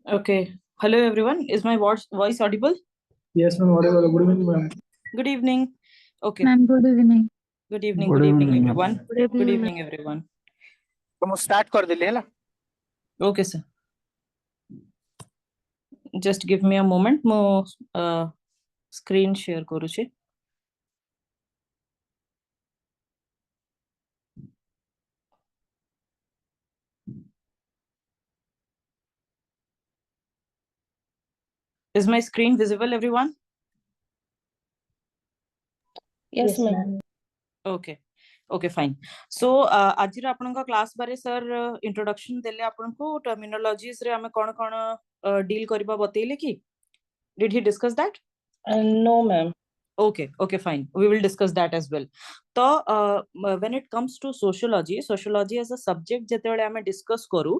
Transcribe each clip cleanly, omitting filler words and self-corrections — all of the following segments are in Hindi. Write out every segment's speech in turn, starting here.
Okay. Hello, everyone. Is my voice audible? Yes, ma'am. Audible. Good evening, ma'am. Good evening. Okay. Ma'am, good evening. Good evening. Good Good evening, evening, ma'am. everyone. Good evening, Good ma'am. evening, everyone. तो ମୁଁ start କରିଦେଲି ହେଲା Okay, sir. Just give me a moment. Mo screen share କରୁଛି. Is my screen visible, everyone? Yes, ma'am. Okay. Okay, fine. So, आज आपनका क्लास बारे सर इंट्रोडक्शन देले आपनको टर्मिनोलॉजीज रे हमें कौन डील करबा बतेइले की? Did he discuss that? No, ma'am. Okay, fine. We will discuss that as well. So, when it comes to sociology as a subject, जेतेबेले हमें discuss करू,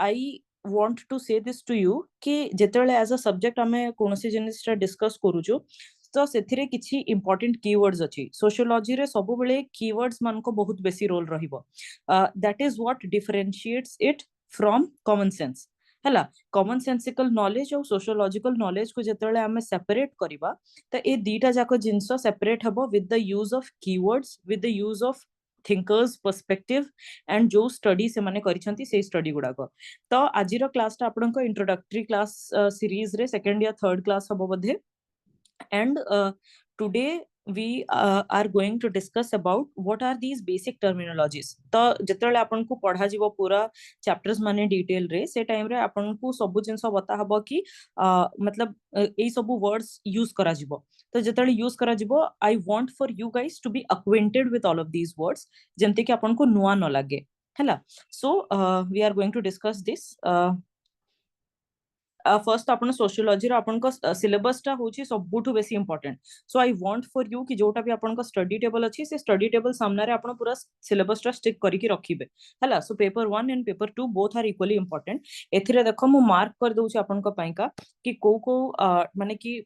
I want to say this to you कि जेतेबेले as a subject हमें कोनोसी जिनिसटा discuss करूछु, तो सेथिरे किछि important keywords अछि. Sociology रे सब बेले keywords मान को बहुत बेसी रोल रहिबो. That is what differentiates it from common sense. हैला कॉमन सेंसिकल नॉलेज और सोशियोलॉजिकल नॉलेज को जेतेबेले हमें सेपरेट करिबा तो ए दीटा जाको जिंस सेपरेट हबो with the use of keywords with the use of thinkers perspective and जो स्टडी से माने करिसंती से स्टडी गुडा को तो आजिरो क्लास ता आपनको इंट्रोडक्टरी क्लास सीरीज रे सेकंड या थर्ड क्लास हबो बधे and today we are going to discuss about what are these basic terminologies तो जेतेबेले आपन को पढ़ा जीवो पूरा चैप्टर्स माने डिटेल रे से टाइम रे आपन को सब जिंस बता हबो कि मतलब एई सब वर्ड्स यूज करा जीवो तो जेतेबेले यूज करा जीवो I want for you guys to be acquainted with all of these words जेंते कि आपन को नुआ न लागे हैला so we are going to discuss this first अपन सोशियोलॉजी अपन को सिलेबस टा होची सबुठु बेसी important so I want for you कि जोटा भी अपन को स्टडी टेबल अछि से स्टडी टेबल सामने रे अपन पूरा सिलेबस टा स्टिक करी के रखिबे हला so paper 1 and paper 2 both are equally important एथिरे देखो मु मार्क कर दउची अपन को पाइका कि को माने कि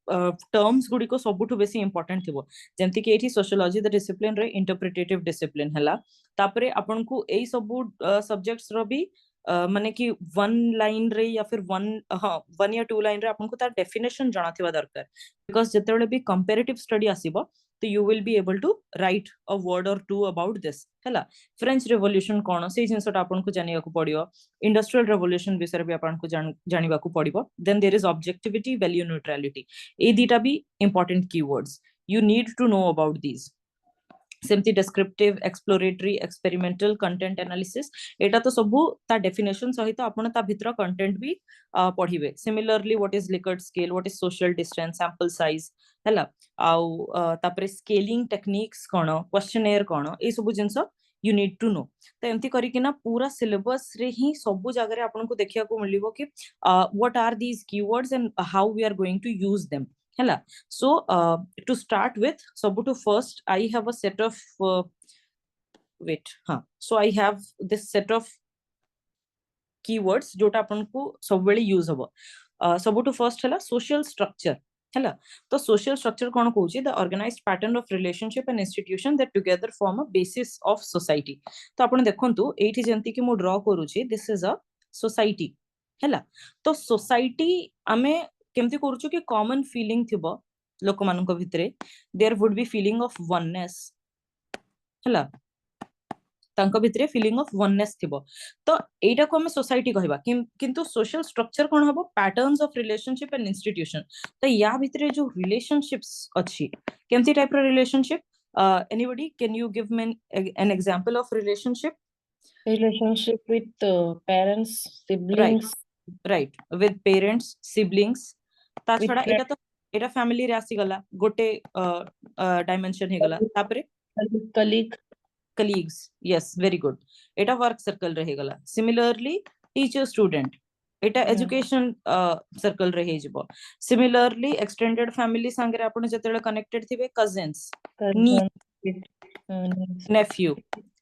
टर्म्स गुडी को सबुठु बेसी इंपोर्टेंट थिबो जेंति कि एठी सोशियोलॉजी द डिसिप्लिन रे इंटरप्रिटेटिव डिसिप्लिन हला तापरे अपन को एई सबु सब्जेक्ट्स रो भी माने कि वन लाइन रे या फिर वन या टू लाइन रे आपन को तार डेफिनेशन जाना थिबा दरकार बिकॉज़ जेतेबेले भी कंपैरेटिव स्टडी आसीबो तो you will be able to write a word or two about this हला फ्रेंच रेवोल्यूशन कोन से जिंसटा आपन को जानिया को पड़ियो इंडस्ट्रियल रेवोल्यूशन विषय भी आपन को जानिबा को पड़ियो then there is objectivity value neutrality ए दीटा भी important keywords you need to know about these सेमती descriptive exploratory experimental content analysis एटा तो सबु ता डेफिनेशन सहित आपण ता भितर कंटेंट भी पढिबे similarly what is Likert scale what is social distance sample size हैला आउ तापरे स्केलिंग टेक्निक्स कोन क्वेश्चनर कोन ए सबु जिंस यू नीड टू नो तो एमती करी कि ना पूरा सिलेबस रे ही सबु जगह रे आपण को देखिया को मिलिबो कि what are these keywords and how we are going to use them hela so to start with so to first I have a set of so I have this set of keywords jota apan ko सबबेले यूज हबो सब to first hela social structure hela तो social structure cone कहूची the organized pattern of relationship and institution that together form a basis of society तो आपण देखंतु एठी जेंति कि मो ड्रा करूची this is a society hela तो society आमे केमती करूछु कि कॉमन फीलिंग थिबो लोक मानक भितरे there would be feeling of oneness हला तांको भितरे फीलिंग ऑफ वननेस थिबो तो एटा को हम सोसाइटी कहबा किंतु सोशल स्ट्रक्चर कोन हबो patterns of relationship and institution तो या भितरे जो रिलेशनशिप्स अछि केमती टाइप रो relationship anybody can you give me an example of relationship with parents, siblings. Right with parents siblings ता With छडा friends. एटा तो एटा फैमिली रे आसी गला गोटे डायमेंशन हे गला तापरे colleague. Colleagues yes very good एटा वर्क सर्कल रहे गला सिमिलरली टीचर स्टूडेंट एटा एजुकेशन सर्कल रहे जिवो सिमिलरली एक्सटेंडेड फैमिली संगे आपण जतेले कनेक्टेड थिबे कजिन्स नेफ्यू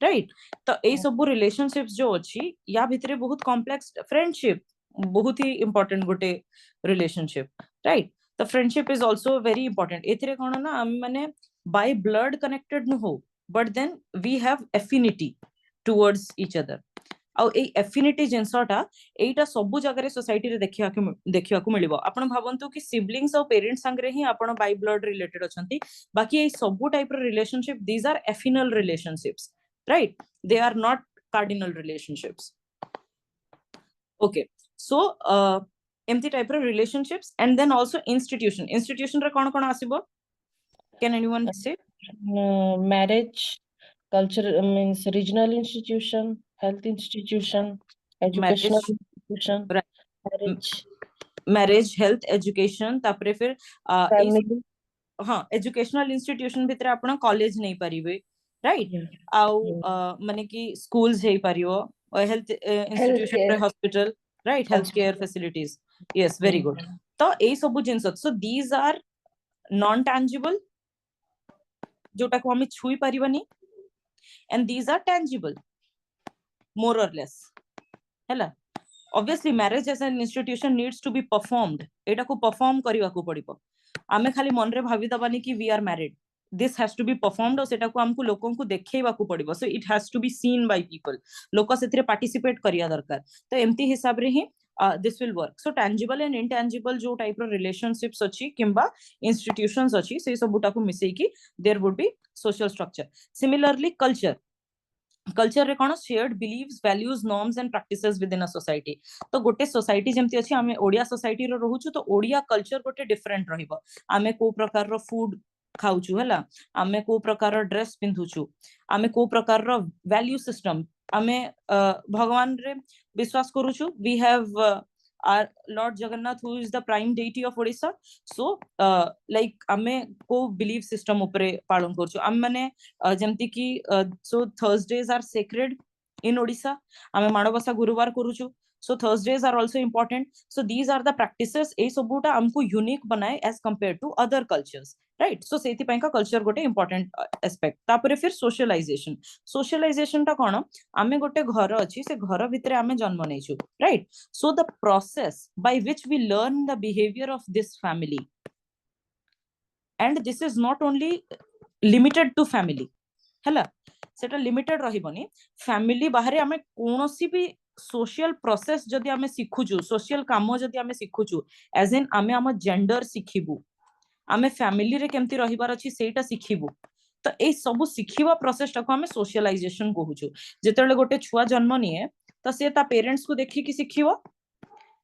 राइट तो ए सब रिलेशनशिप्स जो अछि या भितरे बहुत कॉम्प्लेक्स फ्रेंडशिप बहुत ही इंपोर्टेंट गोटे रिलेशनशिप राइट तो friendship is also very important एथिरे कोन ना हम माने बाय ब्लड कनेक्टेड न हो but then we have affinity towards each other ଆଉ ଏଇ ଏଫିନିଟି ଜିନିଷଟା ଏଇଟା ସବୁ ଜାଗାରେ ସୋସାଇଟିରେ ଦେଖିବାକୁ ମିଳିବ। ଆପଣ ଭାବନ୍ତୁ କି ସିବଲିଙ୍ଗସ୍ ଆଉ ପେରେଣ୍ଟସ୍ ସାଙ୍ଗରେ ହିଁ ଆପଣ ବାଇ ବ୍ଲଡ୍ ରିଲେଟେଡ୍ ଅଛନ୍ତି, ବାକି ଏଇ ସବୁ ଟାଇପର relationship this are affinal relationships, right? They are not cardinal relationships. Okay, so एमती टाइप रो relationships and then also institution रे कोन आसीबो? Can anyone say? Marriage, culture means regional institution, health institution, educational Marriage, institution, right. marriage, marriage, health, education, तापरे फिर family. हाँ एजुकेशनल इंस्टीट्यूशन भितर आपण कॉलेज नहीं परिबे, राइट? आउ माने कि स्कूल्स हेई परियो, हेल्थ इंस्टीट्यूशन रे hospital, right? Health care facilities, yes, very good. तो एई सब जिंस, so these are non tangible, जोटा को हम छुई परिबनी, and these are tangible more or less, हैला? obviously marriage as an institution needs to be performed, एटा को परफॉर्म करिवा को पड़िबो। आमे खाली मन रे भाबी दबानी कि we are married, this has to be performed और सेटा को हमको लोकन को देखैवा को पड़िबो, so it has to be seen by people, लोक सेथिरे पार्टिसिपेट करिया दरकार। तो एम्ति हिसाब रे ही this will work. So tangible and intangible जो टाइप रो रिलेशनशिप्स अछि किंबा इंस्टीट्यूशंस अछि से सबुटा को मिसै कि there would be social structure. Similarly culture रे कोन shared believes, values, norms and practices within a society. तो गोटे सोसाइटी जेमति अछि, आमे ओडिया सोसाइटी रो रहूछु, तो ओडिया कल्चर गोटे डिफरेंट रहिबो। आमे को प्रकार रो फूड खाउछु, हला? आमे को प्रकार रो ड्रेस पिंधुछु, आमे को प्रकार रो वैल्यू सिस्टम, आमे भगवान रे विश्वास करूछु। We have our Lord Jagannath, who is the prime deity of Odisha. So like ame ko belief system upare पालन करछु। आम माने जेमति कि so Thursdays are sacred in Odisha, आमे माणबसा गुरुवार करूछु, so Thursdays are also important. So these are the practices, ए सबुटा हमको यूनिक बनाए as compared to other cultures, right? So सेति पय का कल्चर गोटे important aspect। तापरे फिर सोशलाइजेशन ता कोन? आमे गोटे घर अछि, से घर भितरे आमे जन्म नेछु, right? So the process by which we learn the behavior of this family, and this is not only limited to family, हला? सेटा लिमिटेड रहिबनी, फैमिली बाहरे आमे कोनोसी भी सोशल प्रोसेस जदि आमे सिखुछु, सोशल काम जदि आमे सिखुछु, एज इन आमे आम जेंडर सिखिबु, आमे फैमिली रे केमति रहिबार अछि सेटा सिखिबु। तो ए सब सिखिबा प्रोसेस टा को आमे सोशलाइजेशन कहूछु। जेतेले गोटे छुआ जन्म निये, तो से ता पेरेंट्स को देखि कि सिखिबो,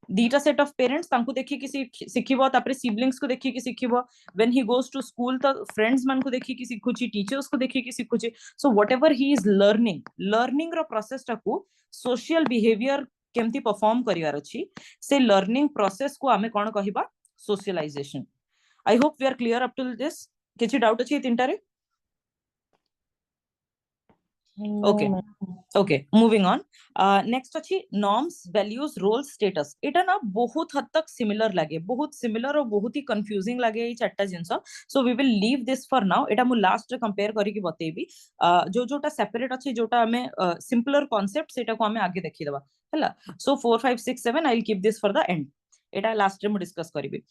दीटा सेट ऑफ पेरेंट्स तांको देखि कि सिखिबो, तापरे सिबलिंग्स को देखि कि सिखिबो, when he goes to school तो फ्रेंड्स मान को देखि कि सिखुची, टीचर्स को देखि कि सिखुची। So whatever he is learning रो प्रोसेस टाकू सोशल बिहेवियर केमती परफॉर्म करिवार अछि, से लर्निंग प्रोसेस को आमे कोन कहिबा? Socialisation. I hope we are clear up to this. किछि डाउट अछि तिनटा रे? Okay, moving on. नेक्स्ट अछि नॉर्म्स, वैल्यूज, रोल्स, स्टेटस। एटा ना बहुत हद तक सिमिलर लागे, बहुत सिमिलर और बहुत ही कंफ्यूजिंग लागे ई चारटा जिंस। So we will leave this for now. एटा मु लास्ट रे कंपेयर करी कि बतेबी, जो जोटा सेपरेट अछि, जोटा हमें सिंपलर कांसेप्ट, सेटा को हमें आगे देखि देबा, हला? सो 4 5 6 7 I will keep this for the end. Etah last रे मु डिस्कस करिबी।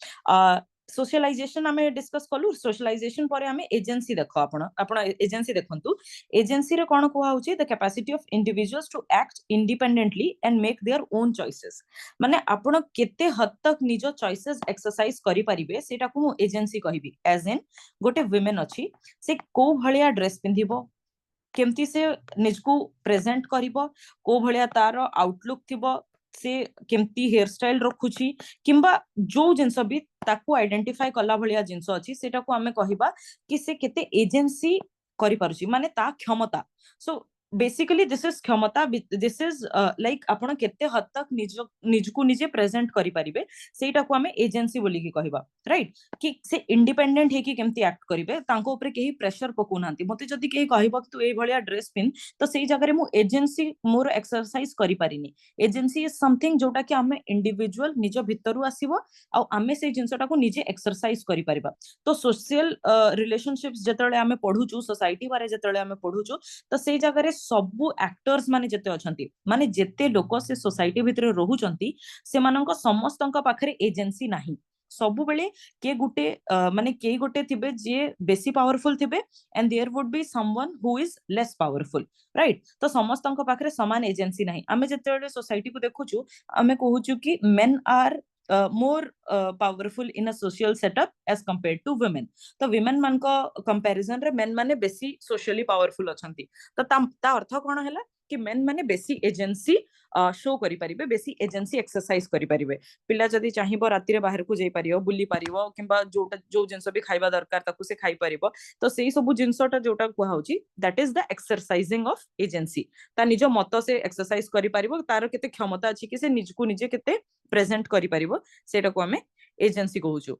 सोशलाइजेशन आमे डिस्कस कलु। सोशलाइजेशन परे आमे एजेंसी देखो, आपण एजेंसी देखंतु। एजेंसी रे कोन कोहा होची? The capacity of individuals to act independently and make their own choices. माने आपण केते हद तक निजो चॉइसेस एक्सरसाइज करि परिबे, सेटा को मु एजेंसी कहिबी। एज इन गोटे वुमेन अछि, से को भलिया ड्रेस पिंधिबो, केमती से निजको प्रेजेंट करिबो, को भलिया तार आउटलुक थिबो, से केमती हेयर स्टाइल रखुची, किंबा जो जिंस भी ताकू आइडेंटिफाई कला भलिया जिंस अछि, सेटा को हमें कहिबा कि से केते एजेंसी करि पारुची, माने ता क्षमता। सो बेसिकली दिस इज क्षमता, दिस इज लाइक आपण केते हद तक निजको निजे प्रेजेंट करि परिबे, सेटा को हमें एजेंसी बोली कि कहिबा, राइट? कि से इंडिपेंडेंट हे कि केमती एक्ट करिवे, तांको ऊपर केही प्रेशर पको नांती। मते जदी केही कहिबो कि तू ए भलिया ड्रेस पिन, तो सेही जगह रे मु एजेंसी मोर एक्सरसाइज करि पारिनी। एजेंसी इज समथिंग जोटा कि हमें इंडिविजुअल निज भितरु आसीबो, आ हमें से जिंसटा को निजे एक्सरसाइज करि परिबा। तो सोशल रिलेशनशिप्स जतले हमें पढुचु, सोसाइटी बारे जतले हमें पढुचु, तो सेही जगह रे सबु एक्टर्स माने जते अछंती, माने जेते लोक से सोसाइटी भितर रहुचंती, से मानंक समस्तंक पाखरे एजेंसी नाही। सब बेले के गुटे माने के गुटे थिबे जे बेसी पावरफुल थिबे and there would be someone who is less powerful, right? तो समस्तଙ୍କ पाखरे समान एजेंसी नाही। आमे जेतेबेले सोसाइटी को देखुछु आमे कहूछु कि men are more powerful in a social setup as compared to women। तो women मान को comparison रे men माने बेसी socially powerful अछंती। तो ता अर्थ कोन हैला कि men माने बेसी एजेंसी शो करि परिबे, बेसी एजेंसी एक्सरसाइज करि परिबे। पिला जदी चाहिबो राति रे बाहर को जाई परिबो, बुली परिबो, किंबा जोटा जो जिंस भी खाइबा दरकार ताकू से खाइ परिबो। तो सेही सब जिंसटा जोटा कुहा होची that is the exercising of agency. ता निज मत से एक्सरसाइज करि परिबो, तार केते क्षमता अछि कि से निज को निजे केते प्रेजेंट करि परिबो, सेटा को हमें एजेंसी कहूछु।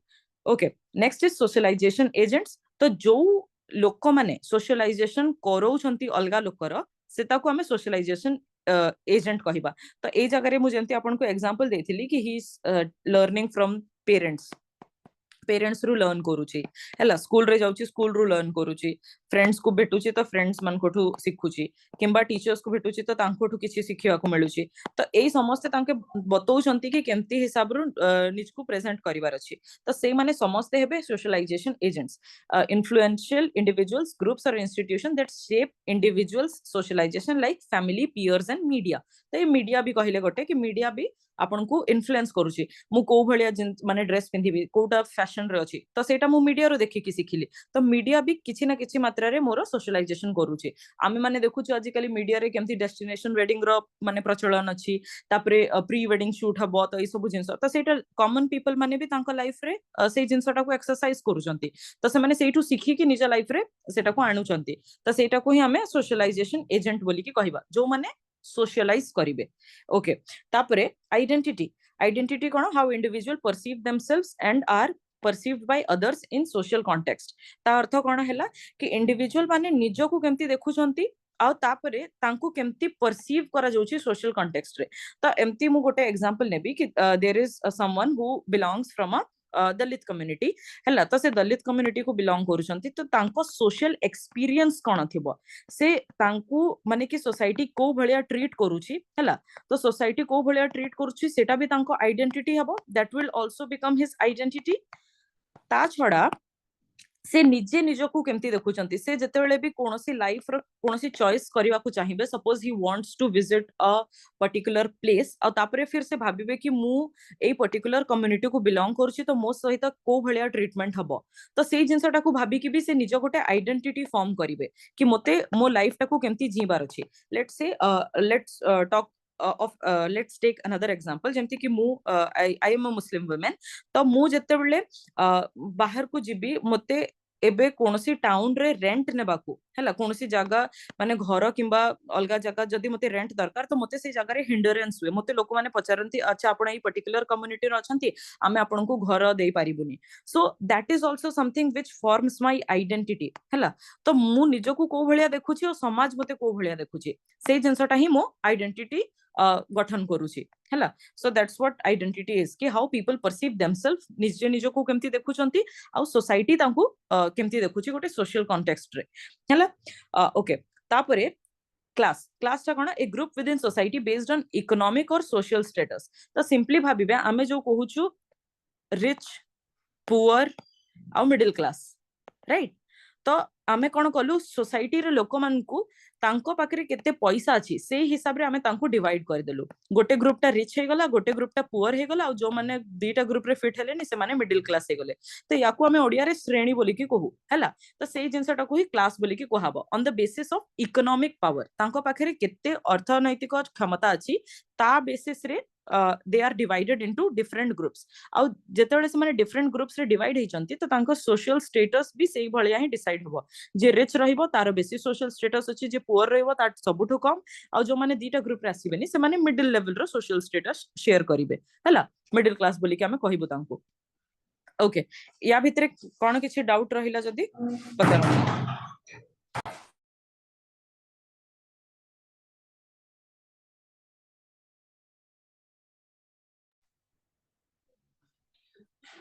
Okay, next is socialisation agents. तो जो लोक माने सोशलाइजेशन करौछंती अलगा लोकर सेता को हमें सोशलाइजेशन एजेंट कहिबा। तो ए जगह रे मु जेंति आपन को एग्जांपल देथिली कि ही इज लर्निंग फ्रॉम पेरेंट्स रु लर्न करूची, हैला स्कूल रे जाउची, स्कूल रु लर्न करूची, फ्रेंड्स को भेटुची तो फ्रेंड्स मन कोठु सिखुची, किंबा टीचर्स को भेटुची तो तांकोठु किछि सिखिया को मिलुची। तो एई समस्त तांके बतौछंती कि केमती हिसाब रु निज को प्रेजेंट करिवार अछि। तो सेई माने समस्त हेबे socialisation agents, influential individuals, groups और institution that shape individuals socialisation like family, peers and media. तो ये मीडिया भी कहले गोटे कि मीडिया भी आपन को इन्फ्लुएंस करूची। मु को भलिया माने ड्रेस पिंधिबी, कोटा फैशन रे अछि, तो सेटा मु मीडिया रो देखि कि सिखिली। तो मीडिया भी किछि ना किछि मात्रा रे मोर सोशलाइजेशन करूची। आमे माने देखुछु आज काली मीडिया रे केमती डेस्टिनेशन वेडिंग रो माने प्रचलन अछि, तापरे प्री वेडिंग शूट हबो, तो ए सब जिंस तो सेटा कॉमन पीपल माने भी तांको लाइफ रे से जिंसटा को एक्सरसाइज करूचंती। तो से माने सेठु सिखि कि निज लाइफ रे सेटा को आणुचंती। तो सेटा को ही हमें सोशलाइजेशन एजेंट बोली कि कहिबा, जो माने सोशलाइज करिवे। ओके, तापरे आइडेंटिटी कोन, how individual perceive themselves and are perceived by others in social context। ता अर्थ कोन हैला कि इंडिविजुअल माने निजो को केमती देखुचंती आ तापरे तांको केमती परसीव करा जाउची सोशल कॉन्टेक्स्ट रे। तो एमती मु गोटे एग्जांपल नेबी कि there is someone who belongs from a Dalit community, हैला। तो से दलित कम्युनिटी को बिलोंग करूचंती, तो तांको सोशल एक्सपीरियंस कोन थिबो, से तांको माने कि सोसाइटी को भलिया ट्रीट करूची, हैला। तो सोसाइटी को भलिया ट्रीट करूची सेटा भी तांको आइडेंटिटी हबो, that will also become his identity. ता छड़ा से निजे निजो को केमती देखुचंती, से जेतेबेले भी कोनोसी लाइफ रो कोनोसी चॉइस करिवा को चाहिबे, suppose he wants to visit a particular place, और तापरे फिर से भाबिबे कि मु ए पर्टिकुलर कम्युनिटी को बिलोंग करूची, तो मो सहित को भलिया ट्रीटमेंट हबो। तो सेई जिंसटा को भाबी कि भी से निजो गोटे आइडेंटिटी फॉर्म करिवे कि मते मो लाइफ टा को केमती जीबार अछि। Let's say let's talk let's take another example, जेमती कि मु I am a Muslim woman। तो मु जेतेबेले बाहर को जिबी, मते एबे कोनोसी टाउन रे रेंट नेबाकू, हैला, कोनोसी जगह माने घर किंबा अलगा जगह जदी मते रेंट दरकार, तो मते से जगह रे हिंडरेंस हुए। मते लोक माने पचारंती, अच्छा आपण ए पर्टिकुलर कम्युनिटी रो अछंती, आमे आपण को घर देई पारिबुनी। So that is also something which forms my identity, हैला। तो मु निजो को को भलिया देखुची और समाज मते को भलिया देखुची, से जिंसटा ही मो आइडेंटिटी गठन करूची, हैला। So that's what identity is, कि हाउ पीपल परसीव देमसेल्फ, निजे निजो को केमती देखुचंती आ सोसाइटी तांको केमती देखुची गोटे सोशल कॉन्टेक्स्ट रे, हैला। ओके, तापरे क्लास टा कोन, a group within society based on economic और सोशल स्टेटस। तो सिंपली भाबिबे आमे जो कहूछु रिच, पुअर आ मिडिल क्लास, राइट। तो आमे कोन कलु, सोसाइटी रे लोक मान को तांको पाकरे केते पैसा अछि से हिसाब रे आमे तांको डिवाइड कर देलु। गोटे ग्रुप टा रिच हे गला, गोटे ग्रुप टा पुअर हे गला, और जो माने दीटा ग्रुप रे फिट हेले नि से माने मिडिल क्लास हे गले। तो याकू आमे ओडिया रे श्रेणी बोली कि कहू, हैला। तो सेही जिंसटा को ही क्लास बोली कि कहबो, on the basis of economic power, तांको पाकरे केते अर्थनैतिक क्षमता अछि ता बेसिस रे they are divided into different groups। आउ जेतेबेले से माने डिफरेंट ग्रुप्स रे डिवाइड हेचंती, तो तांको सोशल स्टेटस भी सेही भलिया ही डिसाइड होबो। जे रिच रहिबो तार बेसी सोशल स्टेटस अछि, जे पुअर रहिबो तार सबुठो कम, आ जो माने दीटा ग्रुप रे आसीबेनी से माने मिडिल लेवल रो सोशल स्टेटस शेयर करिवे, हैला। मिडिल क्लास बोली कि हमें कहिबो तांको। ओके, या भितरे कोन किछि डाउट रहिला जदी बताओ।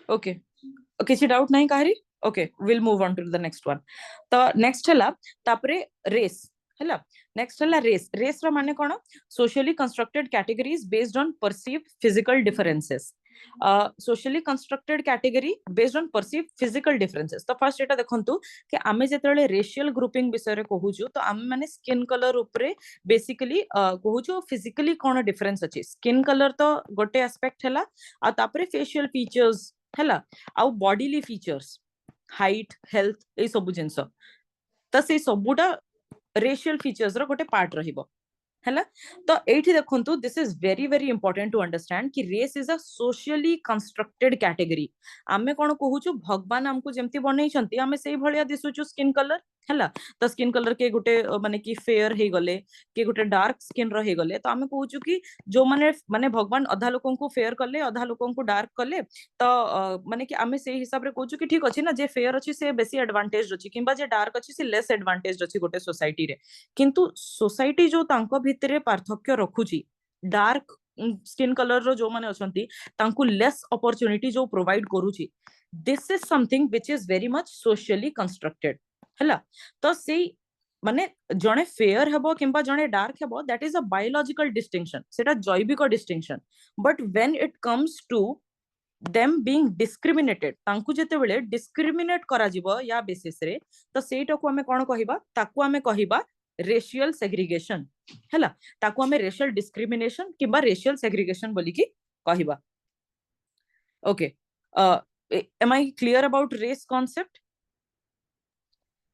ओके, किसी डाउट नहीं काहरी? Okay, will move on to the next one. तो नेक्स्ट हला तापरे रेस, हला। नेक्स्ट हला रेस रा माने कोन, socially constructed categories based on perceived physical differences, socially constructed category based on perceive physical differences. तो फर्स्ट एटा देखंतु कि आमे जेतेले रेशियल ग्रुपिंग विषय रे कहूछु तो आमे माने स्किन कलर ऊपर बेसिकली कहूछु फिजिकली कोन डिफरेंस अछि। स्किन कलर तो गोटे एस्पेक्ट हैला आ तापरे फेशियल फीचर्स हैला आ बॉडीली फीचर्स हाइट हेल्थ ए सब जिंस तो से सबुटा रेशियल फीचर्स रो गोटे पार्ट रहिबो हैला। तो एठी देखंतु this is very very important to understand कि race is a socially constructed category. आमे कोन कहूछु भगवान हमको जेमती बनै छंती आमे सेही भलिया दिसुछु स्किन कलर हैला। तो स्किन कलर के गोटे माने कि फेयर हे गले के गोटे डार्क स्किन रहे गले तो आमे कहूछु कि जो माने भगवान अधा लोकन को फेयर करले अधा लोकन को डार्क करले तो माने कि आमे सेही हिसाब रे कहूछु कि ठीक अछि ना जे फेयर अछि से बेसी एडवांटेज अछि किबा जे डार्क अछि से लेस एडवांटेज अछि गोटे सोसाइटी रे। किंतु सोसाइटी जो तांको भितरे पार्थक्य रखुची डार्क स्किन कलर रो जो माने अछंती तांको लेस अपॉर्चुनिटी जो प्रोवाइड करूची this is something which is very much socially constructed हैला। तो से माने जणे फेयर हेबो किंबा जणे डार्क हेबो that is a biological distinction सेटा जैविक distinction. But when it comes to them being discriminated तांकु जेते बेले डिस्क्रिमिनेट करा जिवो या बेसिस रे तो सेटा को हमें कोन कहिबा ताकु हमें कहिबा रेशियल सेग्रीगेशन हैला। ताकु हमें रेशियल डिस्क्रिमिनेशन किबा रेशियल सेग्रीगेशन बोली की कहिबा। Okay am I clear about race concept?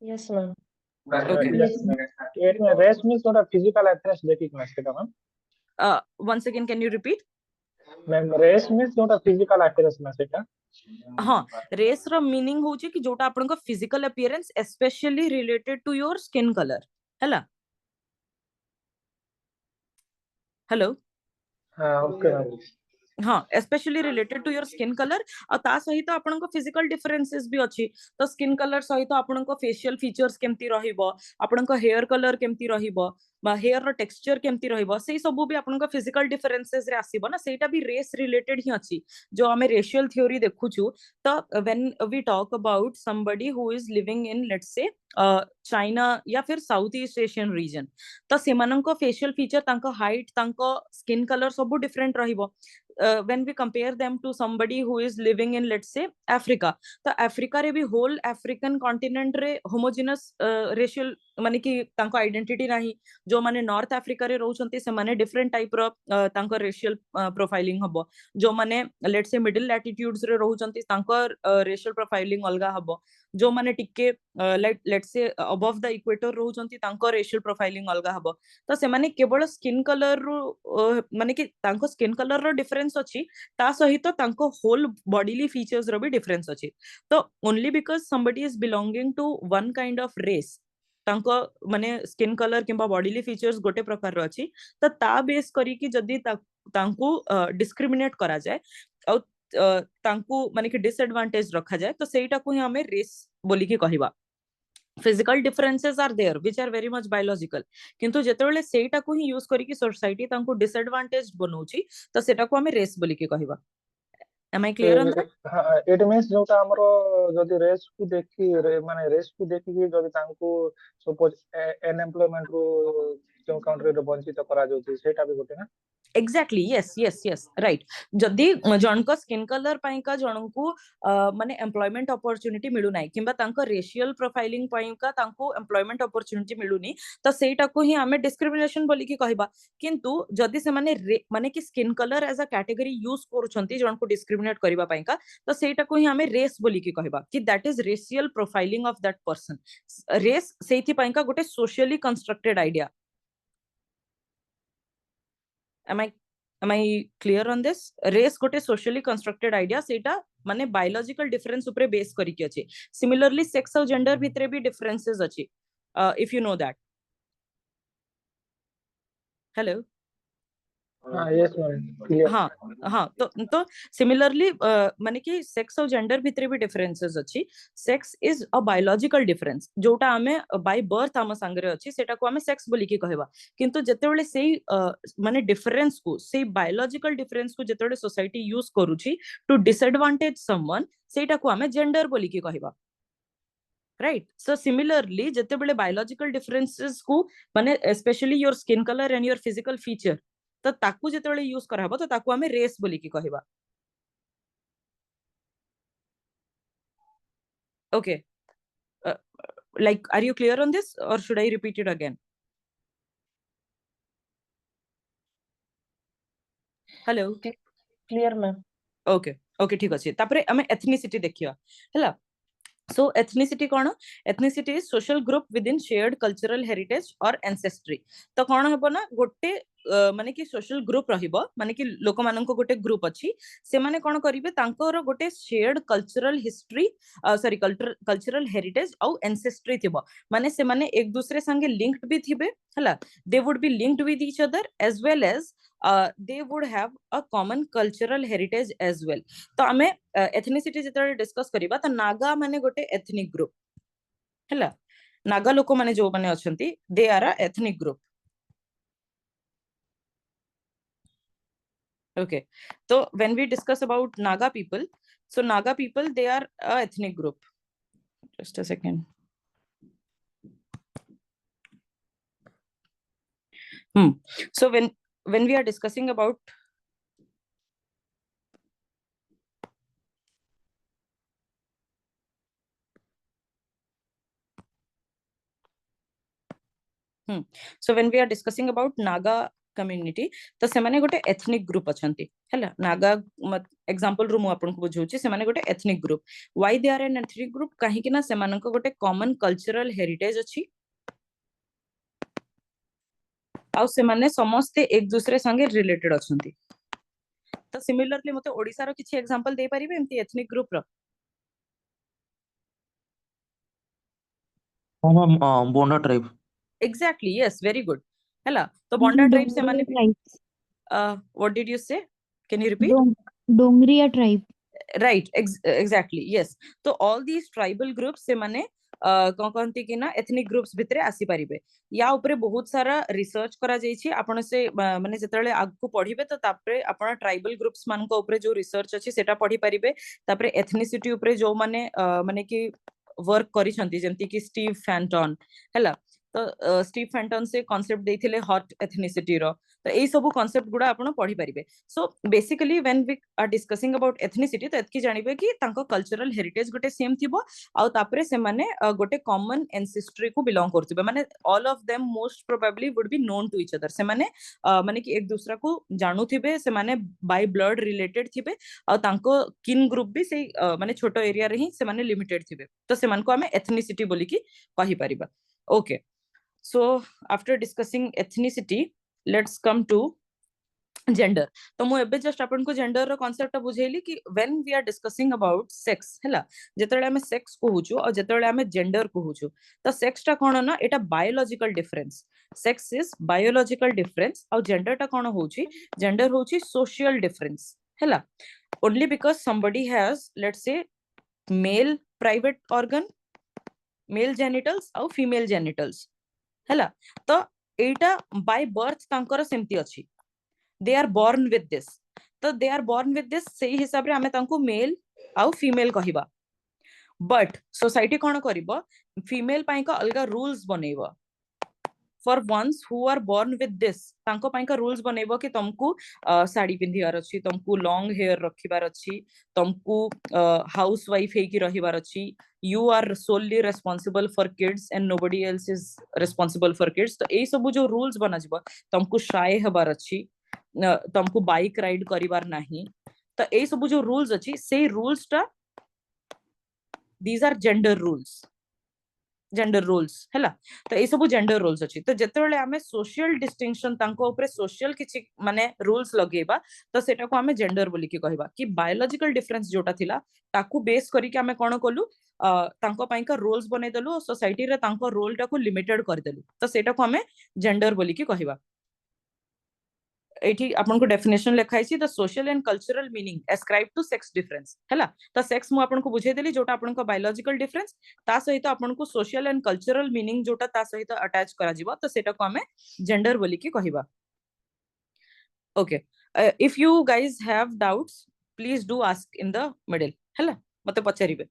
Yes, ma'am. Okay. Yes, ma'am. Race means what a physical appearance देखिए ना ma'am. Once again can you repeat? Ma'am, race means what a physical appearance ना सेटा. हाँ रेस रो मीनिंग होची कि जोटा आपन को physical appearance specially related to your skin colour हैला। हेलो हाँ, okay ma'am. हाँ specially related to your skin colour और ता सहित आपन को फिजिकल डिफरेंसेस भी अछि। तो स्किन कलर सहित आपन को फेशियल फीचर्स केमती रहिबो आपन को हेयर कलर केमती रहिबो बा हेयर रो टेक्सचर केमती रहिबो सेही सब भी आपन को फिजिकल डिफरेंसेस रे आसीबो ना सेटा भी रेस रिलेटेड ही अछि जो हमें रेशियल थ्योरी देखुछु। तो when we talk about somebody who is living in let's say China या फिर साउथ ईस्ट एशियन रीजन तो सेमानंको फेशियल फीचर तांको हाइट तांको स्किन कलर सब डिफरेंट रहिबो। When we compare them to somebody who is living in let's say Africa तो अफ्रीका रे भी होल अफ्रीकन कॉन्टिनेंट रे होमोजिनस रेशियल माने कि तांको आइडेंटिटी नाही जो माने नॉर्थ अफ्रीका रे रहउछंती से माने डिफरेंट टाइप रो तांको रेशियल प्रोफाइलिंग हबो। जो माने लेट्स से मिडिल लैटिट्यूड्स रे रहउछंती तांको रेशियल प्रोफाइलिंग अलगा हबो। जो माने टिके let's say above the equator रहउछंती तांको रेशियल प्रोफाइलिंग अलगा हबो। तो से माने केवल स्किन कलर रो माने कि तांको स्किन कलर रो डिफरेंस अछि ता सहित तांको होल बॉडीली फीचर्स रो भी डिफरेंस अछि। तो only because somebody is belonging to one kind of race तांको माने स्किन कलर किंबा बॉडीली फीचर्स गोटे प्रकार रो अछि तो ता बेस करी कि जदी तांको डिस्क्रिमिनेट करा जाय और तांको माने कि डिसएडवांटेज रखा जाए तो सेटा को ही हमें रेस बोली की कहिबा। Physical differences are there which are very much biological किंतु जेतेबेले सेटा को ही यूज करी कि सोसाइटी तांको डिसएडवांटेज बनौची तो सेटा को हमें रेस बोली की कहिबा। Am I clear on that? हाँ, it means जोटा हमरो जदि रेस को देखी माने रेस को देखी कि जदि तांको सपोज अनएम्प्लॉयमेंट रो जो काउंट्री रे वंचित करा जाउची सेटा भी गोटे ना। Exactly yes yes yes right. जदि जनको स्किन कलर पाइका जनको माने एम्प्लॉयमेंट अपॉर्चुनिटी मिलु नाही किंबा तांको रेशियल प्रोफाइलिंग पाइका तांको एम्प्लॉयमेंट अपॉर्चुनिटी मिलुनी तो सेटा को ही हमें डिस्क्रिमिनेशन बोली की कहबा। किंतु जदि से माने कि skin colour as a category use करूछंती जनको डिस्क्रिमिनेट करबा पाइका तो सेटा को ही हमें रेस बोली की कहबा कि that is racial profiling of that person. Race सेथि पाइका गोटे socially constructed idea. am I clear on this? Race गोटे socially constructed idea सेटा माने biological difference ऊपर बेस करी के अछि। Similarly sex और gender भितरे भी differences अछि if you know that. Hello हाँ, yes ma'am, clear. हाँ तो सिमिलरली माने कि सेक्स और जेंडर भितरे भी डिफरेंसेस अछि। Sex is a biological difference जोटा हमें बाय बर्थ हम संगरे अछि सेटा को हमें सेक्स बोली की कहबा। किंतु जेतेबेले सेही माने डिफरेंस को सेही बायोलॉजिकल डिफरेंस को जेतेबेले सोसाइटी यूज करूची टू डिसएडवांटेज समवन सेटा को हमें जेंडर बोली की कहबा। राइट। सो सिमिलरली जेतेबेले बायोलॉजिकल डिफरेंसेस को माने specially your skin colour and your physical feature तो ताकू जेतेबेले यूज करा हबो तो ताकू हमें रेस बोली की कहबा। Okay. Like, are you clear on this or should I repeat it again? Hello. Clear, ma'am. Okay. Okay, ठीक अच्छे तापरे हमें ethnicity देखिया हैला. So ethnicity कौन? Ethnicity is social group within shared cultural heritage or ancestry. तो कौन है ना गोटे माने कि सोशल ग्रुप रहिबो माने कि लोक मानन को गोटे ग्रुप अछि से माने कोन करिवे तांकर गोटे shared cultural history sorry cultural heritage और एंसेस्ट्री थिबो माने से माने एक दूसरे संगे लिंक्ड भी थिबे हला they would be linked with each other as well as they would have a common cultural heritage as well. तो आमे एथनिसिटी जेतरे डिस्कस करिबा त नागा माने गोटे एथनिक ग्रुप हला नागा लोक माने जो माने अछंती they are a ethnic group. Okay, so when we discuss about Naga people, so Naga people, they are a ethnic group. Just a second. So when we are discussing about so when we are discussing about Naga community, तो सेमाने गोटे ethnic group अछंती हैला नागा एग्जांपल रू मु आपन को बुझौची सेमाने गोटे ethnic group. Why they are an ethnic group? काहे कि ना सेमान को गोटे common cultural heritage अछि आउ सेमाने समस्ते एक दूसरे संगे रिलेटेड अछंती. तो सिमिलरली मते ओडिसा रो किछि एग्जांपल दे परिबे एम्ति एथनिक ग्रुप रो? बोंडा tribe. Exactly, yes, very good. हैला तो बोंडा ट्राइब से माने what did you say? Can you repeat? Dongriya tribe. Right, exactly, yes. तो all these tribal groups से माने कोन कोनती कि ना एथनिक ग्रुप्स भितरे आसी परिबे. या ऊपर बहुत सारा रिसर्च करा जाई छी आपण से माने जेतले आग को पढिबे तो तापरे आपण ट्राइबल ग्रुप्स मान को ऊपर जो रिसर्च अछि सेटा पढि परिबे. तापरे एथनिसिटी ऊपर जो माने माने कि वर्क करी छंती जेंती कि स्टीव फैंटन हैला तो स्टीव फैंटन से कांसेप्ट देथिले हॉट एथनिसिटी रो. तो एई सब कांसेप्ट गुडा आपण पढि परिबे. So basically when we are discussing about ethnicity तो एतकी जानिबे कि तांको कल्चरल हेरिटेज गोटे सेम थिबो आ तापरे से माने गोटे कॉमन एंसेस्ट्री को बिलोंग करथिबे माने all of them most probably would be known to each other. से माने माने कि एक दूसरा को जानु थिबे से माने बाय ब्लड रिलेटेड थिबे आ तांको किन ग्रुप भी से माने छोटो एरिया रे ही से माने लिमिटेड थिबे. तो से मान को हमें एथनिसिटी बोली कि कहि परिबा. Okay, so after discussing ethnicity let's come to gender. तो मु एबे जस्ट आपन को जेंडर रो कांसेप्ट बुझेली कि when we are discussing about sex हैला जेतळे हमें सेक्स कहूछु और जेतळे हमें जेंडर कहूछु तो सेक्स टा कोन ना एटा biological difference. Sex is biological difference और जेंडर टा कोन होउची जेंडर होउची सोशल डिफरेंस हैला. only because somebody has let's say male private organ, male genitals और female genitals हैला तो एटा बाय बर्थ तांकर सेमती अछि. They are born with this. तो they are born with this सेही हिसाब रे हमें तांको मेल आउ फीमेल कहिबा. बट सोसाइटी कोन करिवो फीमेल पाई का अलगा रूल्स बनेइबो. For ones who are born with this तांको पाई का रूल्स बनेइबो कि तुमको साड़ी पिंधियार अछि, तुमको लॉन्ग हेयर रखिबार अछि, तुमको हाउस वाइफ हे की रहिबार अछि. You are solely responsible for kids and nobody else is responsible for kids. तो एई सब जो रूल्स बना जिवो तुमको शाय हबार अछि, तुमको बाइक राइड करिबार नाही. तो एई सब जो रूल्स अछि से रूल्स टा these are gender rules. Gender rules हैला तो ए सब जेंडर रूल्स अछि. तो जेतेबेले हमें सोशल डिस्टिंक्शन तांको ऊपर सोशल किछि माने रूल्स लगेबा तो सेटा को हमें जेंडर बोली कि कहबा कि बायोलॉजिकल डिफरेंस जोटा थिला ताकू बेस करी कि हमें कोन कोलु तांको पाई का रूल्स बने देलु सोसाइटी रे तांको रोल टा को लिमिटेड कर देलु तो सेटा को हमें जेंडर बोली कि कहबा. एठी आपन को डेफिनेशन लिखाई छी the social and cultural meaning ascribe to sex difference हैला. तो सेक्स मु आपन को बुझे देली जोटा आपन को बायोलॉजिकल डिफरेंस ता सहित आपन को सोशल एंड कल्चरल मीनिंग जोटा ता सहित अटैच करा जिवो तो सेटा को हमें जेंडर बोली कि कहिबा. Okay, if you guys have doubts please do ask in the middle हैला मते पचारिबे.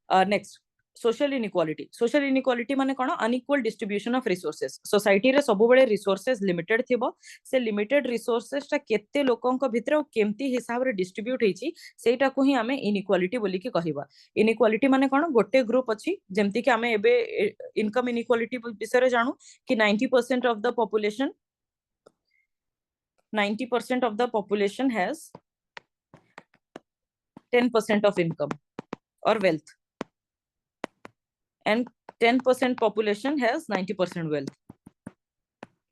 नेक्स्ट सोशल इनइक्वालिटी माने कोन unequal distribution of resources society रे सब बेले रिसोर्सेस लिमिटेड थिबो से लिमिटेड रिसोर्सेस टा केते लोकन को भितर केमती हिसाब रे डिस्ट्रीब्यूट हेची सेटा को ही हमें इनइक्वालिटी बोली के कहिबा इनइक्वालिटी माने कोन गोटे ग्रुप अछि जेमति कि हमें एबे इनकम इनइक्वालिटी विषय रे जानू कि 90% of the population 90% of the population has 10% of income or wealth and 10% population has 90% wealth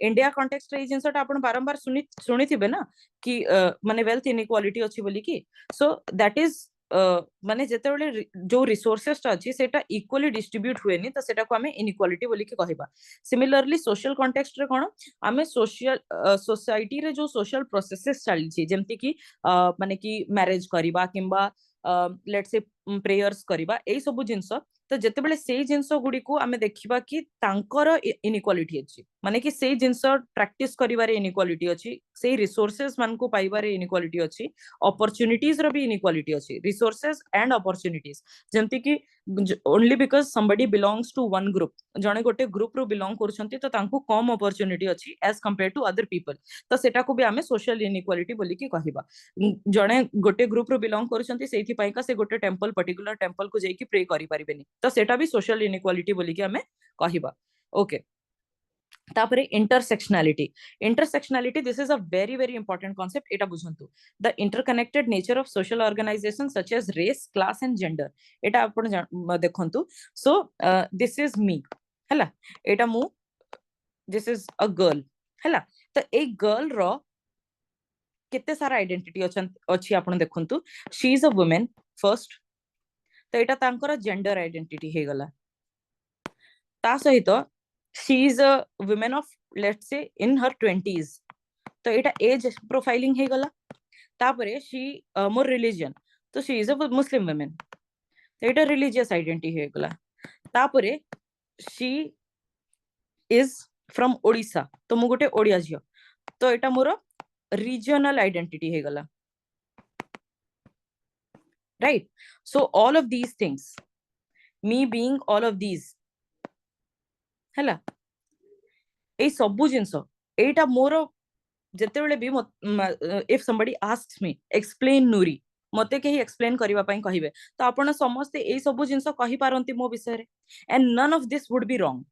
India context रे जिंसटा आपण बारंबार सुनी थिबे ना कि माने वेल्थ इनइक्वालिटी अछि बोली कि सो दैट इज माने जेते बेले जो रिसोर्सेस टा अछि सेटा इक्वली डिस्ट्रीब्यूट हुएनी त सेटा को हमें इनइक्वालिटी बोली के कहबा सिमिलरली सोशल कॉन्टेक्स्ट रे कोन हमें सोशल सोसाइटी रे जो सोशल प्रोसेसेस चली छी जेमति कि माने कि मैरिज करिबा किंबा लेट्स से प्रेयर्स करिबा एई सब जिंस तो जेते बेले सेई जिंस गुडी को हमें देखिबा कि तांकर इनइक्वालिटी अछि माने कि सेई जिंस प्रैक्टिस करिबारे इनइक्वालिटी अछि सेई रिसोर्सेस मान को पाइबारे इनइक्वालिटी अछि अपॉर्चुनिटीज रो भी इनइक्वालिटी अछि रिसोर्सेस एंड अपॉर्चुनिटीज जेमति कि only because somebody belongs to one group जणे गोटे ग्रुप रो बिलोंग करछंती तो तांको कम अपॉर्चुनिटी अछि as compare to other people तो सेटा को भी हमें सोशल इनइक्वालिटी बोली कि कहिबा जणे गोटे ग्रुप रो बिलोंग करछंती सेठी पई का से गोटे टेंपल पर्टिकुलर टेंपल को जाई कि प्रे करि परिबेनी तो सेटा भी सोशल इनइक्वालिटी बोली कि हमें कहिबा ओके तापरे intersectionality this is a very very important concept एटा बुझंतु the interconnected nature of social organization such as race class and gender एटा आपण देखंतु सो दिस इज मी हला एटा मु दिस इज अ गर्ल हला तो ए गर्ल रो केते सारा आइडेंटिटी अछि आपण देखंतु she is a women first तो एटा तांकर जेंडर आइडेंटिटी हे गला ता सहित she is a woman of let's say in her 20s तो एटा एज प्रोफाइलिंग हे गला तापरे she मोर रिलीजन तो she is a muslim woman तो एटा रिलीजियस आइडेंटिटी हे गला तापरे she is from ओडिसा तो मु गोटे ओडिया झियो तो एटा मोर रीजनल आइडेंटिटी हे गला right so all of these things me being all of these हला ए सबु जिंस एटा मोर जेते बेले भी if somebody asks me explain नूरी मते केही एक्सप्लेन करिवा पई कहिबे तो आपण समस्त ए सबु जिंस कहि पारंती मो विषय रे and none of this would be wrong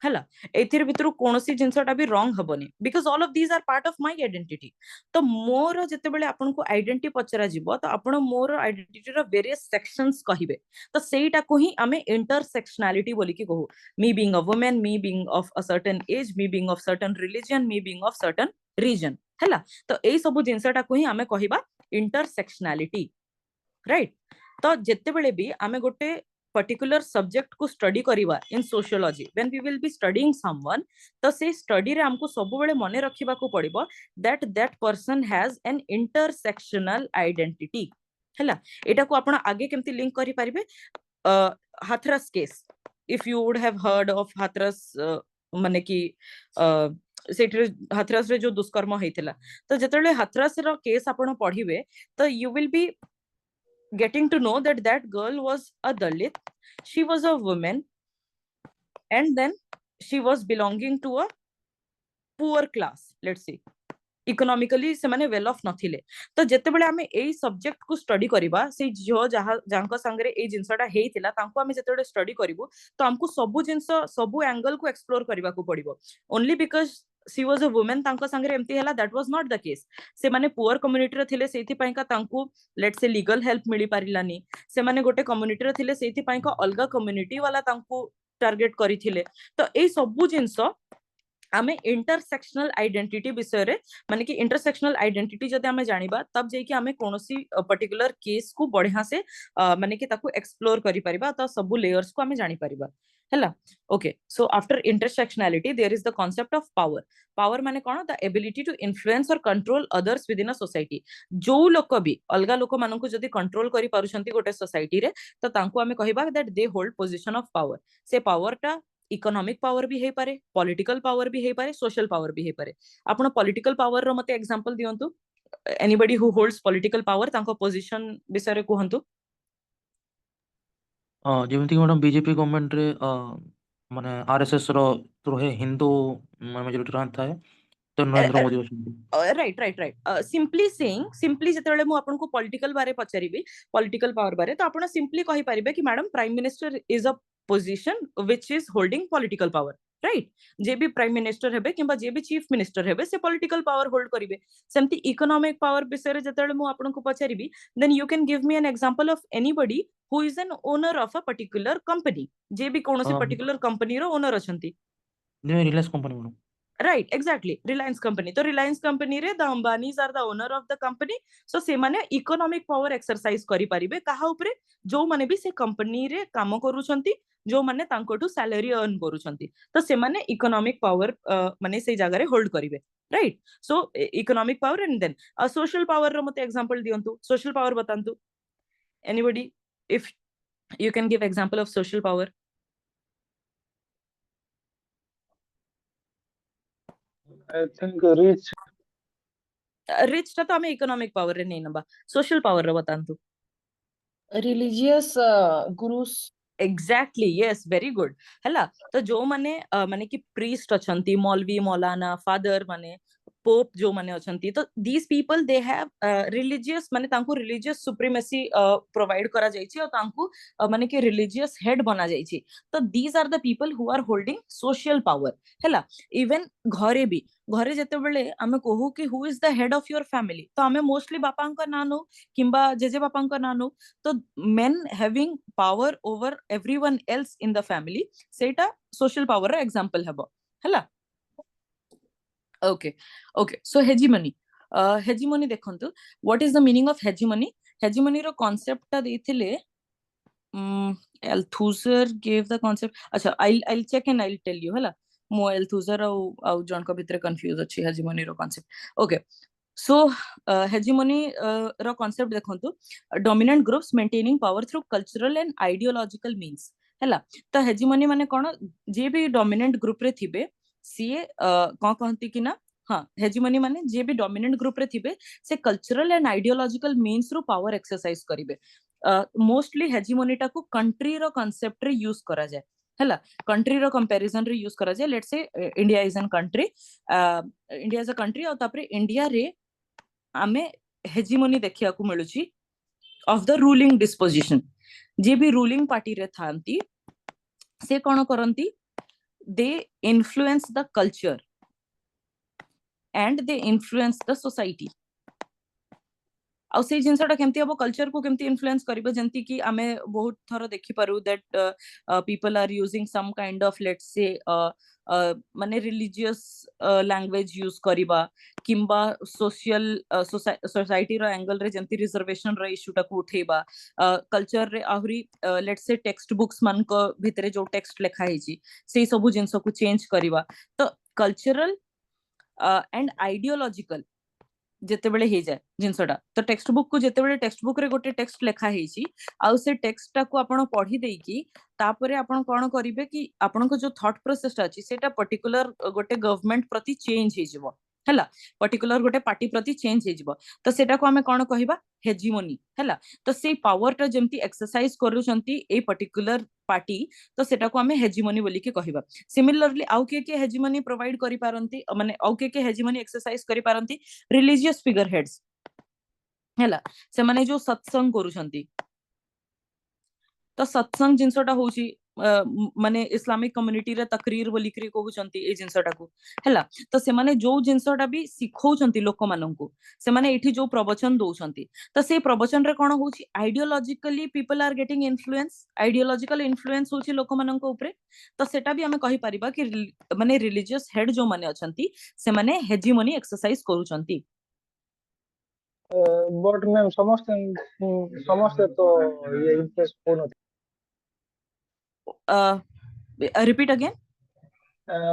हला एथिर भितरु कोनोसी जिंसटा भी रॉन्ग हबनी because all of these are part of my identity तो मोर जेते बेले आपन को आइडेंटिटी पचरा जिवो तो आपण मोर आइडेंटिटी रो वेरियस सेक्शंस कहिबे तो सेटा को ही हमें इंटरसेक्शनैलिटी बोली कि कहू me being a woman me being of a certain age me being of certain religion me being of certain region हला तो ए सब जिंसटा को ही हमें कहिबा इंटरसेक्शनैलिटी राइट तो जेते बेले भी हमें गोटे पर्टिकुलर सब्जेक्ट को स्टडी करिवा in sociology when we will be studying someone तो से स्टडी रे हमको सब बेले मने रखिबा को पड़िबो that person has an intersectional identity हला एटा को आपण आगे केमती लिंक करि परिबे Hathras case if you would have heard of Hathras माने कि सेठरे हाथरस रे जो दुष्कर्म हेतिला तो जेतले हाथरस रो केस आपण पढिबे तो you will B getting to know that that girl was a Dalit, she was a woman, and then she was belonging to a poor class, let's say. Economically से माने वेल ऑफ नथिले तो जेते बेले हमें एई सब्जेक्ट को स्टडी करिबा से जो जांको संगरे एई जिंसटा हेइतिला तांको हमें जेते बेले स्टडी करिवो तो हमको सबु जिंस सबु एंगल को एक्सप्लोर करिबा को पड़िबो only because she was a woman तांको संगरे एम्ति हैला that was not the case से माने पुअर कम्युनिटी रे थिले सेति पई का तांको लेट्स से लीगल हेल्प मिली पारिलानी से माने गोटे कम्युनिटी रे थिले सेति पई का अलगा कम्युनिटी वाला तांको टारगेट करिथिले तो एई सबु जिंस आमे इंटरसेक्शनल आइडेंटिटी विषय रे माने कि इंटरसेक्शनल आइडेंटिटी जदि आमे जानिबा तब जे कि आमे कोनोसी पर्टिकुलर केस को बढ़िया से माने कि ताको एक्सप्लोर करि परिबा तो सब लेयर्स को आमे जानि परिबा हैला okay so after intersectionality there is the concept of power माने कोन the ability to influence or control others within a society जो लोक भी अलगा लोक मानन को जदि कंट्रोल करि पारुछंती गोटे सोसाइटी रे तो तांको आमे कहिबा that they hold position of power से पावर टा इकोनॉमिक पावर भी हे पारे पॉलिटिकल पावर भी हे पारे सोशल पावर भी हे पारे आपण पॉलिटिकल पावर रो मते एग्जांपल दियंतु anybody who holds political power तांको पोजीशन विषय रे कहंतु ଯେମିତି କି ମ୍ୟାଡ଼ାମ ବିଜେପି ଗଭର୍ଣ୍ଣମେଣ୍ଟରେ ମାନେ ଆରଏସଏସ ର ରହେ ହିନ୍ଦୁ ମେଜରିଟି ଥାଏ ତ ନରେନ୍ଦ୍ର ମୋଦି ଅଛନ୍ତି। Right right right simply saying simply जेतेबेले मु आपनको पॉलिटिकल बारे पचारिबी पॉलिटिकल पावर बारे तो आपण सिंपली कहि परिबे कि madam prime minister is a position which is holding political power right जे भी प्राइम मिनिस्टर हेबे किंबा जे भी चीफ मिनिस्टर हेबे से पॉलिटिकल पावर होल्ड करिवे सेमती इकोनॉमिक पावर विषय रे जेतेबेले मु आपनको पचारिबी then you can give me an example of anybody who is an owner of a particular company जे भी कोनोसी पर्टिकुलर कंपनी रो ओनर अछंती Reliance company madam. right exactly reliance company तो reliance company रे the ambanis are the owner of the company so से माने economic power exercise करि परिबे काहा उपरे जो माने भी से कंपनी रे काम करूछंती जो माने तांकोटू सैलरी अर्न करूछंती तो से माने इकोनॉमिक पावर माने से जगह रे होल्ड करिवे right so economic power and then social power रो मते एग्जांपल दियंतु सोशल पावर बतांतु anybody if you can give example of social power I think rich rich टा तो हमें इकोनॉमिक पावर रे नहीं नबा सोशल पावर रो बतांतु Religious gurus. Exactly yes very good हैला तो जो माने माने कि प्रीस्ट अछंती मौलवी मौलाना फादर माने पोप जो माने अछंती तो these people they have religious माने तांको रिलीजियस सुप्रीमेसी प्रोवाइड करा जाईची और तांको माने कि रिलीजियस हेड बना जाईची तो these are the people who are holding social power हैला इवन घरे भी घरे जेते बेले आमे कहू कि who is the head of your family तो आमे मोस्टली बापांका नानो किंबा जेजे बापांका नानो तो men having power over everyone else in the family सेटा social power रा example हबो हैला okay okay so hegemony hegemony देखंतु what is the meaning of hegemony hegemony row concept ता देथिले Althusser gave the concept अच्छा I'll check and I'll tell you हैला मो Althusser au जन को भितरे confuse अछि hegemony रो concept okay so hegemony रो concept देखंतु dominant groups maintaining power through cultural and ideological means हैला तो hegemony माने कोन जे भी dominant group रे थिबे सीए कोन कहंती कि ना हाँ hegemony माने जे भी dominant group रे थिबे से cultural and ideological means रो power exercise करिवे मोस्टली हेजिमोनी टा को कंट्री रो कांसेप्ट रे यूज करा जाय हैला कंट्री रो कंपैरिजन रे यूज करा जाय let's say India is an country India is a country और तापरे इंडिया रे आमे हेजिमोनी देखिया को मिलुची ऑफ द रूलिंग डिस्पोजिशन जे भी रूलिंग पार्टी रे थांती से कोन करंती they influence the culture and they influence the society आउ से जिनसटा केमती अब कल्चर को केमती इन्फ्लुएंस करिबो जंती कि आमे बहुत थरो देखि पारु that people are using some kind of let's say माने रिलीजियस लैंग्वेज यूज करिबा किंबा सोशल सोसाइटी रो एंगल रे जंती रिजर्वेशन रो इशू टा को उठेबा कल्चर रे आहुरी लेट्स से टेक्स्ट बुक्स मान को भितरे जो टेक्स्ट लिखा हिची से सब जिंस को चेंज करिबा तो कल्चरल एंड आइडियोलॉजिकल जेते बेले हे जाय जिंसटा तो टेक्स्ट बुक को जेते बेले टेक्स्ट बुक रे गोटे टेक्स्ट लेखा हेची आउ से टेक्स्ट टा को आपण पढी देई की तापरे आपण कोन करिवे कि आपण को जो थॉट प्रोसेस टा अछि सेटा पर्टिकुलर गोटे गवर्नमेंट प्रति चेंज हे जिवो हैला पर्टिकुलर गोटे पार्टी प्रति चेंज हे जिवो तो सेटा को हमें कोन कहिबा हेजिमोनी हैला तो से पावर टा जेमती एक्सरसाइज करूचंती ए पर्टिकुलर पार्टी तो सेटा को हमें हेजिमोनी बोली के कहिबा सिमिलरली आउ के हेजिमोनी प्रोवाइड करि पारंती माने आउ के हेजिमोनी एक्सरसाइज करि पारंती रिलीजियस फिगर हेड्स हैला से माने जो सत्संग करूचंती तो सत्संग जिनसटा होची माने इस्लामिक कम्युनिटी रे तकरीर बोली करी कहउचंती ए जिनसटा को हैला तो से माने जो जिनसटा भी सिखौचंती लोक माननकु से माने एठी जो प्रवचन दोउचंती तो से प्रवचन रे कोन होची ideologically people are getting influence ideological influence होची लोक माननक ऊपरे तो सेटा भी हमें कहि परिबा कि माने रिलीजियस हेड जो माने अछंती से माने हेजिमोनी एक्सरसाइज करूचंती बट मैम समस्त तो ये इम्प्रेस होनो रिपीट अगेन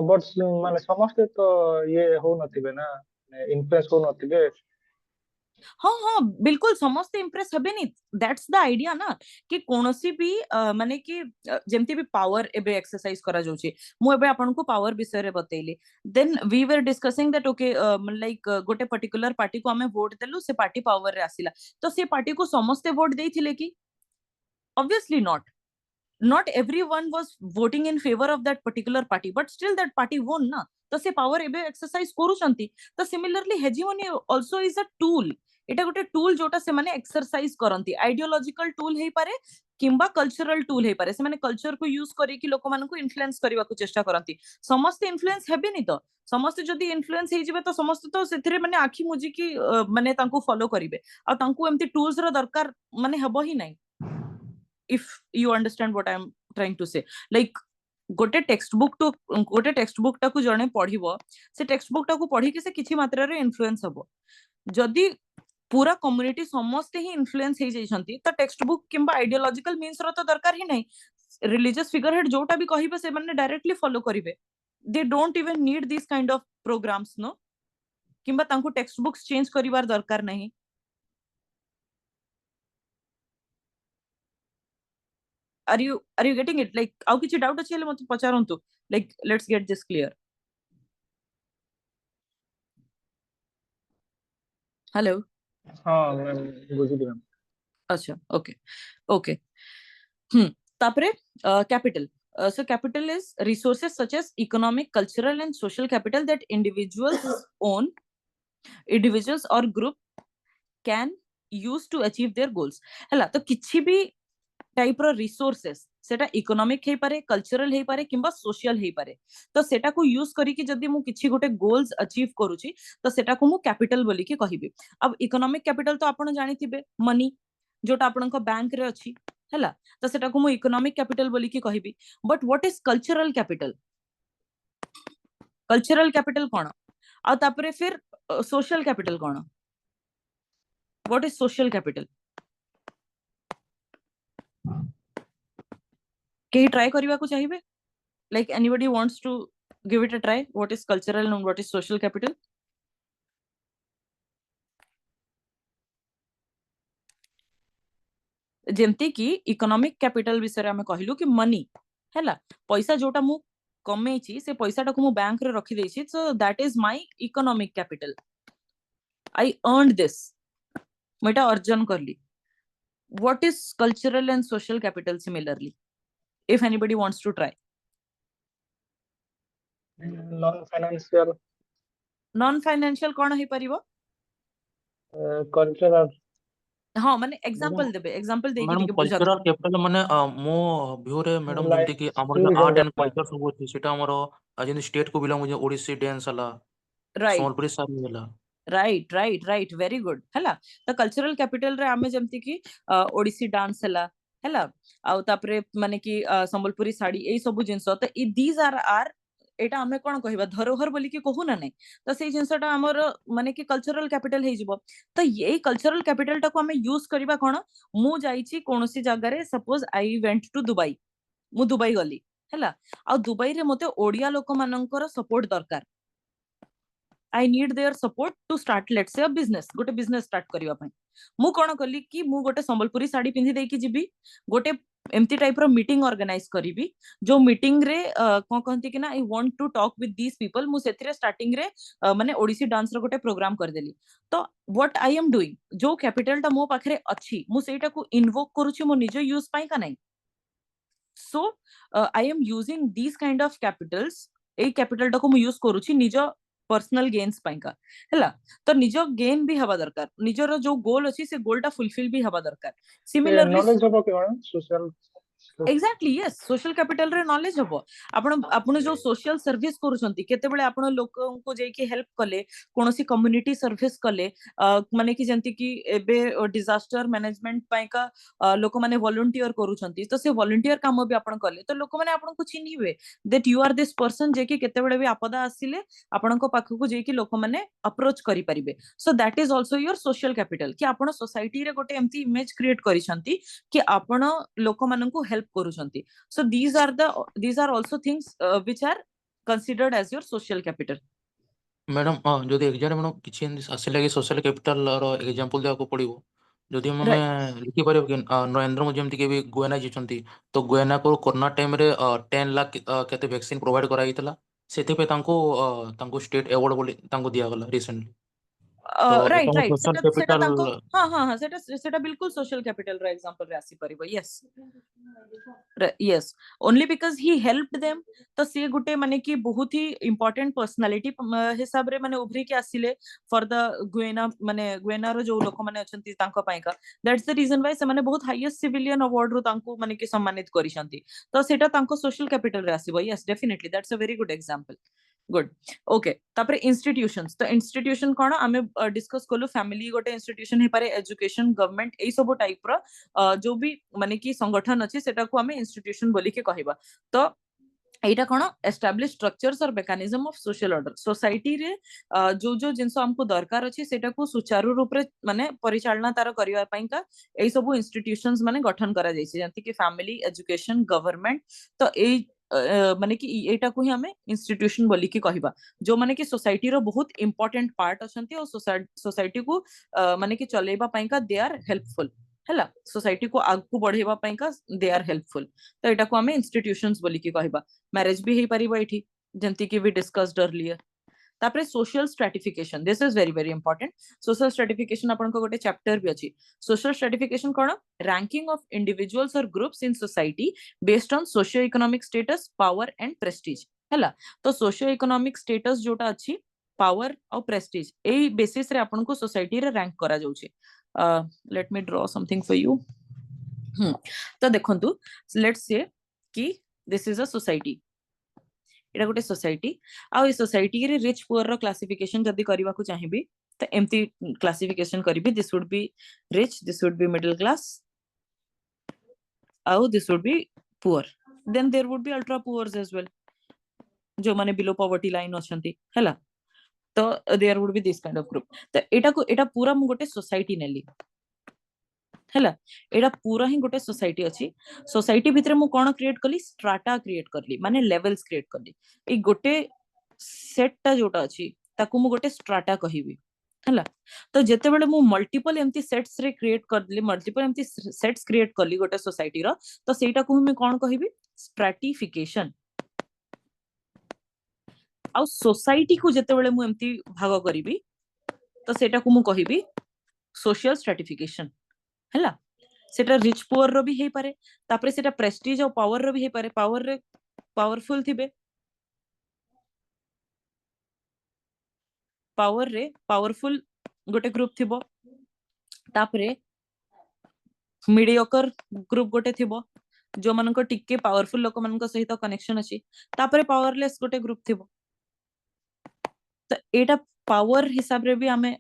बट माने समस्त तो ये हो नथिबे ना इम्प्रेस हो नथिबे हाँ हाँ बिल्कुल समस्त इम्प्रेस हेबे नि दैट्स द आइडिया ना कि कोनोसी भी माने कि जेमती भी पावर एबे एक्सरसाइज करा जाउची मु एबे आपन को पावर विषय रे बतैली then we were discussing that okay like गोटे पर्टिकुलर पार्टी को हमें वोट देलु से पार्टी पावर रे आसिला तो से पार्टी को समस्त वोट देइथिले कि obviously not not everyone was voting in favor of that particular party, but still that party won na. तो से power एबे exercise करूछंती. तो similarly hegemony also is a tool. एटा गोटे टूल जोटा से माने एक्सरसाइज करंती. आइडियोलॉजिकल टूल हेई पारे किंबा कल्चरल टूल हेई पारे. से माने कल्चर को यूज करी कि लोक मानन को इन्फ्लुएंस करबा को चेष्टा करंती. समस्त इन्फ्लुएंस हेबे नि तो समस्त जदी इन्फ्लुएंस हेई जिवे तो समस्त तो सेथिरे माने आखी मुजी की माने तांको फॉलो करिवे आ तांको एम्ति टूल्स रो दरकार माने हबो ही नाही. If you understand what I am trying to say, like गोटे टेक्स्ट बुक टाकू जणे पढ़िबो से टेक्स्ट बुक टाकू पढ़ी कि से किछि मात्रा रे इन्फ्लुएंस हबो. जदी पूरा कम्युनिटी समस्त ही इन्फ्लुएंस हे जाइछंती त टेक्स्ट बुक किंबा आइडियोलॉजिकल मीन्स रो तो दरकार ही नहीं. रिलीजियस फिगर हेड जोटा भी कहिबे से माने डायरेक्टली फॉलो करिवे. They don't even need this kind of programs no किंबा तांको टेक्स्ट बुक्स चेंज करिवार दरकार नहीं. Are you getting it? Like आउ किछि डाउट अछि मते पचारंतु. Like let's get this clear. Hello. हाँ मैम बुझिली मैम. अच्छा okay. तापरे capital. So capital is resources such as economic, cultural and social capital that individuals own, individuals or group can use to achieve their goals. हला तो किछि भी टाइप रो रिसोर्सेस सेटा इकोनॉमिक हे पारे, कल्चरल हे पारे किंबा सोशल हे पारे. तो सेटा को यूज करी कि जदी मु किछि गोटे गोल्स अचीव करूची तो सेटा को मु कैपिटल बोली कि कहिबी. अब इकोनॉमिक कैपिटल तो आपण जानि थिबे मनी जोटा आपनका बैंक रे अछि हला. तो सेटा को मु इकोनॉमिक कैपिटल बोली कि कहिबी. But what is cultural capital? Cultural capital कोन आ तापरे फिर सोशल कैपिटल कोन? What is social capital? केही ट्राई करिवा को चाहिए? Like anybody wants to give it a try? What is cultural and what is social capital? जेमती कि इकोनॉमिक कैपिटल विषय में कहलु कि मनी हैला पैसा जोटा मु कमेची से पैसाटा को मु बैंक रे रखी देछि. So that is my economic capital. I earned this, मेटा अर्जन करली. What is cultural and social capital similarly? If anybody wants to try. Non financial कोन हे परिबो? कल्चरल. हाँ माने एग्जांपल देबे. एग्जांपल देकी मैडम टिके बुझा. कल्चरल कैपिटल माने मो व्यू रे मैडम लाइक जेमति कि हमर आर्ट एंड कल्चर सब अछि सेटा हमर जेन स्टेट को बिलोंग ओडिसी डांस हला, राइट संबलपुरी साड़ी हला. राइट वेरी गुड हैला. तो कल्चरल कैपिटल रे आमे जेमति कि ओडिसी डांस हला हैला आ तापरे माने कि संबलपुरी साड़ी एई सब जिंस. तो दीज आर एटा हमें कोन कहबा धरोहर बोली कि कहू ना नहीं. तो सेई जिंसटा हमर माने कि कल्चरल कैपिटल हे जिवो. तो ये कल्चरल कैपिटल टा को हमें यूज करबा कोन? मु जाईची कोनोसी जगह रे suppose I went to Dubai. मु दुबई गली हैला आ दुबई रे मते ओडिया लोक मानकर सपोर्ट दरकार. I need their support to start let's say a business. गोटे बिजनेस स्टार्ट करिवा पई मु कोन कली कि मु गोटे संबलपुरी साड़ी पिंधि देई कि जिबी गोटे एम्ति टाइप रो मीटिंग ऑर्गेनाइज करिवि. जो मीटिंग रे कोन कहंती कि ना I want to talk with these people. मु सेथिरे स्टार्टिंग रे माने ओडिसी डांस रो गोटे प्रोग्राम कर देली. तो व्हाट आई एम डूइंग जो कैपिटल टा मो पाखरे अछि मु सेटा को इन्वोक करूची मो निजो यूज पई का नहीं. So I am using these kind of capitals. A capital टा को मु यूज करूची निजो पर्सनल गेन्स पाई का हैला. तो निजो गेन भी हवा दरकार. निजोर जो गोल अछि से गोल टा फुलफिल भी हवा दरकार. सिमिलरली नॉलेज होबो कि madam social. Exactly yes. Social capital रे नॉलेज हबो. आपण जो सोशल सर्विस करूछंती केते बेले आपण लोक को जे कि हेल्प कले कोनोसी कम्युनिटी सर्विस कले माने कि जंती कि एबे डिजास्टर मैनेजमेंट पाई का लोक माने वॉलंटियर करूछंती. तो से वॉलंटियर काम भी आपण कले तो लोक माने आपण को चिन्हिबे that you are this person जे कि केते बेले भी आपदा आसिले आपण को पाख को जे कि लोक माने अप्रोच करि परिबे. So that is also your social capital कि आपण सोसाइटी रे गोटे एम्ति इमेज क्रिएट करिसंती कि आपण लोक मानन को help करूछंती. So these are also things which are considered as your social capital. Madam जदि एग्जाम में किछि आसिला कि सोशल कैपिटल रो एग्जांपल देवा को पड़िबो. जदि हम लिखि परब कि नरेंद्र मोदी जेमति के भी गोयना जिछंती तो गोयना को कोरोना टाइम रे 10 लाख केते वैक्सीन प्रोवाइड कराइतला. सेते पे तांको स्टेट अवार्ड बोली तांको दिया गला रिसेंटली. तो राइट एटा राइट सोशल सेटा सेटा तांको कैपिटल हाँ हाँ हाँ सेटा बिल्कुल सोशल कैपिटल रा एग्जांपल रे आसी परिबो yes yes only because he helped them तो सी गुटे माने कि बहुत ही इंपोर्टेंट पर्सनालिटी हिसाब रे माने उभरी के आसिले फॉर द गुएना माने गुएना रो जो लोक माने अछंती तांको पाइका दैट्स द रीजन व्हाई से माने बहुत हाईएस्ट सिविलियन अवार्ड रो तांको माने कि सम्मानित करिसंती तो सेटा तांको सोशल कैपिटल रे आसीबो yes definitely that's a very good example good okay तापरे इंस्टीट्यूशंस तो इंस्टीट्यूशन कोन आमे डिस्कस कोलु फैमिली गोटे इंस्टीट्यूशन हे पारे एजुकेशन गवर्नमेंट एई सब टाइप रो जो भी माने कि संगठन अछि सेटा को आमे इंस्टीट्यूशन बोली के कहबा तो एटा कोन एस्टैब्लिश स्ट्रक्चर्स और mechanism of social order society रे जो जो जिंस हमको दरकार अछि सेटा को सुचारू रूप रे माने परिचालना तार करिवा पई का एई सब इंस्टीट्यूशंस माने गठन करा जायछि जंती कि फैमिली एजुकेशन गवर्नमेंट तो एई माने कि एटा को ही हमें इंस्टीट्यूशन बोली की कहबा जो माने कि सोसाइटी रो बहुत इंपोर्टेंट पार्ट अछंती और सोसाइटी को माने कि चलेबा पई का दे आर हेल्पफुल हैला सोसाइटी को आगु बढ़ेबा पई का दे आर हेल्पफुल तो एटा को हमें इंस्टीट्यूशंस बोली की कहबा मैरिज भी हेई परिबो एठी जंती कि वी डिस्कस्ड अर्लियर तापरे social stratification this is very very important social stratification आपन को गोटे चैप्टर भी अछि सोशल स्ट्रेटिफिकेशन कोन रैंकिंग ऑफ इंडिविजुअल्स और groups in society based on socio economic status power and prestige हैला तो सोशियो इकोनॉमिक स्टेटस जोटा अछि पावर और प्रेस्टीज एई बेसिस रे आपन को सोसाइटी रे रैंक करा जाउछि let me draw something for you तो देखंतु लेट्स से कि दिस इज अ सोसाइटी एटा गोटे सोसाइटी आ ए सोसाइटी रे रिच पुअर रो क्लासिफिकेशन जदी करबा को चाहिबी तो एमती क्लासिफिकेशन करबी this would be rich this would be middle class आउ this would be poor then there would be ultra poors as well जो माने बिलो पॉवर्टी लाइन अछंती हैला तो there would be this kind of group तो एटा पूरा मु गोटे सोसाइटी नेली हैला एटा पूरा ही गोटे सोसाइटी अछि सोसाइटी भितरे मु कोन क्रिएट करली स्ट्राटा क्रिएट करली माने लेवल्स क्रिएट करली ए गोटे सेटटा जोटा अछि ताकू मु गोटे स्ट्राटा कहिबी हैला तो जेते बेले मु मल्टीपल एम्ति सेट्स रे क्रिएट करली मल्टीपल एम्ति सेट्स क्रिएट करली गोटे सोसाइटी रो तो सेटा को हम कोन कहिबी स्ट्रैटिफिकेशन आ सोसाइटी को जेते बेले मु एम्ति भाग करिबी तो सेटा को मु कहिबी सोशल स्ट्रैटिफिकेशन हैला सेटा रिच पुअर रो भी हे पारे तापरे सेटा प्रेस्टीज और पावर रो भी हे पारे पावर रे पावरफुल थिबे पावर रे पावरफुल गोटे ग्रुप थिबो तापरे मीडियोकर ग्रुप गोटे थिबो जो मानको टिके पावरफुल लोक मानको सहित कनेक्शन अछि तापरे पावरलेस गोटे ग्रुप थिबो तो एटा पावर हिसाब रे भी हमें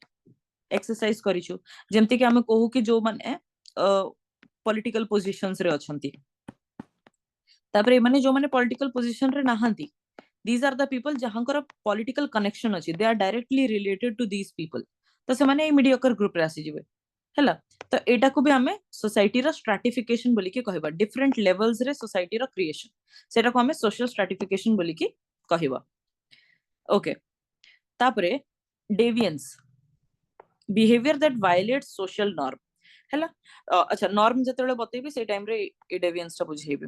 एक्सरसाइज करिछु जेमति कि हमें कहू कि जो माने पॉलिटिकल पोजीशंस रे अछंती तापरे माने जो माने पॉलिटिकल पोजीशन रे नाहंती these are the people जहांकर पॉलिटिकल कनेक्शन अछि they are directly related to these people तो से माने मीडियोकर ग्रुप रे आसी जिवे हैला तो एटा को भी हमें सोसाइटी रो स्ट्रैटिफिकेशन बोली के कहबा डिफरेंट लेवल्स रे सोसाइटी रो क्रिएशन सेटा को हमें सोशल स्ट्रैटिफिकेशन बोली के कहबा ओके तापरे deviance behavior that violates social norm हैला अच्छा नॉर्म जतले बतेबी से टाइम रे ए डेविएंस ता बुझेबी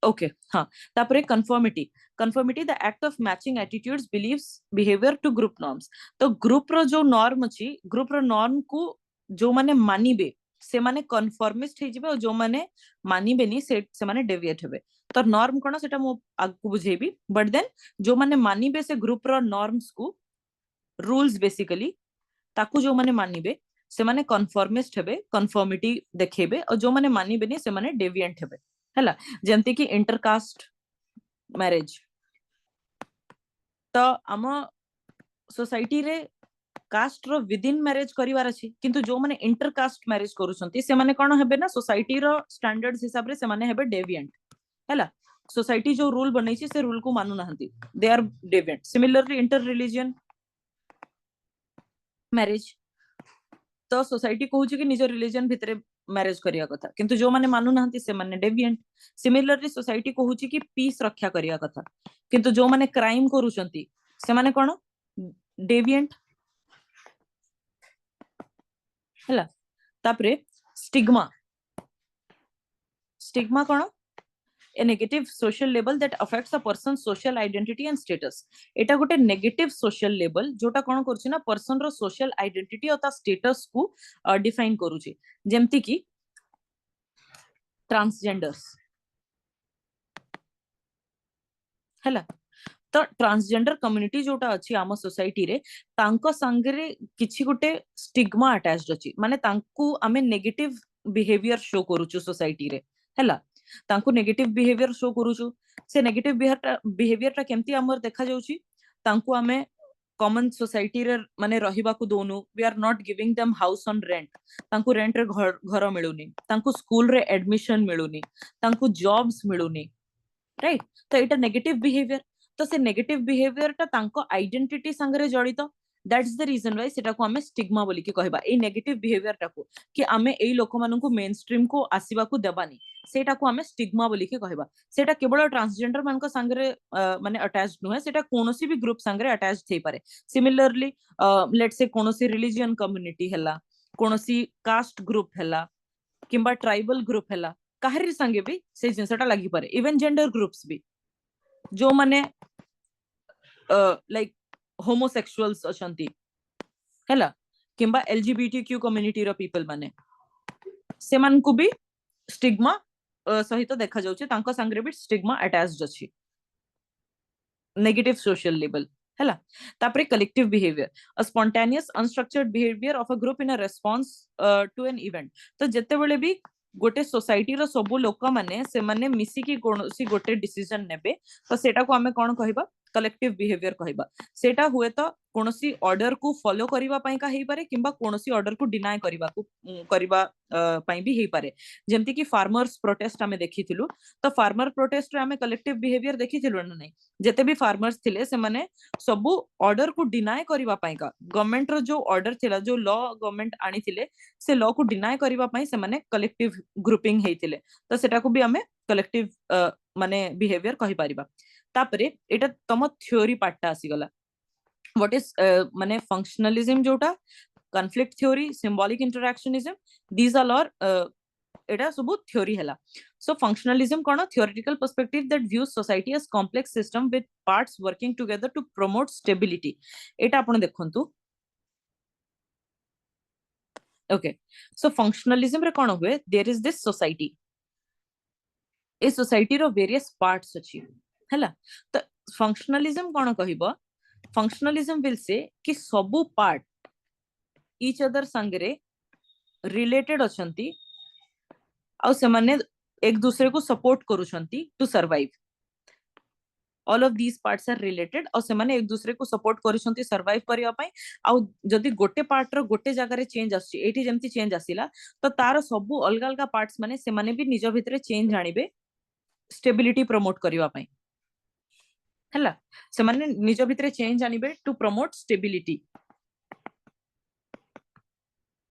ओके हाँ तापरे conformity the act of matching attitudes beliefs behaviour to group norms तो ग्रुप रो जो नॉर्म अछि ग्रुप रो नॉर्म को जो माने मानिबे से माने कन्फर्मिस्ट हे जिवे और जो माने मानिबेनी से माने डेविएट हेबे तो नॉर्म कोन सेटा मु आगु बुझेबी बट देन जो माने मानिबे से ग्रुप रो नॉर्म्स को रूल्स बेसिकली ताकू जो माने मानिबे से माने कन्फर्मिस्ट हेबे कन्फर्मिटी देखेबे और जो माने मानिबेनी से माने डेविएंट हेबे हैला जेंति कि इंटरकास्ट मैरिज तो आम सोसाइटी रे कास्ट रो विद इन मैरिज करिवार अछि किंतु जो माने इंटरकास्ट मैरिज करूछंती से माने कोन हेबे ना सोसाइटी रो स्टैंडर्ड्स हिसाब रे से माने हेबे डेविएंट हैला सोसाइटी जो रूल बनै छी से रूल को मानु नहंती they are deviant similarly inter religion marriage तो सोसाइटी कहू कि निज रिलीजन भितरे मैरिज करिया कथा किंतु जो माने मानु नहंती से माने डेविएंट सिमिलरली सोसाइटी कहू कि पीस रक्षा करिया कथा किंतु जो माने क्राइम करूछंती से माने कोन डेविएंट हैला तापरे stigma cone a negative social label that affects a person's social identity and status. एटा गोटे negative social label जोटा कोन करछि ना person रो social identity और ता status को define करूछि जेमति कि transgenders हला तो ट्रांसजेंडर कम्युनिटी जोटा अछि आम सोसाइटी रे तांको संगरे किछि गोटे स्टिग्मा अटैच्ड अछि माने तांको आमे नेगेटिव बिहेवियर शो करूछु सोसाइटी रे हला तांको नेगेटिव बिहेवियर शो करूछु से नेगेटिव बिहेवियर ता केमती हमर देखा जाउछि तांको आमे कॉमन सोसाइटी रे माने रहिबा को दोनु we are not giving them house on rent तांको रेंट रे घर मिलुनी तांको स्कूल रे एडमिशन मिलुनी तांको जॉब्स मिलुनी राइट तो एटा नेगेटिव बिहेवियर तो से नेगेटिव बिहेवियर ता तांको आइडेंटिटी संगरे जड़ित दैट्स द रीजन व्हाई सेटा को हमें स्टिग्मा बोली के कहबा ए नेगेटिव बिहेवियर टा को कि हमें एई लोक मानन को मेन स्ट्रीम को आसीबा को देबानी सेटा को हमें स्टिग्मा बोली के कहबा सेटा केवल ट्रांसजेंडर मान को संगरे माने अटैच्ड न है सेटा कोनोसी भी ग्रुप संगरे अटैच्ड थई पारे सिमिलरली लेट्स से कोनोसी रिलीजियन कम्युनिटी हला कोनोसी कास्ट ग्रुप हला किंबा ट्राइबल ग्रुप हला काहरी संगे भी से जिनसटा लागि पारे इवन जेंडर ग्रुप्स भी जो माने लाइक होमोसेक्सुअल्स अछंती हैला किंबा एलजीबीटीक्यू कम्युनिटी रो पीपल माने सेमान को भी स्टिग्मा सहित देखा जाउचे तांको संगरे भी स्टिग्मा अटैच्ड अछि नेगेटिव सोशल लेबल हैला तापरे collective behaviour a spontaneous unstructured behaviour of a group in a response to an event तो जते बेले भी गोटे सोसाइटी रो सब लोक माने से माने मिसी की कोनोसी गोटे डिसीजन नेबे तो सेटा को हमें कोन कहबा कलेक्टिव बिहेवियर कहबा सेटा हुए तो कोनोसी ऑर्डर को फॉलो करिवा पई का हेई पारे किंबा कोनोसी ऑर्डर को डिनाय करिवा पई भी हेई पारे जेमति कि फार्मर्स प्रोटेस्ट हमें देखिथिलु तो फार्मर प्रोटेस्ट रे हमें कलेक्टिव बिहेवियर देखिथिलु ना नहीं जते भी फार्मर्स थिले से माने सब ऑर्डर को डिनाय करिवा पई का गवर्नमेंट रो जो ऑर्डर थिला जो लॉ गवर्नमेंट आनी थिले से लॉ को डिनाय करिवा पई से माने कलेक्टिव ग्रुपिंग हेइथिले तो सेटा को भी हमें कलेक्टिव माने बिहेवियर कहि परिबा तापरे एटा तम थ्योरी पार्टटा आसी गला व्हाट इज माने फंक्शनलिज्म जोटा conflict theory symbolic interactionism these are all एटा सब थ्योरी हला सो फंक्शनलिज्म कोन theoretical perspective that views society as complex system with parts working together to promote stability एटा आपण देखंतु ओके सो फंक्शनलिज्म रे कोन हुए देयर इज दिस सोसाइटी ए सोसाइटी रो वेरियस पार्ट्स अछि हला तो फंक्शनलिज्म कोन कहबो फंक्शनलिज्म विल से कि सबु पार्ट ईच अदर संगरे रिलेटेड अछंती आ से माने एक दूसरे को सपोर्ट करूछंती to survive all of these parts are related और से माने एक दूसरे को सपोर्ट करूछंती सर्वाइव करिया पई आ जदी गोटे पार्ट रो गोटे जगह रे चेंज आसी एठी जेमति चेंज आसीला तो तार सबु अलग अलग पार्ट्स माने से माने भी निज भितरे चेंज आनिबे स्टेबिलिटी प्रमोट करिवा पई हला से माने निज भितरे चेंज आनिबे टू प्रमोट स्टेबिलिटी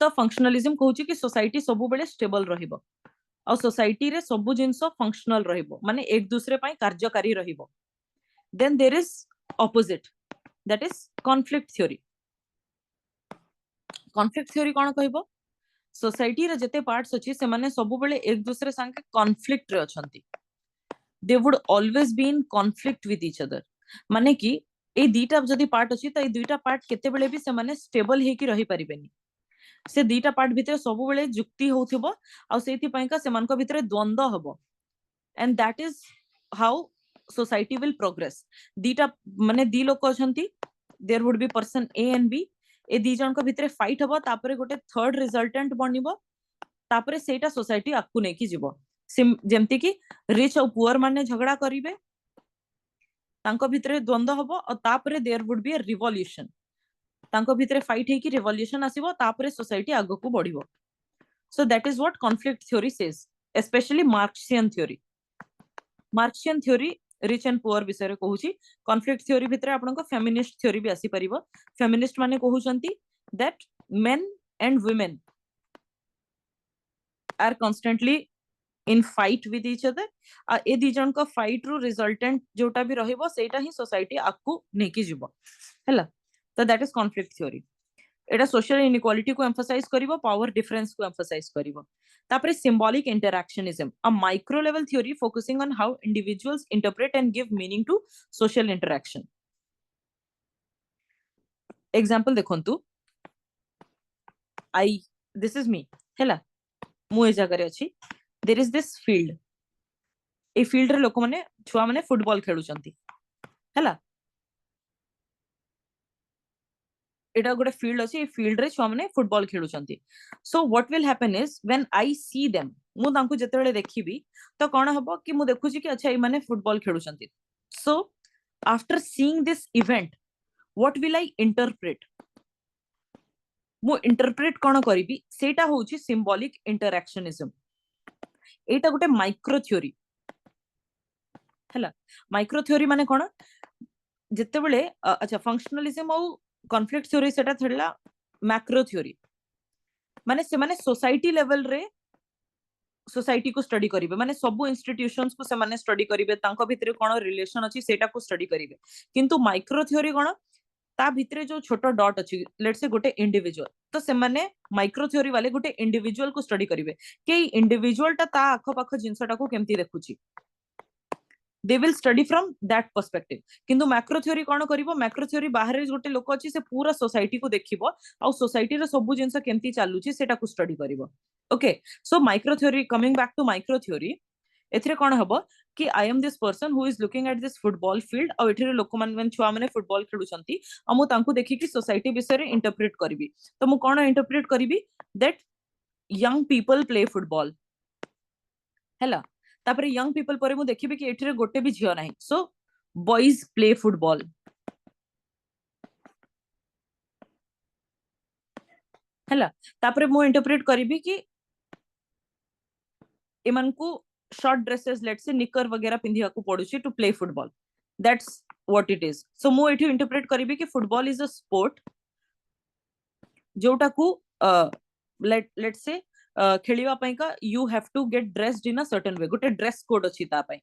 तो फंक्शनलिज्म कहूची कि सोसाइटी सबु बेले स्टेबल रहिबो और सोसाइटी रे सबु जिंसो फंक्शनल रहिबो माने एक दूसरे पई कार्यकारी रहिबो then there is opposite that is conflict theory कोन कहबो सोसाइटी रे जते पार्ट्स अछि से माने सबु बेले एक दूसरे संगे कॉन्फ्लिक्ट रे अछंती they would always be in conflict with each other माने कि ए दीटा जदी पार्ट अछि त ए दुईटा पार्ट केते बेले भी से माने स्टेबल हे कि रही परिबेनी से दीटा पार्ट भितरे सब बेले जुक्ति होथिबो आ सेति पई का सेमान को भितरे द्वंद्व हबो and that is how society will progress दीटा माने दी लोक अछंती there would be person A and B ए दी जन को भितरे फाइट हबो तापरे गोटे थर्ड रिजल्टेंट बनिबो तापरे सेटा सोसाइटी आकु नै कि जिवो जेमती कि रिच और पुअर माने झगड़ा करिवे तांको भितरे द्वंद्व हबो और तापरे there would be a revolution तांको भितरे फाइट हे कि रिवॉल्यूशन आसीबो तापरे सोसाइटी आगो को बढ़िबो so that is what conflict theory says specially Marxian theory rich and poor विषय रे कहूची कॉन्फ्लिक्ट थ्योरी भितरे आपन को फेमिनिस्ट थ्योरी भी आसी परिबो फेमिनिस्ट माने कहूचंती that men and women are constantly in fight with each other ए दी जन को फाइट रो रिजल्टेंट जोटा भी रहिबो सेटा ही सोसाइटी आकु नेकी जिवो हैला तो that is conflict theory Etah social inequality को एम्फसाइज करिवो पावर डिफरेंस को एम्फसाइज करिवो तापरे symbolic interactionism, a micro level theory focusing on how individuals interpret and give meaning to social interaction. Example देखंतु, this is me, हैला मु ए जगह रे अछि, there is this field, A field रे लोक माने छुआ माने फुटबॉल खेलुचंती, हैला एटा गोटे फील्ड अछि, ए फील्ड रे छुआ माने फुटबॉल खेलुचंती. So what will happen is when I see them, मु तांको जेतेबेले देखिबी तो कोन हबो कि मु देखुची कि अच्छा ए माने फुटबॉल खेलुचंती. So after seeing this event what will I interpret, मु इंटरप्रेट कोन करिबी, सेटा होउची सिंबॉलिक इंटरैक्शनिज्म. एटा गोटे माइक्रो थ्योरी, हैला माइक्रो थ्योरी माने कोन, जेतेबेले अच्छा फंक्शनलिज्म और कॉन्फ्लिक्ट थ्योरी सेटा थडला मैक्रो थ्योरी, माने से माने सोसाइटी लेवल रे सोसाइटी को स्टडी करिवे, माने सब इंस्टीट्यूशंस को से माने स्टडी करिवे, तांको भितरे कोन रिलेशन अछि सेटा को स्टडी करिवे. किंतु माइक्रो थ्योरी कोन, ता भितरे जो छोटो डॉट अछि, लेट्स से गोटे इंडिविजुअल, तो से माने माइक्रो थ्योरी वाले गोटे इंडिविजुअल को स्टडी करिवे कि इंडिविजुअल ता आखो पाखो जिंसटा को केमती देखुची, they will study from that perspective. किंतु मैक्रो थ्योरी कोन करिवो, मैक्रो थ्योरी बाहर गोटे लोक अछि से पूरा सोसाइटी को देखिबो आ सोसाइटी रे सब जिंस केमती चालुची सेटा को स्टडी करिवो. Okay, so micro theory, coming back to micro theory, एथरे कोन हबो कि I am this person who is looking at this football field, आ एथरे लोक मान छुआ माने फुटबॉल खेलुचंती, आ मु तांको देखि कि सोसाइटी विषय रे इंटरप्रेट करबी. तो मु कोन इंटरप्रेट करबी, that young people play football, हैला तापरे यंग पीपल परे मु देखिबे कि एठरे गोटे भी झियो नाही, सो बॉयज प्ले फुटबॉल, हैला तापरे मु इंटरप्रेट करिबी कि एमन को शॉर्ट ड्रेसेस, लेट्स से निकर वगैरह पिंधिया को पडुची to play football, that's what it is. सो मु एठी इंटरप्रेट करिबी कि फुटबॉल इज अ स्पोर्ट जोटा को लेट्स से खेलिवा पई का you have to get dressed in a certain way, गोटे ड्रेस कोड अछि ता पई,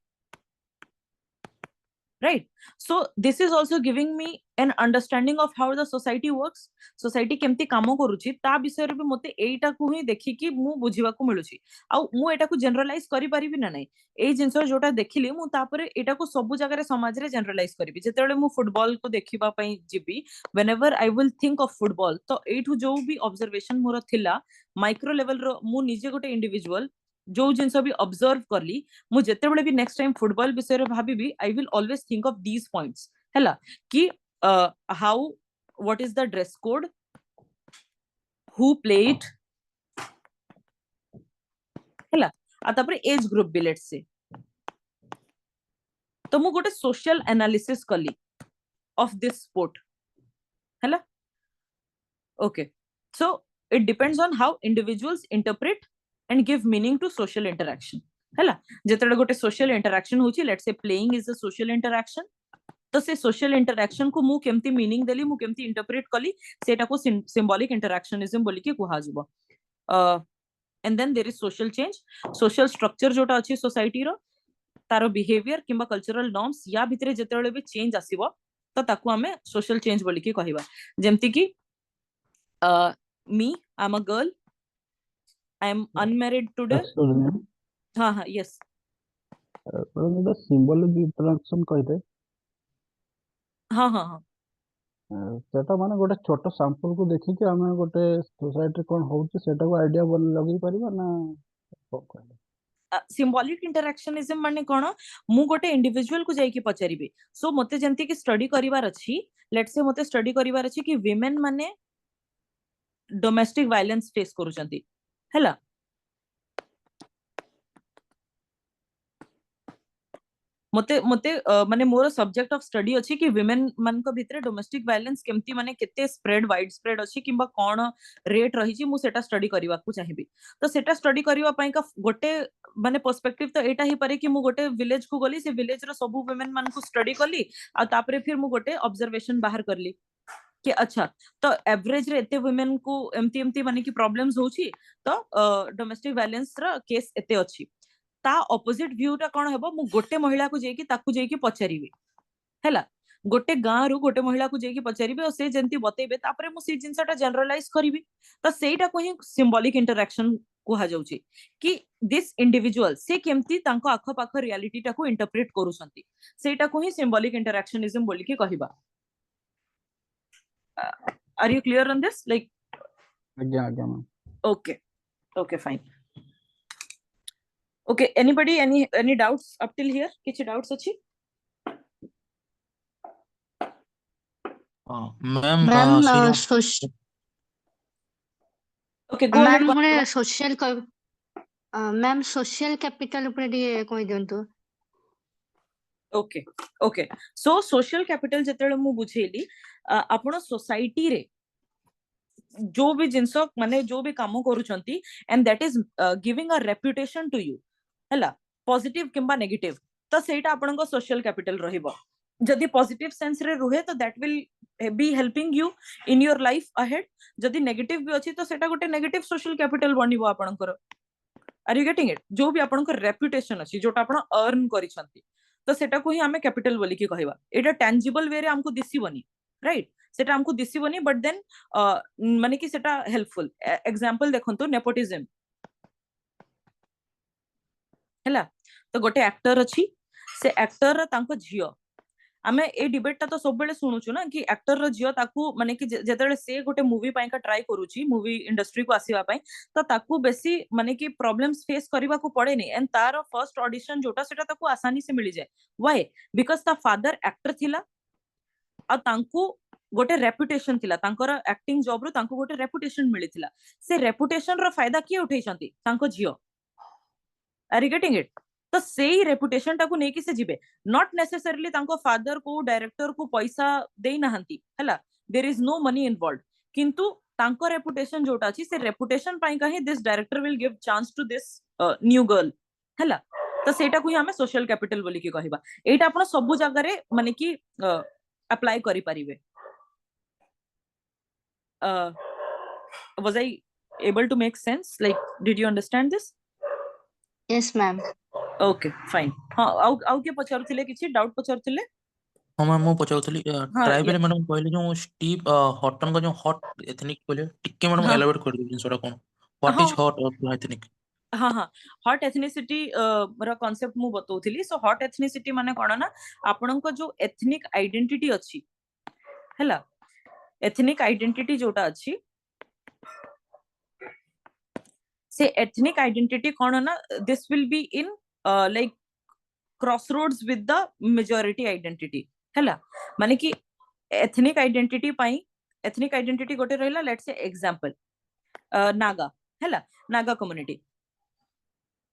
right? So this is also giving me an understanding of how the society works, society केमती कामो करूची ता विषय रे भी मते एटा को ही देखि कि मु बुझिबा को मिलुची, आ मु एटा को जनरलाइज करि परिबि ना नै. ए जिंस जोटा देखिली मु तापरे एटा को सब जगह रे समाज रे जनरलाइज करिबि. जेतेबेले मु फुटबॉल को देखिबा पई जिबी, whenever I will think of football, तो एठु जो भी ऑब्जर्वेशन मोर थिला माइक्रो लेवल रो, मु निजे गोटे इंडिविजुअल जो जिंस भी ऑब्जर्व करली, मु जेतेबेले भी नेक्स्ट टाइम फुटबॉल विषय रे भाबिबी, I will always think of these points, हैला कि how, what is the dress code, who play it, हैला आ तापरे एज ग्रुप भी लेट्स से. तो मु गोटे सोशल एनालिसिस कली ऑफ दिस स्पोर्ट, हैला okay. So it depends on how individuals interpret and give meaning to social interaction, हैला जेतरे गोटे social interaction होची, let's say playing is a social interaction, तो से social interaction को मु केमती meaning देली, मु केमती interpret कली, सेटा को symbolic interactionism बोली के कुहा जबो. And then there is social change, social structure जोटा अछि society रो, तारो behavior किंबा cultural norms या भितरे जेतरे भी change आसीबो तो ताकू हमें social change बोली के कहिबा. जेमती कि me, I'm a girl, I am unmarried today. हाँ हाँ, yes. मैडम सिंबॉलिक इंटरैक्शन कहते, हाँ हाँ हाँ, सेटा माने गोटे छोट सैंपल को देखि कि हमें गोटे सोसाइटी कोन होउची सेटा को आईडिया बन लगई परिबा ना कोन कहले. सिंबॉलिक इंटरैक्शनिज्म माने कोन, मु गोटे इंडिविजुअल को जाई कि पचारिबे, सो मते जंती कि स्टडी करिवार अछि, लेट्स से मते स्टडी करिवार अछि कि विमेन माने डोमेस्टिक वायलेंस फेस करूचंती, हैला मते मते माने मोर सब्जेक्ट ऑफ स्टडी अछि कि विमेन मान को भितरे डोमेस्टिक वायलेंस केमती माने केते स्प्रेड, वाइड स्प्रेड अछि किंबा कोन रेट रही छी, मु सेटा स्टडी करिवा को चाहिबी. तो सेटा स्टडी करिवा पई का गोटे माने पर्सपेक्टिव तो एटा ही पारे कि मु गोटे विलेज को गली, से विलेज रो सब वुमेन मान को स्टडी करली, आ तापरे फिर मु गोटे ऑब्जर्वेशन बाहर करली कि अच्छा तो एवरेज रे एते वुमेन को एमती एमती माने कि प्रॉब्लम्स होची, तो डोमेस्टिक वायलेंस रा केस एते अछि. ता ऑपोजिट व्यू टा कोन हेबो, मु गोटे महिला को जेकी ताकू जेकी पचारिबी, हैला गोटे गां रु गोटे महिला को जेकी पचारिबे, और से जेंती बतेबे तापरे मु से जिंसटा जनरलाइज करिबी. तो सेटा को ही सिंबॉलिक इंटरैक्शन कुहा जाउची कि दिस इंडिविजुअल से केमती तांको आखो पाखो रियलिटी टाको इंटरप्रेट करूछंती सेटा को ही सिंबॉलिक इंटरैक्शनिज्म बोली के कहिबा are you clear on this like आज्ञा आज्ञा ma'am okay okay fine okay anybody any doubts up till here किछि doubts अछि मैम मैम से जो okay go ahead मैम गोटे सोशल मैम सोशल कैपिटल ऊपर ଟିକେ କହି ଦିଅନ୍ତୁ okay okay so social capital जेतेले मु बुझेली आपण सोसाइटी रे जो भी जिंस माने जो भी काम करूछंती and that is giving a reputation to you हला पॉजिटिव किंबा नेगेटिव तो सेटा आपण को सोशल कैपिटल रहिबो जदि पॉजिटिव सेंस रे रुहे तो that will be helping you in your life ahead जदि नेगेटिव भी अछि तो सेटा गोटे नेगेटिव सोशल कैपिटल बनिबो आपनकर आर यू गेटिंग इट जो भी आपनकर रेपुटेशन अछि जोटा आपण अर्न करिसंती तो सेटा को ही हमें कैपिटल बोली के कहबा एटा टेंजिबल वे रे हमको दिसिबनी राइट सेटा हमको दिसिबनी बट देन माने कि सेटा हेल्पफुल एग्जांपल देखंतु नेपोटिज्म हैला तो गोटे एक्टर अछि से एक्टर तांको झियो आमे ए डिबेट ता तो सब बेले सुनुछु ना कि एक्टर रो झियो ताकू माने कि जेतेले से गोटे मूवी पाई का ट्राई करूची मूवी इंडस्ट्री को आसीबा पाई तो ताकू बेसी माने कि प्रॉब्लम्स फेस करबा को पड़े नहीं एंड तार फर्स्ट ऑडिशन जोटा सेटा ताकू आसानी से मिली जाए व्हाई बिकॉज़ ता फादर एक्टर थिला आ तांकू गोटे रेपुटेशन थिला तांकर एक्टिंग जॉब रो तांकू गोटे रेपुटेशन मिलिथिला से रेपुटेशन रो फायदा किए उठैछंती तांको झियो आर यू गेटिंग इट तो सेही रेपुटेशन टाकू नेकी से जिबे नॉट नेसेसरीली तांको फादर को डायरेक्टर को पैसा देई नहंती हला there is no money involved किंतु तांको रेपुटेशन जोटा अछि से रेपुटेशन पाई का ही this director will give chance to this new girl हला तो सेटा को ही हमें सोशल कैपिटल बोली के कहिबा एटा आपण सब जगह रे माने कि अप्लाई करि परिबे was I able to make sense like did you understand this yes ma'am okay fine हां आउ के पचारथिले किछि डाउट पचारथिले हाँ मैम मु पचाउतली हाँ ट्राइबल मैडम कहले जो स्टीव हॉटन का जो हॉट एथनिक कहले टिके मैडम हाँ एलाबोरेट कर दियो जिनसरा कोन व्हाट हाँ इज हॉट और एथनिक हाँ हाँ हॉट एथनिसिटी रा कांसेप्ट मु बतौथिली सो हॉट एथनिसिटी माने कोन ना आपन को जो एथनिक आइडेंटिटी अछि हैला एथनिक आइडेंटिटी जोटा अछि से एथनिक आइडेंटिटी कोन ना this will be in like crossroads with the majority identity हैला माने कि एथनिक आइडेंटिटी पाई एथनिक आइडेंटिटी गोटे रहला लेट्स से एग्जांपल नागा हैला Naga community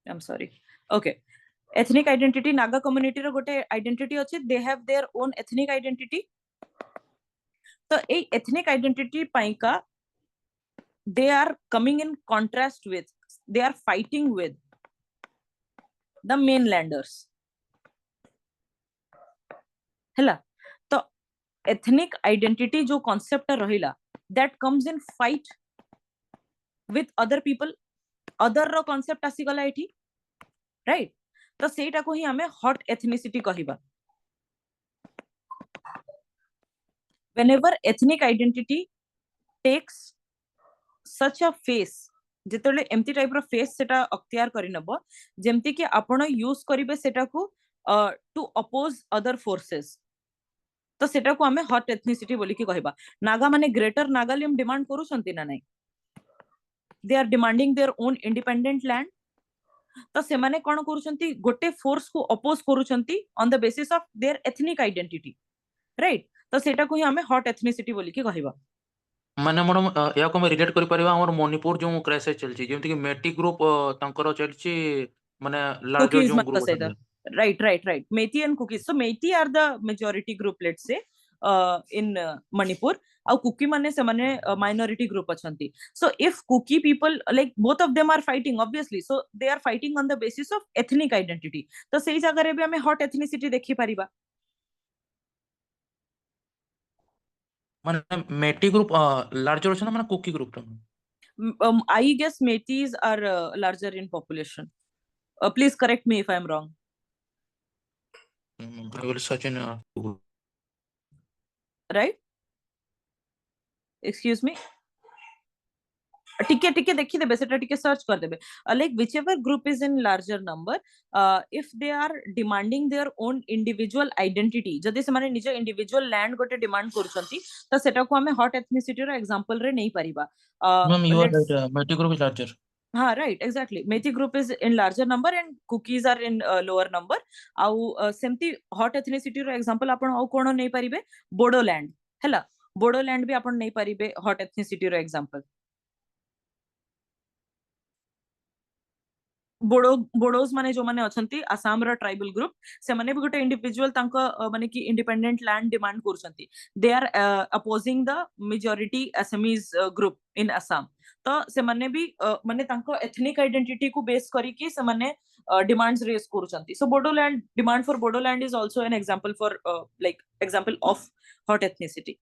I am sorry okay ethnic identity Naga community रो गोटे आइडेंटिटी अछि they have their own ethnic identity तो ए एथनिक आइडेंटिटी पाई का they are coming in contrast with they are fighting with the mainlanders हैला तो एथनिक आइडेंटिटी जो कांसेप्ट रहिला that comes in fight with other people other रो कांसेप्ट आसी गला एठी राइट तो सेटा को ही हमें हॉट एथनिसिटी कहिबा whenever ethnic identity takes such a face जेतले एम्ति टाइप रो फेस सेटा अख्तियार करि नबो जेमति कि आपण यूज करिवे सेटा को टू अपोज अदर फोर्सेस तो सेटा को हमें हॉट एथनिसिटी बोली कि कहबा नागा माने ग्रेटर नागालैंड डिमांड करू छंती ना नाही they are demanding their own independent land तो से माने कोन करू छंती गोटे फोर्स को अपोज करू छंती on the basis of their ethnic identity right तो सेटा को ही हमें हॉट एथनिसिटी बोली कि कहबा माने मैडम या को हम रिलेट करि परिबा हमर मणिपुर जो क्राइसिस चलछि जेमति कि मेटी ग्रुप तांकर चलछि माने लार्जर cookies जो मान ग्रुप सहित right Meiti and cookies so Meiti are the majority group let's say in Manipur ଆଉ କୁକି ମାନେ ସେମାନେ minority group ଅଛନ୍ତି so if Kuki people like both of them are fighting obviously so they are fighting on the basis of ethnic identity तो सेही जगह रे भी हमें hot ethnicity देखि परिबा माने मेटी ग्रुप लार्जर अछि ना माने Kuki group I guess Metis are larger in population please correct me if I am wrong I will search in Google. right excuse me टिके टिके देखि देबे सेटा टिके सर्च कर देबे like whichever group is in larger number if they are demanding their own individual identity जदि से माने निज इंडिविजुअल लैंड गोटे डिमांड करछंती त सेटा को हमें हॉट एथनिसिटी रो एग्जांपल रे नहीं परिबा ma'am you are let's right Meitei group is larger हाँ right exactly Meitei group is in larger number and Kukis are in lower number आउ सेमती हॉट एथनिसिटी रो एग्जांपल आपण आउ कोन नहीं परिबे बोडोलैंड हैला बोडोलैंड भी आपण नहीं परिबे हॉट एथनिसिटी रो एग्जांपल बोडोज माने जो माने अछंती आसाम रो ट्राइबल ग्रुप से माने भी गोटे इंडिविजुअल तांको माने कि इंडिपेंडेंट लैंड डिमांड करछंती they are opposing the majority Assamese group in Assam तो से माने भी माने तांको एथनिक आइडेंटिटी को बेस करी कि से माने डिमांड्स रेज करछंती so Bodoland demand for Bodoland is also an example for like example of hot ethnicity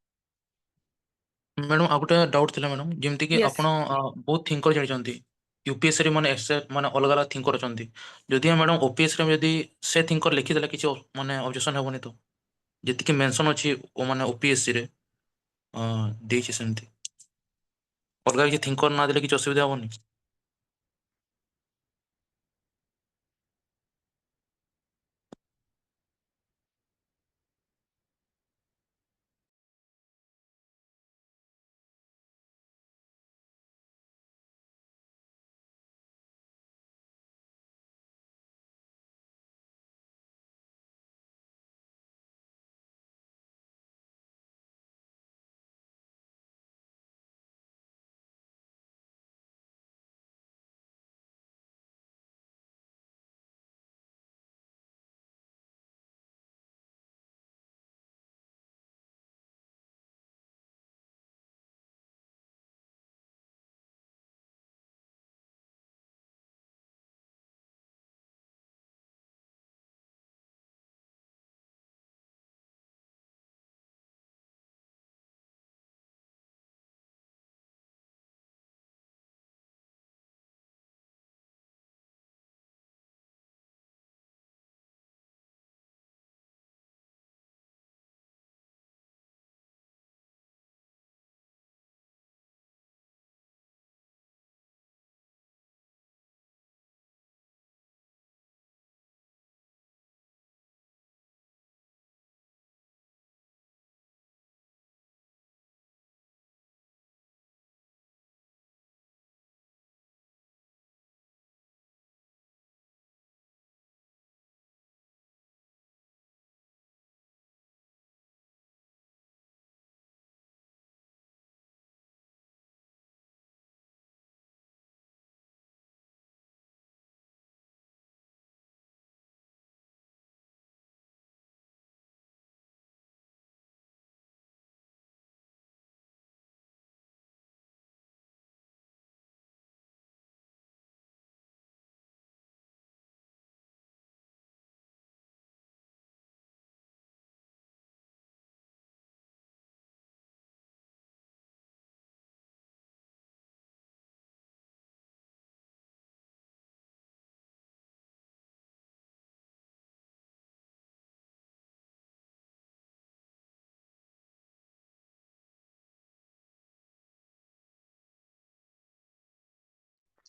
madam आ गोटे डाउट थिला मैडम जेमति कि यस आपण बहुत थिंकर जानिछंती यूपीएससी रे माने एक्सेप्ट माने अलग अलग थिंकर अछंती जदि मैडम ओपीएस रे जदि से थिंकर लिखि देला किछ माने ऑब्जेक्शन हेबोनी तो जेति कि मेंशन अछि ओ माने ओपीएससी रे देछि सेमति अलग किछ थिंकर ना देले किछ असुविधा हेबोनी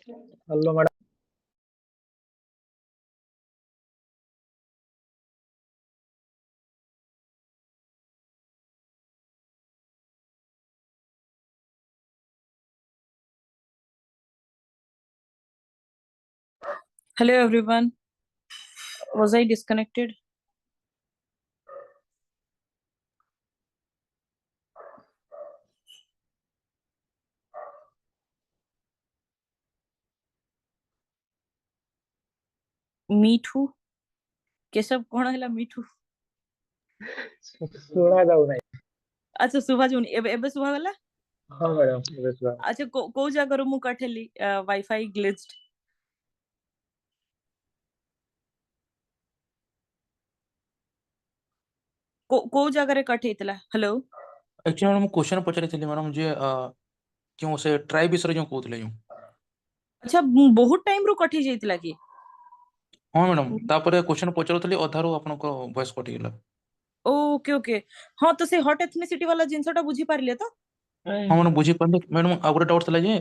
hello madam hello everyone was I disconnected Mithu Keshav कोण हैला मीठू सुना जाऊ नहीं अच्छा सुभा जुनी एबे एबे सुभा गला हाँ मैडम बेस बात अच्छा को जगह मु कठेली वाईफाई ग्लिच्ड को जगह रे कट हेतला हेलो एक्चुअली मैडम क्वेश्चन पचारिथिली मैडम जे क्यों से ट्राइब विषय जो कहउतले जो अच्छा बहुत टाइम रो कट हे जैतला कि हाँ मैडम तापर क्वेश्चन पचारुथली अधारू आपनको वॉइस कट गेला ओके ओके हाँ तो से हॉट एथनिसिटी वाला जिनसटा बुझी पारले तो हाँ मैडम बुझी पारले मैडम आ गोटे डाउट थला जे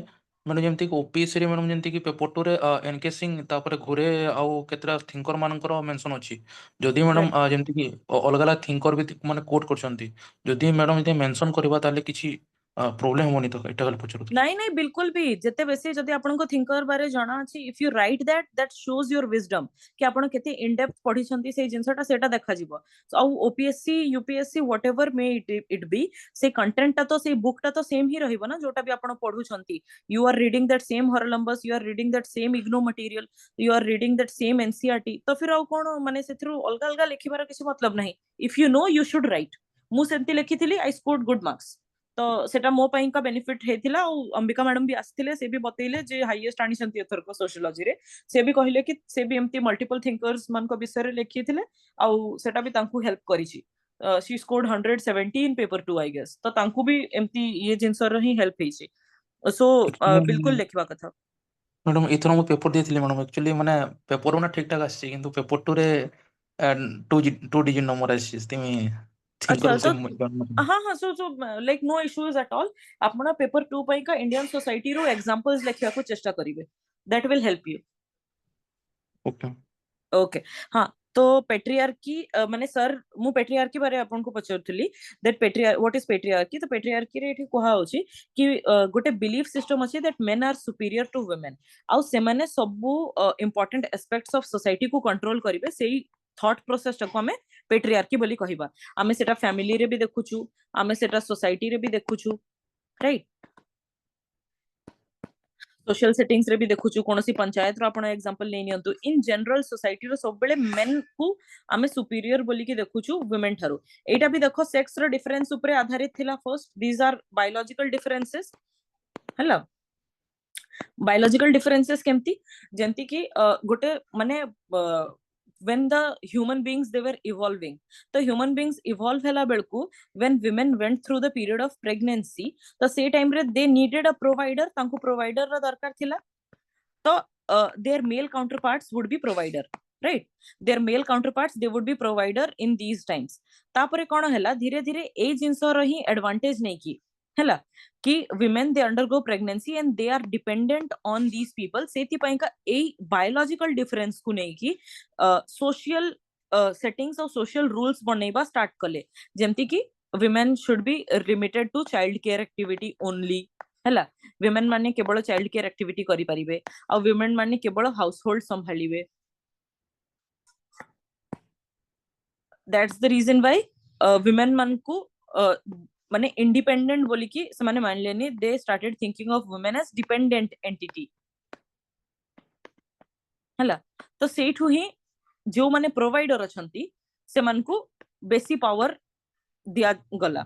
मैडम जमती कि ओपीएससी रे मैडम जमती कि पेपर 2 रे एनकेसिंग तापर घुरे आउ केतरा थिंकर मानकर मेंशन अछि जदि मैडम जमती कि अलग अलग थिंकर भी माने कोट करछंती जदि मैडम इते मेंशन करबा ताले किछि प्रॉब्लम होनी तो एटा गल पचरु नहीं नहीं बिल्कुल भी जिते बेसी जदि आपनको थिंकर बारे जाना अछि if you right that shows your wisdom कि आपण केते इन डेप्थ पढी छंती से जिंसटा सेटा देखा जिवो so OPSC UPSC whatever may it be से कंटेंट ता तो से बुक ता तो सेम ही रहइबो ना जोटा भी आपण पढु छंती you are reading that same Haralambos you are reading that same IGNOU material you are reading that same NCERT तो फिर कोन माने सेथरु अलगा अलगा लिखिबार किसी मतलब नहीं if you know you should write मु सेंती लिखिथिली आई स्कोर्ड गुड मार्क्स तो सेटा मो पई का बेनिफिट हेतिला अंबिका मैडम भी आस्थिले से भी बतैले जे हाईएस्ट आनी छंती एथर को सोशियोलॉजी रे से भी कहले कि से भी एम्ति मल्टीपल थिंकर्स मन को विषय रे लिखिथिले आ सेटा भी तांकू हेल्प करिछि she scored 170 in paper 2 I guess तो तांकू भी एम्ति ये जिंसर ही हेल्प हेछि सो बिल्कुल लिखवा कथा मैडम इथर मो पेपर देथिले मैडम एक्चुअली माने पेपर ना ठीक ठाक आछि किंतु पेपर 2 रे 2 डिजिट नंबर आछि तिमी अच्छा थिंकर तो हाँ हाँ so like no issues at all आपण पेपर 2 पई का इंडियन सोसाइटी रो एग्जांपल्स लिखिया को चेष्टा करिवे that will help you okay okay हाँ तो पेट्रियार्की माने सर मु पेट्रियार्की बारे आपन को पचरथली दैट व्हाट इज पेट्रियार्की तो पेट्रियार्की रे एठी कोहा होची कि गोटे बिलीफ सिस्टम अछि that men are superior to women आउ से माने सबु इंपोर्टेंट एस्पेक्ट्स ऑफ सोसाइटी को कंट्रोल करिवे सेही थॉट प्रोसेस को हमें पेट्रियार्की बोली कहिबा आमे सेटा फैमिली रे भी देखुछु आमे सेटा सोसाइटी रे भी देखुछु राइट सोशल सेटिंग्स रे भी देखुछु कोनोसी पंचायत रो आपण एग्जांपल नै नियंतु इन जनरल सोसाइटी रो सब बेले मेन को आमे सुपीरियर बोली कि देखुछु वुमेन थारो एटा भी देखो सेक्स रो डिफरेंस ऊपर आधारित थिला first these are biological differences हला बायोलॉजिकल डिफरेंसेस केमती जेंति कि गोटे माने when the human beings they were evolving the human beings evolve hela belku when women went through the period of pregnancy the same time re they needed a provider tanku provider ra darkar thila तो their male counterparts would be provider right their male counterparts they would be provider in these times तापरे कोन हला धीरे धीरे ए जिंसो रही एडवांटेज नै की हला कि women they undergo pregnancy and they are dependent on these people सेति पई का ए बायोलॉजिकल डिफरेंस को नै की सोशल सेटिंग्स और सोशल रूल्स बनैबा स्टार्ट कले जेमति कि women should be limited to child care activity only हला women माने केवल चाइल्ड केयर एक्टिविटी करि परिबे आ women माने केवल हाउस होल्ड संभालिबे that's the reason why women मान को माने इंडिपेंडेंट बोली कि से माने मान लेनी they started thinking of women age dependent entity हला तो सेठु ही जो माने प्रोवाइडर अछंती से मान को बेसी पावर दिया गला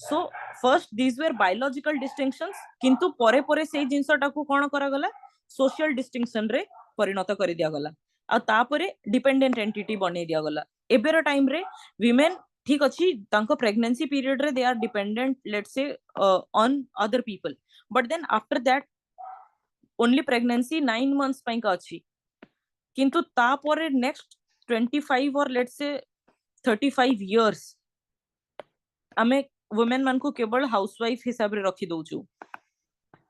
so first these were biological distinctions किंतु परे परे से जिंसटा को कोन करा गला सोशल डिस्टिंक्शन रे परिणत करि दिया गला आ तापरे डिपेंडेंट एंटिटी बने दिया गला एबेर टाइम रे विमेन ठीक अछि तांको प्रेगनेंसी पीरियड रे they are dependent let's say on other people but then after that only pregnancy 9 months पई का अछि किंतु तापरे नेक्स्ट 25 और लेट्स से 35 इयर्स हमें वुमेन मान को केवल हाउसवाइफ हिसाब रे रखी दोछु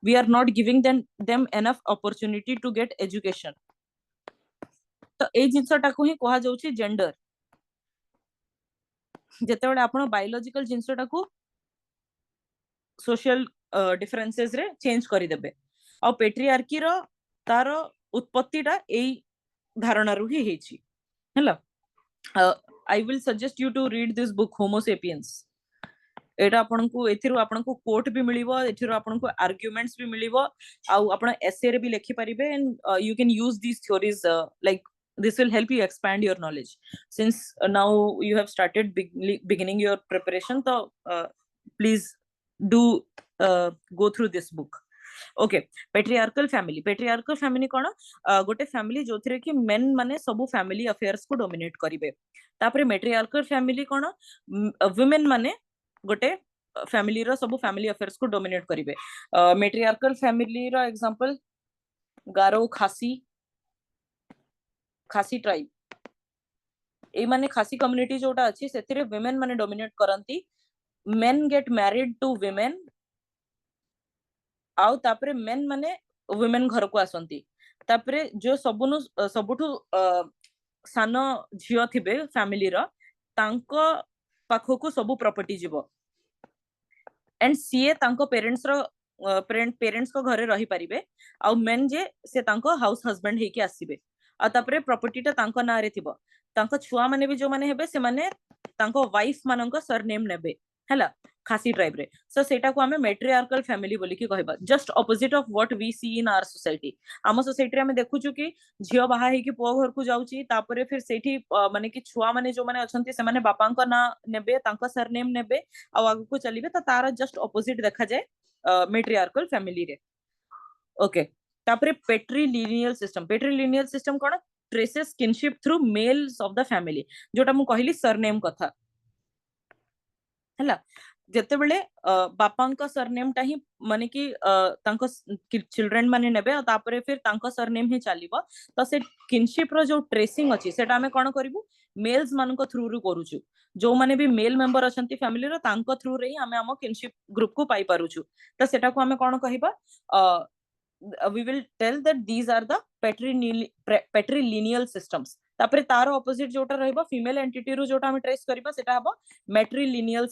we are not giving them enough opportunity to get education तो ए जिंसटा को ही कहा जाउची जेंडर जेते बेले आपण बायोलॉजिकल जिंसटा को सोशल डिफरेंसेस रे चेंज करि देबे आ पेट्रियार्की रो तार उत्पत्तिटा एई धारणा रु ही हेची हला I will suggest you to read this book Homo Sapiens एटा आपन को एथिरु आपन को कोट भी मिलिबो एथिरु आपन को आर्गुमेंट्स भी मिलिबो आ आपन एसे रे भी लिखि परिबे and you can use these theories like this will help you expand your knowledge since now you have started beginning your preparation so please do go through this book okay patriarchal family कोन गोटे फैमिली जोथरे कि मेन माने सबु फैमिली अफेयर्स को डोमिनेट करिवे तापरे मैट्रियार्कल फैमिली कोन वुमेन माने गोटे फैमिली रो सबु फैमिली अफेयर्स को डोमिनेट करिवे मैट्रियार्कल फैमिली रो एग्जांपल गारो खासी ट्राइब ए माने खासी कम्युनिटी जोटा अछि सेथिरे वुमेन माने डोमिनेट करंती men get married to women आउ तापरे मेन माने women घर को आसंती तापरे जो सबुठु सान झियो थिबे फैमिली रो तांको पाखको सबु प्रॉपर्टी जीवो एंड सीए तांको पेरेंट्स रो पेरेंट्स को घरे रही परिबे आ मेन जे से तांको हाउस हस्बैंड हेकी आसीबे आ तापरे प्रॉपर्टी टा तांको नारे थिबो तांको छुआ माने भी जो माने हेबे से माने तांको वाइफ मानंको सरनेम नेबे हैला खासी ट्राइब रे सो सेटा को हमें मैट्रियार्कल फैमिली बोली की कहबा just opposite of what we see in our society आम सोसाइटी रे हमें देखु छु कि झियो बाहा हे कि पुओ घर को जाउची तापरे फिर सेठी माने कि छुआ माने जो माने अछंती से माने बापांको ना नेबे तांको सरनेम नेबे आ आगु को चलीबे त तारा जस्ट ऑपोजिट देखा जाए मैट्रियार्कल फैमिली रे ओके तापरे पेट्रीलिनियल सिस्टम कोन traces kinship through males of the family जोटा मु कहली सरनेम कथा हला जते बेले बापांका सरनेम टा ही माने कि तांको चिल्ड्रन माने नेबे तापरे फिर तांको सरनेम ही चलीबो तो से किनशिप रो जो ट्रेसिंग अछि सेटा हमें कोन करिवु मेल्स मानको थ्रू रु करूछु जो माने भी मेल मेंबर अछंती फैमिली रो तांको थ्रू रे ही हमें हम किनशिप ग्रुप को पाई पारुछु तो सेटा को हमें कोन कहिबा we will tell that these are the patrilineal systems तापरे तार ऑपोजिट जोटा रहबो फीमेल एंटिटी रो जोटा हम ट्रेस करबा सेटा हबो मैट्रिलिनियल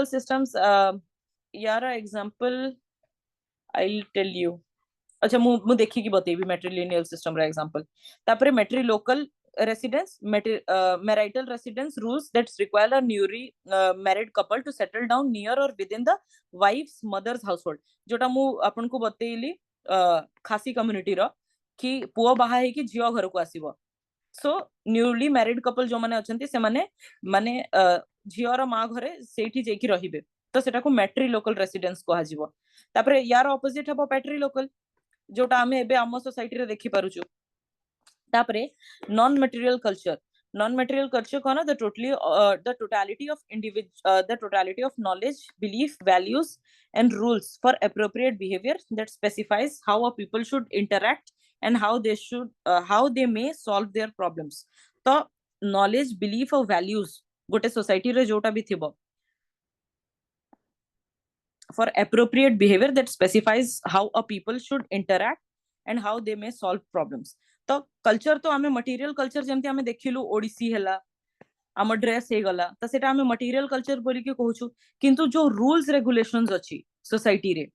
सिस्टम्स यार example I will tell you अच्छा मु देखि की बतेबी मैट्रिलिनियल सिस्टम रा एग्जांपल तापरे मैट्रिलोकल residence marital residence rules that require a newly married couple to settle down near or within the wife's mother's household जोटा मु आपन को बतेइली खासी कम्युनिटी रो कि पुओ बाहा है कि झियो घर को आसीबो सो न्यूली मैरिड कपल जो माने अछंती से माने झियो रो मा घरे सेठी जेकी रहिबे तो सेटा को मैट्री लोकल रेसिडेंस को हाजिबो तापरे यार ऑपोजिट हबो पैट्री लोकल जोटा हमें एबे आम सोसाइटी रे देखि पारुछु तापरे non material culture cone the totality of knowledge belief values and rules for appropriate behavior that specifies how a people should interact and how they may solve their problems तो knowledge belief और values गोटे सोसाइटी रे जोटा भी थिबो for appropriate behavior that specifies how a people should interact and how they may solve problems तो कल्चर तो हमें मटेरियल कल्चर जेमती हमें देखिलु ओडिसी हैला हम ड्रेस हे गला तो सेटा हमें मटेरियल कल्चर बोली के कहूछु किंतु जो रूल्स रेगुलेशंस अछि सोसाइटी रे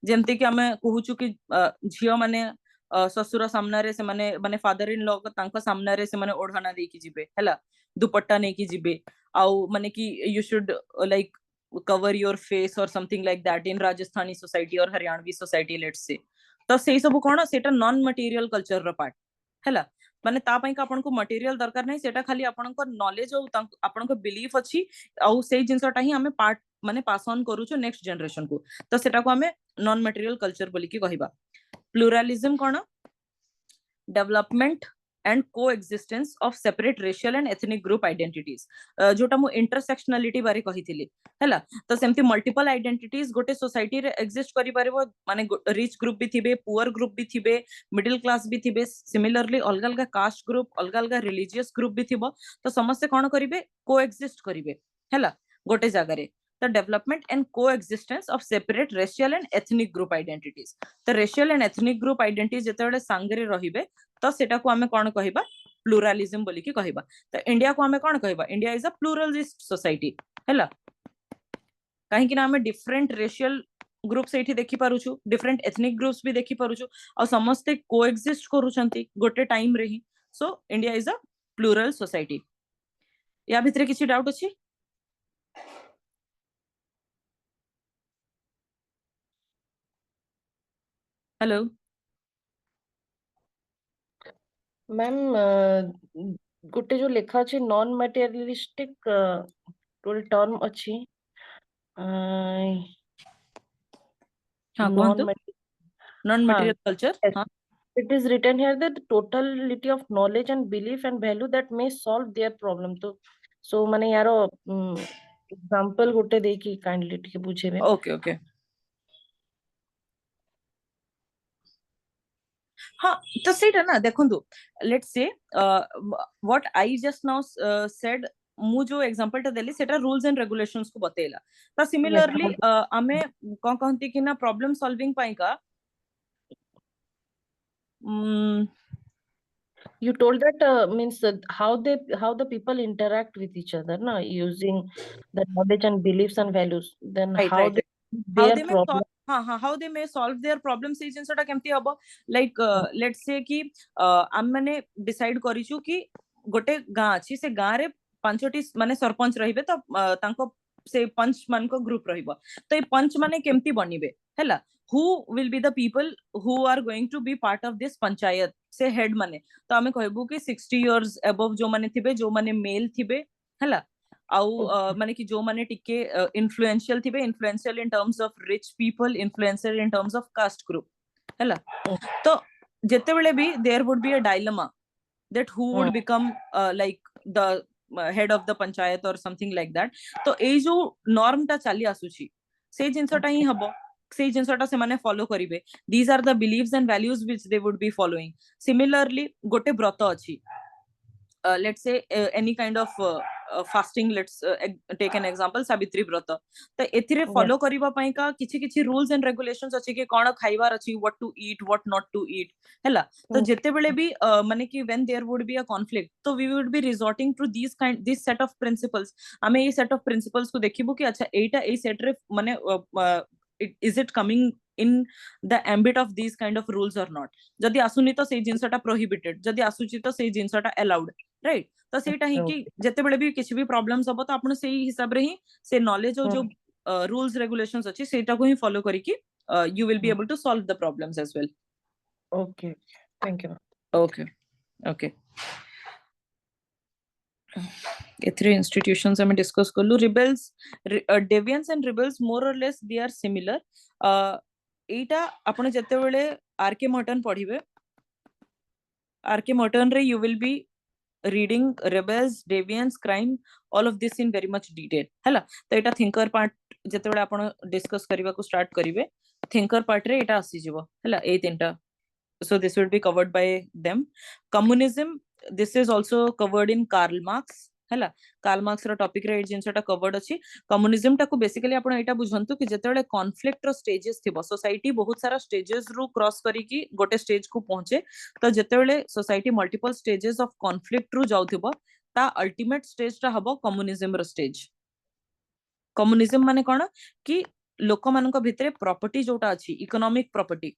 जेमती कि हमें कहूछु कि झियो माने ससुर सामना रे से माने फादर इन लॉ तांका सामना रे से माने ओढ़ाना देकी जिबे हैला दुपट्टा ने की जिबे आउ माने कि you should like cover your face or something like that in Rajasthani society or Haryanvi society let's say तो सेही सब कोन सेटा नॉन मटेरियल कल्चर रो पार्ट हैला माने ता पई का आपन को मटेरियल दरकार नै सेटा खाली आपन को नॉलेज और आपन को बिलीफ अछि आ सेही जिंसटा ही हमें पार्ट माने पास ऑन करू छु नेक्स्ट जनरेशन को तो सेटा को हमें नॉन मटेरियल कल्चर बोली की कहिबा प्लुरलिज्म कोन development and coexistence of separate racial and ethnic group identities जोटा मु इंटरसेक्शनलिटी बारे कहिथिली हैला तो सेमती मल्टीपल आइडेंटिटीज गोटे सोसाइटी रे एग्जिस्ट करि परबो माने रिच ग्रुप भी थिबे पुअर ग्रुप भी थिबे मिडिल क्लास भी थिबे सिमिलरली अलग अलग कास्ट ग्रुप अलग अलग रिलीजियस ग्रुप भी थिबो तो समस्त कोन करिवे कोएग्जिस्ट करिवे हैला गोटे जगह रे the development and coexistence of separate racial and ethnic group identities the racial and ethnic group identities जेतेबेले सांगरे रहिबे तो सेटा को हमें कोन कहिबा प्लुरलिज्म बोली की कहिबा तो इंडिया को हमें कोन कहिबा इंडिया इज अ प्लुरलिस्ट सोसाइटी हैला काहे कि ना हमें डिफरेंट रेशियल ग्रुप्स एठी देखि पारुछु डिफरेंट एथनिक ग्रुप्स भी देखि पारुछु और समस्त कोएग्जिस्ट करूछंती गोटे टाइम रे ही so India is a plural society या भितरे किछि डाउट अछि हेलो मैम गोटे जो लेखा अछि नॉन मटेरियलिस्टिक टोल टर्म अछि हां नॉन नॉन मटेरियल कल्चर हां it is written here that the totality of knowledge and belief and value that may solve their problem तो so माने यारो एग्जांपल गोटे दे की काइंडली टिके बुझेबे ओके ओके हाँ तो सेटा ना देखंतु let's say what I just now said मु जो एग्जांपल टा देली सेटा रूल्स एंड रेगुलेशंस को बतेला तो सिमिलरली आमे कोन कहंती कि ना प्रॉब्लम सॉल्विंग पाई का You told that means how the people interact with each other, na, using the knowledge and beliefs and values. Then Right, how right, they how their they may problem. how they may solve their problems এই জিনিসটা কেমতি হবো লাইক লেটস সে কি আমি মানে ডিসাইড করিଛୁ कि गोटे गाँ अछि से गाँ रे पांचटी माने सरपंच रहिबे तो तांको से पंच मान को ग्रुप रहिबो तो ए पंच माने केमती बनिबे हैला who will be the people who are going to be part of this panchayat से हेड माने तो हमें कहबो कि 60 years above जो माने थिबे जो माने मेल थिबे हैला आउ माने कि जो माने टिके इन्फ्लुएंशियल थिबे influential in terms of rich people influential in terms of caste group हैला तो जेते बेले भी there would be a dilemma that who would become like the head of the panchayat or something like that तो ए जो नॉर्म टा चली आसुची से जिंसटा ही हबो से जिंसटा से माने फॉलो करिवे these are the beliefs and values which they would be following similarly गोटे व्रत अछि let's say any kind of fasting let's take an example savitri vrata तो एथिरे फॉलो करिवा पई का किछि किछि रूल्स एंड रेगुलेशंस अछि कि कोन खाइबार अछि what to eat what not to eat हैला तो जेते बेले भी माने कि when there would be a conflict तो we would be resorting to this set of principles हमें ये set of principles को देखिबो कि अच्छा एटा ए सेट रे माने is it coming in the ambit of these kind of rules or not जदि आसुनी तो से जिंसटा prohibited जदि आसुची तो से जिंसटा allowed राइट तो सेटा ही कि जेते बेले भी किछि भी प्रॉब्लम्स हबो तो आपण सेही हिसाब रे ही से नॉलेज और जो रूल्स रेगुलेशंस अछि सेटा को ही फॉलो करी कि you will be able to solve the problems as well Okay, thank you. okay एथरे इंस्टीट्यूशंस हमें डिस्कस करलु rebels डेविएंस and rebels more or less they are similar एटा आपण जेते बेले आरके मॉर्टन पढिबे आरके मॉर्टन रे you will B reading rebels deviance crime all of this in very much detail हैला तो एटा थिंकर पार्ट जेते बेले आपण डिस्कस करबा को स्टार्ट करिवे थिंकर पार्ट रे एटा आसी जिवो हैला ए तीनटा so this will be covered by them communism this is also covered in Karl Marx हैला कार्ल मार्क्स रो टॉपिक रे जिंसटा कवर्ड अछि कम्युनिज्म टा को बेसिकली आपण एटा बुझंतु कि जेते बेले कॉन्फ्लिक्ट रो स्टेजेस थिबो सोसाइटी बहुत सारा स्टेजेस रो क्रॉस करी कि गोटे स्टेज को पहुंचे तो जेते बेले society multiple stages of conflict रो जाउथिबो ता अल्टीमेट स्टेज टा हबो कम्युनिज्म रो स्टेज कम्युनिज्म माने कोन कि लोक मानक भितरे प्रॉपर्टी जोटा अछि इकोनॉमिक प्रॉपर्टी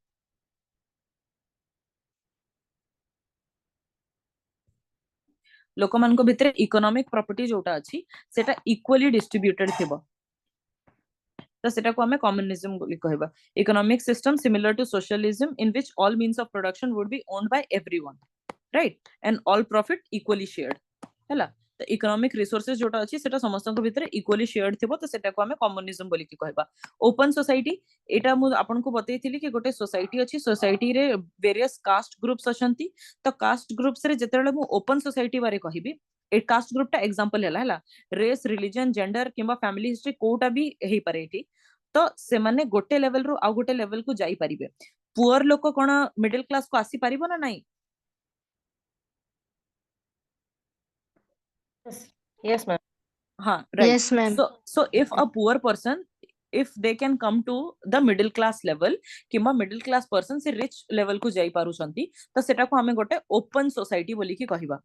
लोक मानक भितरे इकोनॉमिक प्रॉपर्टी जोटा अछि सेटा इक्वली डिस्ट्रीब्यूटेड थिबो तो सेटा को हमें कम्युनिज्म बोली कहबा economic system similar to socialism in which all means of production would be owned by everyone right and all profit equally shared हैला तो इकोनॉमिक रिसोर्सेस जोटा अछि सेटा समस्तक भितरे इक्वली शेयर्ड थिबो तो सेटा को हमें कम्युनिज्म बोली कि कहबा ओपन सोसाइटी एटा मु आपन को बतैथिली कि गोटे सोसाइटी अछि सोसाइटी रे वेरियस कास्ट ग्रुप्स अछंती तो कास्ट ग्रुप्स रे जेतेले मु ओपन सोसाइटी बारे कहिबी ए कास्ट ग्रुप टा एग्जांपल हैला रेस रिलीजन जेंडर किबा फैमिली हिस्ट्री कोटा भी हेई पारे एठी तो से माने गोटे लेवल रो आ गोटे लेवल को जाई परिबे पुअर लोक कोन मिडिल क्लास को आसी परिबो ना नाही Yes, ma'am. right Yes, ma'am. so if a poor person if they can come to the middle class level किबा middle class person से rich level को जाई पारुछंती तो सेटा को हमें गोटे ओपन सोसाइटी बोली कि कहिबा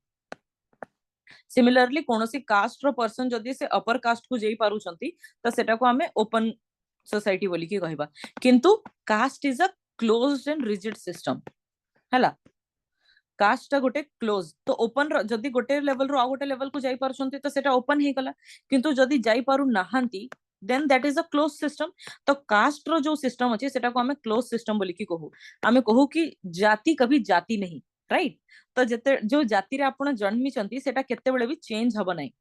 सिमिलरली कोनोसी कास्ट रो पर्सन जदी से अपर कास्ट को जाई पारुछंती तो सेटा को हमें ओपन सोसाइटी बोली कि कहिबा किंतु caste is a closed and rigid system हैला कास्ट टा गोटे क्लोज तो ओपन जदी गोटे लेवल रो आ गोटे लेवल को जाई पारुछंती तो सेटा ओपन हे गला किंतु जदी जाई पारु नाहंती then that is a close system तो कास्ट रो जो सिस्टम अछि सेटा को हमें क्लोज सिस्टम बोली कि कहू हमें कहू कि जाति कभी जाति नहीं राइट तो जते जो जाति रे आपण जन्मी चंती सेटा केते बेले भी चेंज हबो नाही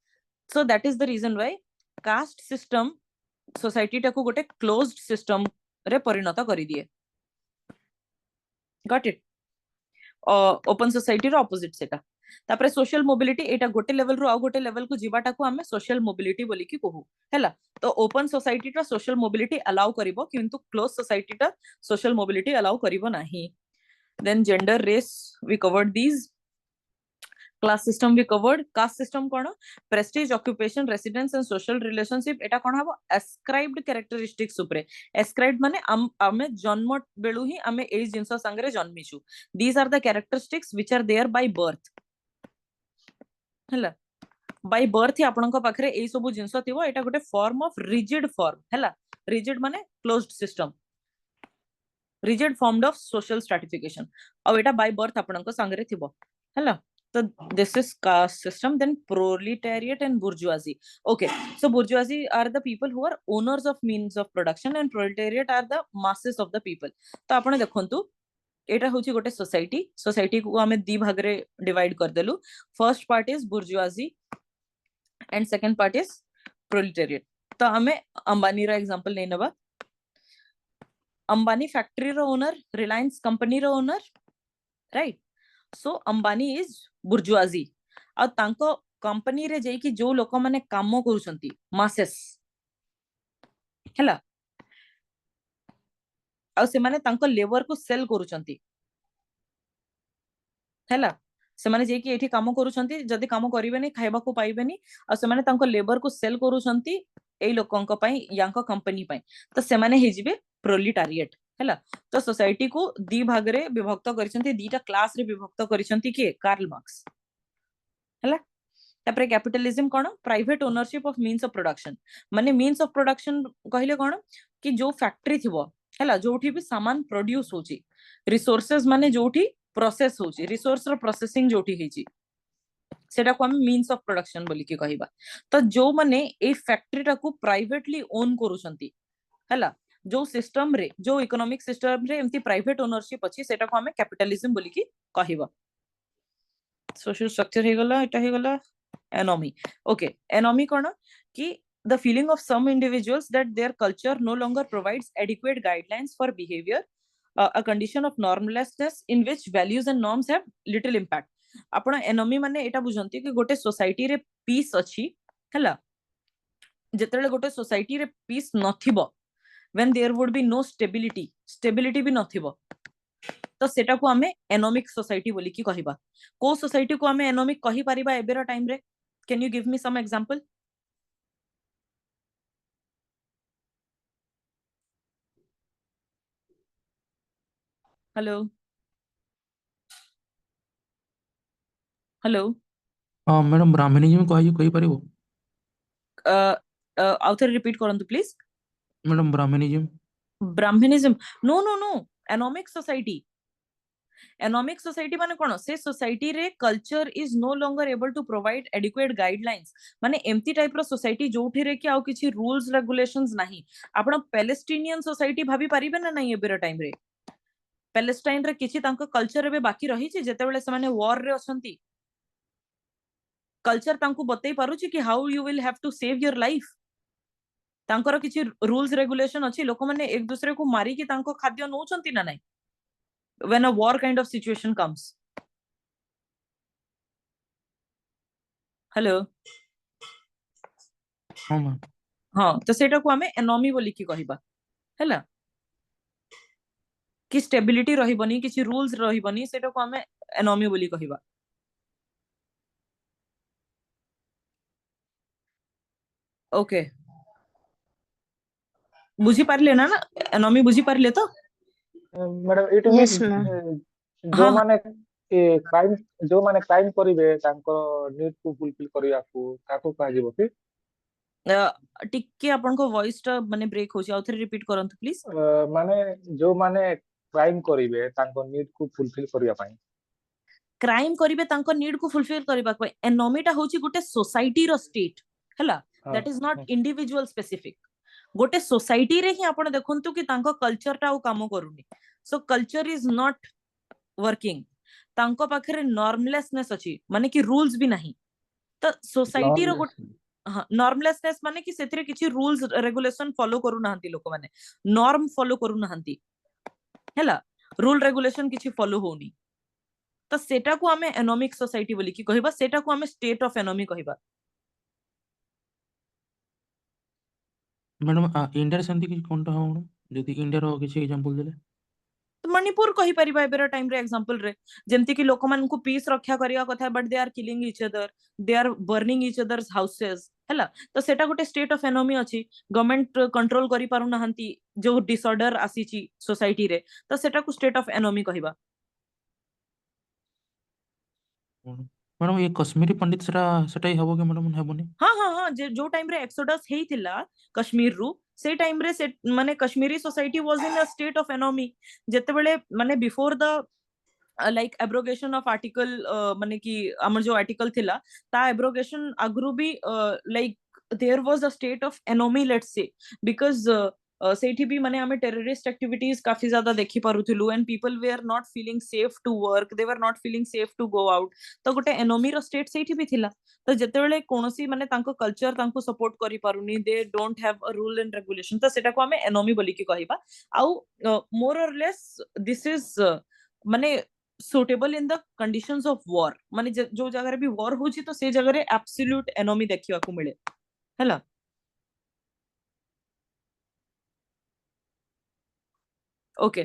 so that is the reason why caste system society टा को गोटे क्लोज्ड सिस्टम रे परिणत करि दिए गॉट इट ओपन सोसाइटी रो ऑपोजिट सेटा तापरे सोशल मोबिलिटी एटा गोटे लेवल रो आ गोटे लेवल को जीवाटा को हमें सोशल मोबिलिटी बोली कि कहू हैला तो ओपन सोसाइटी टा सोशल मोबिलिटी अलाउ करिवो किंतु क्लोज सोसाइटी टा सोशल मोबिलिटी अलाउ करिवो नाही then gender race we covered these class system भी कवर्ड कास्ट सिस्टम कोन prestige occupation residence and social relationship एटा कोन हबो एस्क्राइब्ड कैरेक्टरिस्टिक्स ऊपर एस्क्राइब्ड माने आमे जन्म बेलु ही आमे ए जिंस संगरे जन्मिछु these are the characteristics which are there by birth हला बाय बर्थ ही आपनका पाखरे ए सब जिंस थिबो एटा गोटे फॉर्म ऑफ रिजिड फॉर्म हला रिजिड माने closed system rigid form of social stratification अब एटा बाय बर्थ आपनका संगरे थिबो हला so this is caste system then proletariat and bourgeoisie okay so bourgeoisie are the people who are owners of means of production and proletariat are the masses of the people तो आपण देखंतु एटा होची गोटे सोसाइटी को हमें दी भाग रे डिवाइड कर देलु first part is bourgeoisie and second part is proletariat तो हमें अंबानी रा एग्जांपल नै नबा अंबानी फैक्ट्री रो ओनर रिलायंस कंपनी रो owner right so Ambani is bourgeoisie आ तांको कंपनी रे जाई कि जो लोक माने काम करूछंती मासेस हला आ से माने तांको लेबर को सेल करूछंती हला से माने जाई कि एठी काम करूछंती जदी काम करिवेनी खाइबा को पाइबेनी आ से माने तांको लेबर को सेल करूछंती एई लोकंक पई यांको कंपनी पई तो से माने हेजिबे प्रोलिटारिएट हला तो सोसाइटी को दी भाग रे विभक्त करिसंती दीटा क्लास रे विभक्त करिसंती के कार्ल मार्क्स हला तापरे capitalism cone private ownership of means of production माने मीन्स ऑफ प्रोडक्शन कहिले कोन कि जो फैक्ट्री थिबो हला जोठी भी सामान प्रोड्यूस होची रिसोर्सेज माने जोठी प्रोसेस होची रिसोर्स रो प्रोसेसिंग जोठी हेची सेटा को हम मीन्स ऑफ प्रोडक्शन बोली के कहिबा तो जो माने ए फैक्ट्री टा को प्राइवेटली ओन करूछंती हला जो सिस्टम रे जो इकोनॉमिक सिस्टम रे एमती प्राइवेट ओनरशिप अछि सेटा को हमें कैपिटलिज्म बोली की कहिबा सोशल स्ट्रक्चर हे गला एटा हे गला एनोमी ओके एनोमी कोन कि the feeling of some individuals that their culture no longer provides adequate guidelines for behavior a condition of normlessness in which values and norms have little impact आपण एनोमी माने एटा बुझंती कि गोटे सोसाइटी रे पीस अछि हला जेतले गोटे सोसाइटी रे piece नथिबो when there would be no stability भी नथिबो तो सेटा को हमें एनोमिक सोसाइटी बोली की कहिबा को सोसाइटी को हमें एनोमिक कहि परिबा एबेरा टाइम रे can you give me some example hello hello madam brahmanism कहि परिबो आउथर रिपीट करंतु please madam brahmanism no anomic society माने कोन से सोसाइटी रे culture is no longer able to provide adequate guidelines माने एम्ति टाइप रो सोसाइटी जोठी रे कि आउ किछि रूल्स रेगुलेशंस नाही आपण पैलेस्टीनियन सोसाइटी भाबी परिबे ना नाही एबेरा टाइम रे पैलेस्टाइन रे किछि तांको कल्चर एबे बाकी रही छि जेते बेले से माने वॉर रे असंती कल्चर तांको बतई पारुछि कि how you will have to save your life तांकर किछि रूल्स रेगुलेशन अछि लोक माने एक दूसरे को मारी कि तांको खाद्य नौचंती ना नाही when a war kind of situation comes hello हां मैम हां तो सेटा को हमें एनोमी बोली की कहिबा हैला कि स्टेबिलिटी रहिबनी किछि रूल्स रहिबनी सेटा को हमें एनोमी बोली कहिबा ओके बुझी पारले ना एनोमी बुझी पारले तो madam it Yes, mean ma'am. जो हाँ माने क्राइम करिवे तांको नीड को फुलफिल करिया को ताको कहा जीवो कि टिके आपन को वॉइस टा माने ब्रेक हो जाउ थरे रिपीट करंतु प्लीज माने जो माने क्राइम करिवे तांको नीड को फुलफिल करिया पाई क्राइम करिवे तांको नीड को फुलफिल करबा को एनोमी टा होची गोटे सोसाइटी रो स्टेट हैला that is not individual specific गोटे सोसाइटी रे ही आपण देखंतु कि तांको कल्चर टा काम करूनी so culture is not working तांको पाखरे नॉर्मलेसनेस अछि माने कि रूल्स भी नहीं तो सोसाइटी रो नॉर्मलेसनेस माने कि सेथिरे किछि रूल्स रेगुलेशन फॉलो करू नाहंती लोक माने नॉर्म फॉलो करू नाहंती हैला रूल रेगुलेशन किछि फॉलो होनी तो सेटा को हमें एनोमिक सोसाइटी बोली कि कहिबा सेटा को हमें स्टेट ऑफ एनोमी कहिबा मैडम इंडिया सेंती कि कोनटा हो मैडम जदी इंडिया रो किछि एग्जांपल देले तो मणिपुर कहि परिबा एबेर टाइम रे एग्जांपल रे जेमति कि लोक मान को पीस रक्षा करिया कथा but they are killing each other, they are burning each others houses हैला। तो सेटा गोटे स्टेट ऑफ एनोमी अछि, गवर्नमेंट कंट्रोल करि पारु नहंती जो डिसऑर्डर आसीची सोसाइटी रे, तो सेटा को स्टेट ऑफ एनोमी कहिबा। मैडम ये कश्मीरी पंडित सेटा ही हबो कि मैडम हेबोनी? हाँ हाँ हाँ जो टाइम रे एक्सोडस हेइतिला कश्मीर रु से टाइम रे से माने Kashmiri society was in a state of anomie जेते बेले माने before the like abrogation of article माने कि हमर जो आर्टिकल थिला ता एब्रोगेशन अगरु भी like there was a state of anomie let's say because सेठी भी माने हमें टेररिस्ट एक्टिविटीज काफी ज्यादा देखि पारुथिलु and people were not feeling safe to work, they were not feeling safe to go out. तो गोटे एनोमी रो स्टेट सेठी भी थिला। तो जेतेबेले कोनोसी माने तांको कल्चर तांको सपोर्ट करि पारुनी, they don't have a rule and regulation, तो सेटा को हमें एनोमी बोली कि कहिबा। आउ मोर और लेस दिस इज माने suitable in the conditions of war, माने जो जगह रे भी वॉर होची तो से जगह रे एब्सोल्यूट एनोमी देखिवा को मिले हैला। Okay,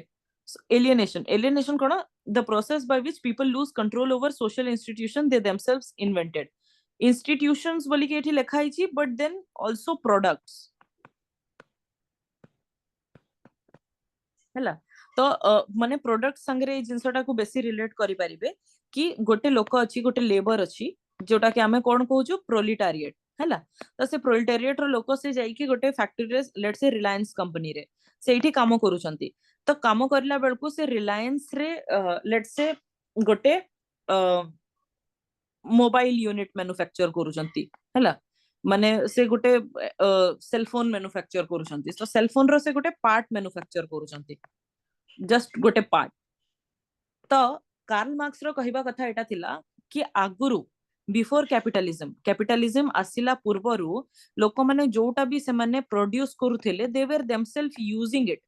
alienation cone the process by which people lose control over social institution they themselves invented। institutions बोली कि एठी लिखा हिची but then also products हैला। तो माने प्रोडक्ट संगरे ए जिंसटा को बेसी रिलेट करि परिबे कि गोटे लोक अछि, गोटे लेबर अछि जोटा कि हमें कोन कहूछु प्रोलिटारिएट हैला। तो से प्रोलिटारिएट रो लोक से जाई कि गोटे फैक्ट्री रे लेट्स से रिलायंस कंपनी रे सेठी काम करूछंती। तो काम करला बेलको से रिलायंस रे लेट्स से गोटे मोबाइल यूनिट मैन्युफैक्चर करूछंती हैला। माने से गोटे सेल फोन मैन्युफैक्चर करूछंती, तो सेल फोन रो से गोटे पार्ट मैन्युफैक्चर करूछंती, जस्ट गोटे पार्ट। तो कार्ल मार्क्स रो कहिबा कथा एटा थिला कि आगुरु बिफोर कैपिटलिज्म आसिला पूर्वरु लोक माने जोटा भी से माने प्रोड्यूस करूथिले they were themselves using it.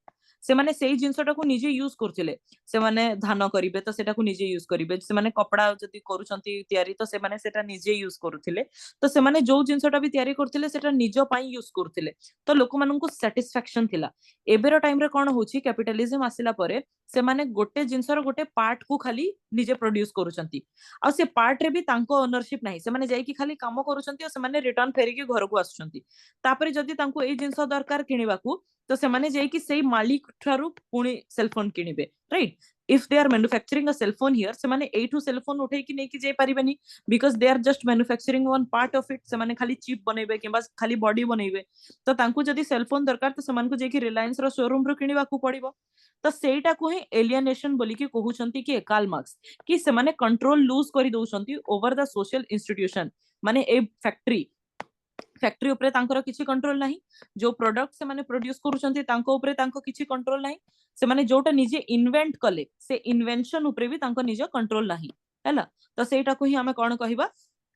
से माने सेही जिंसटा को निजे यूज करथिले, से माने धान करिवे तो सेटा को निजे यूज करिवे, से माने कपड़ा जदी करूछंती तयारी तो से माने सेटा निजे यूज करूथिले। तो से माने जो जिंसटा भी तयारी करथिले सेटा निजो पई यूज करूथिले, तो लोक मानन को सैटिस्फैक्शन थिला। एबेर टाइम रे कोन होची कैपिटलिज्म आसिला परे से माने गोटे जिंसर गोटे पार्ट को खाली निजे प्रोड्यूस करूछंती, आ से पार्ट रे भी तांको ओनरशिप नाही, से माने जाई कि खाली काम करूछंती और से माने रिटर्न फेरी के घर को आछुछंती। तापरे जदी तांको ए जिंस दरकार किनिबाकू तो से माने जाई कि सेही मालिक ठारू पुणी सेलफोन किनिबे, right. If they are manufacturing a cellphone here से माने एठू सेलफोन उठे कि नै कि जाई परिबेनी because they are just manufacturing one part of it. से माने खाली चिप बनेबे किबा खाली बॉडी बनेबे, तो तांको जदी सेलफोन दरकार तो से मान को जाई कि रिलायंस रो शोरूम रो किनिबाकू पड़िबो। तो सेटा को ही एलियनेशन बोली कि कहउछंती कि कार्ल मार्क्स कि से माने कंट्रोल लूज करि दउछंती ओवर द सोशल इंस्टीट्यूशन। माने ए फैक्ट्री उपरे तांकर किछि कंट्रोल नाही, जो प्रोडक्ट से माने प्रोड्यूस करूछंती तांको उपरे तांको किछि कंट्रोल नाही, से माने जोटा निजे इन्वेंट कले से इन्वेंशन उपरे भी तांको निजे कंट्रोल नाही हैला। तो सेटा को ही हमें कोन कहिबा,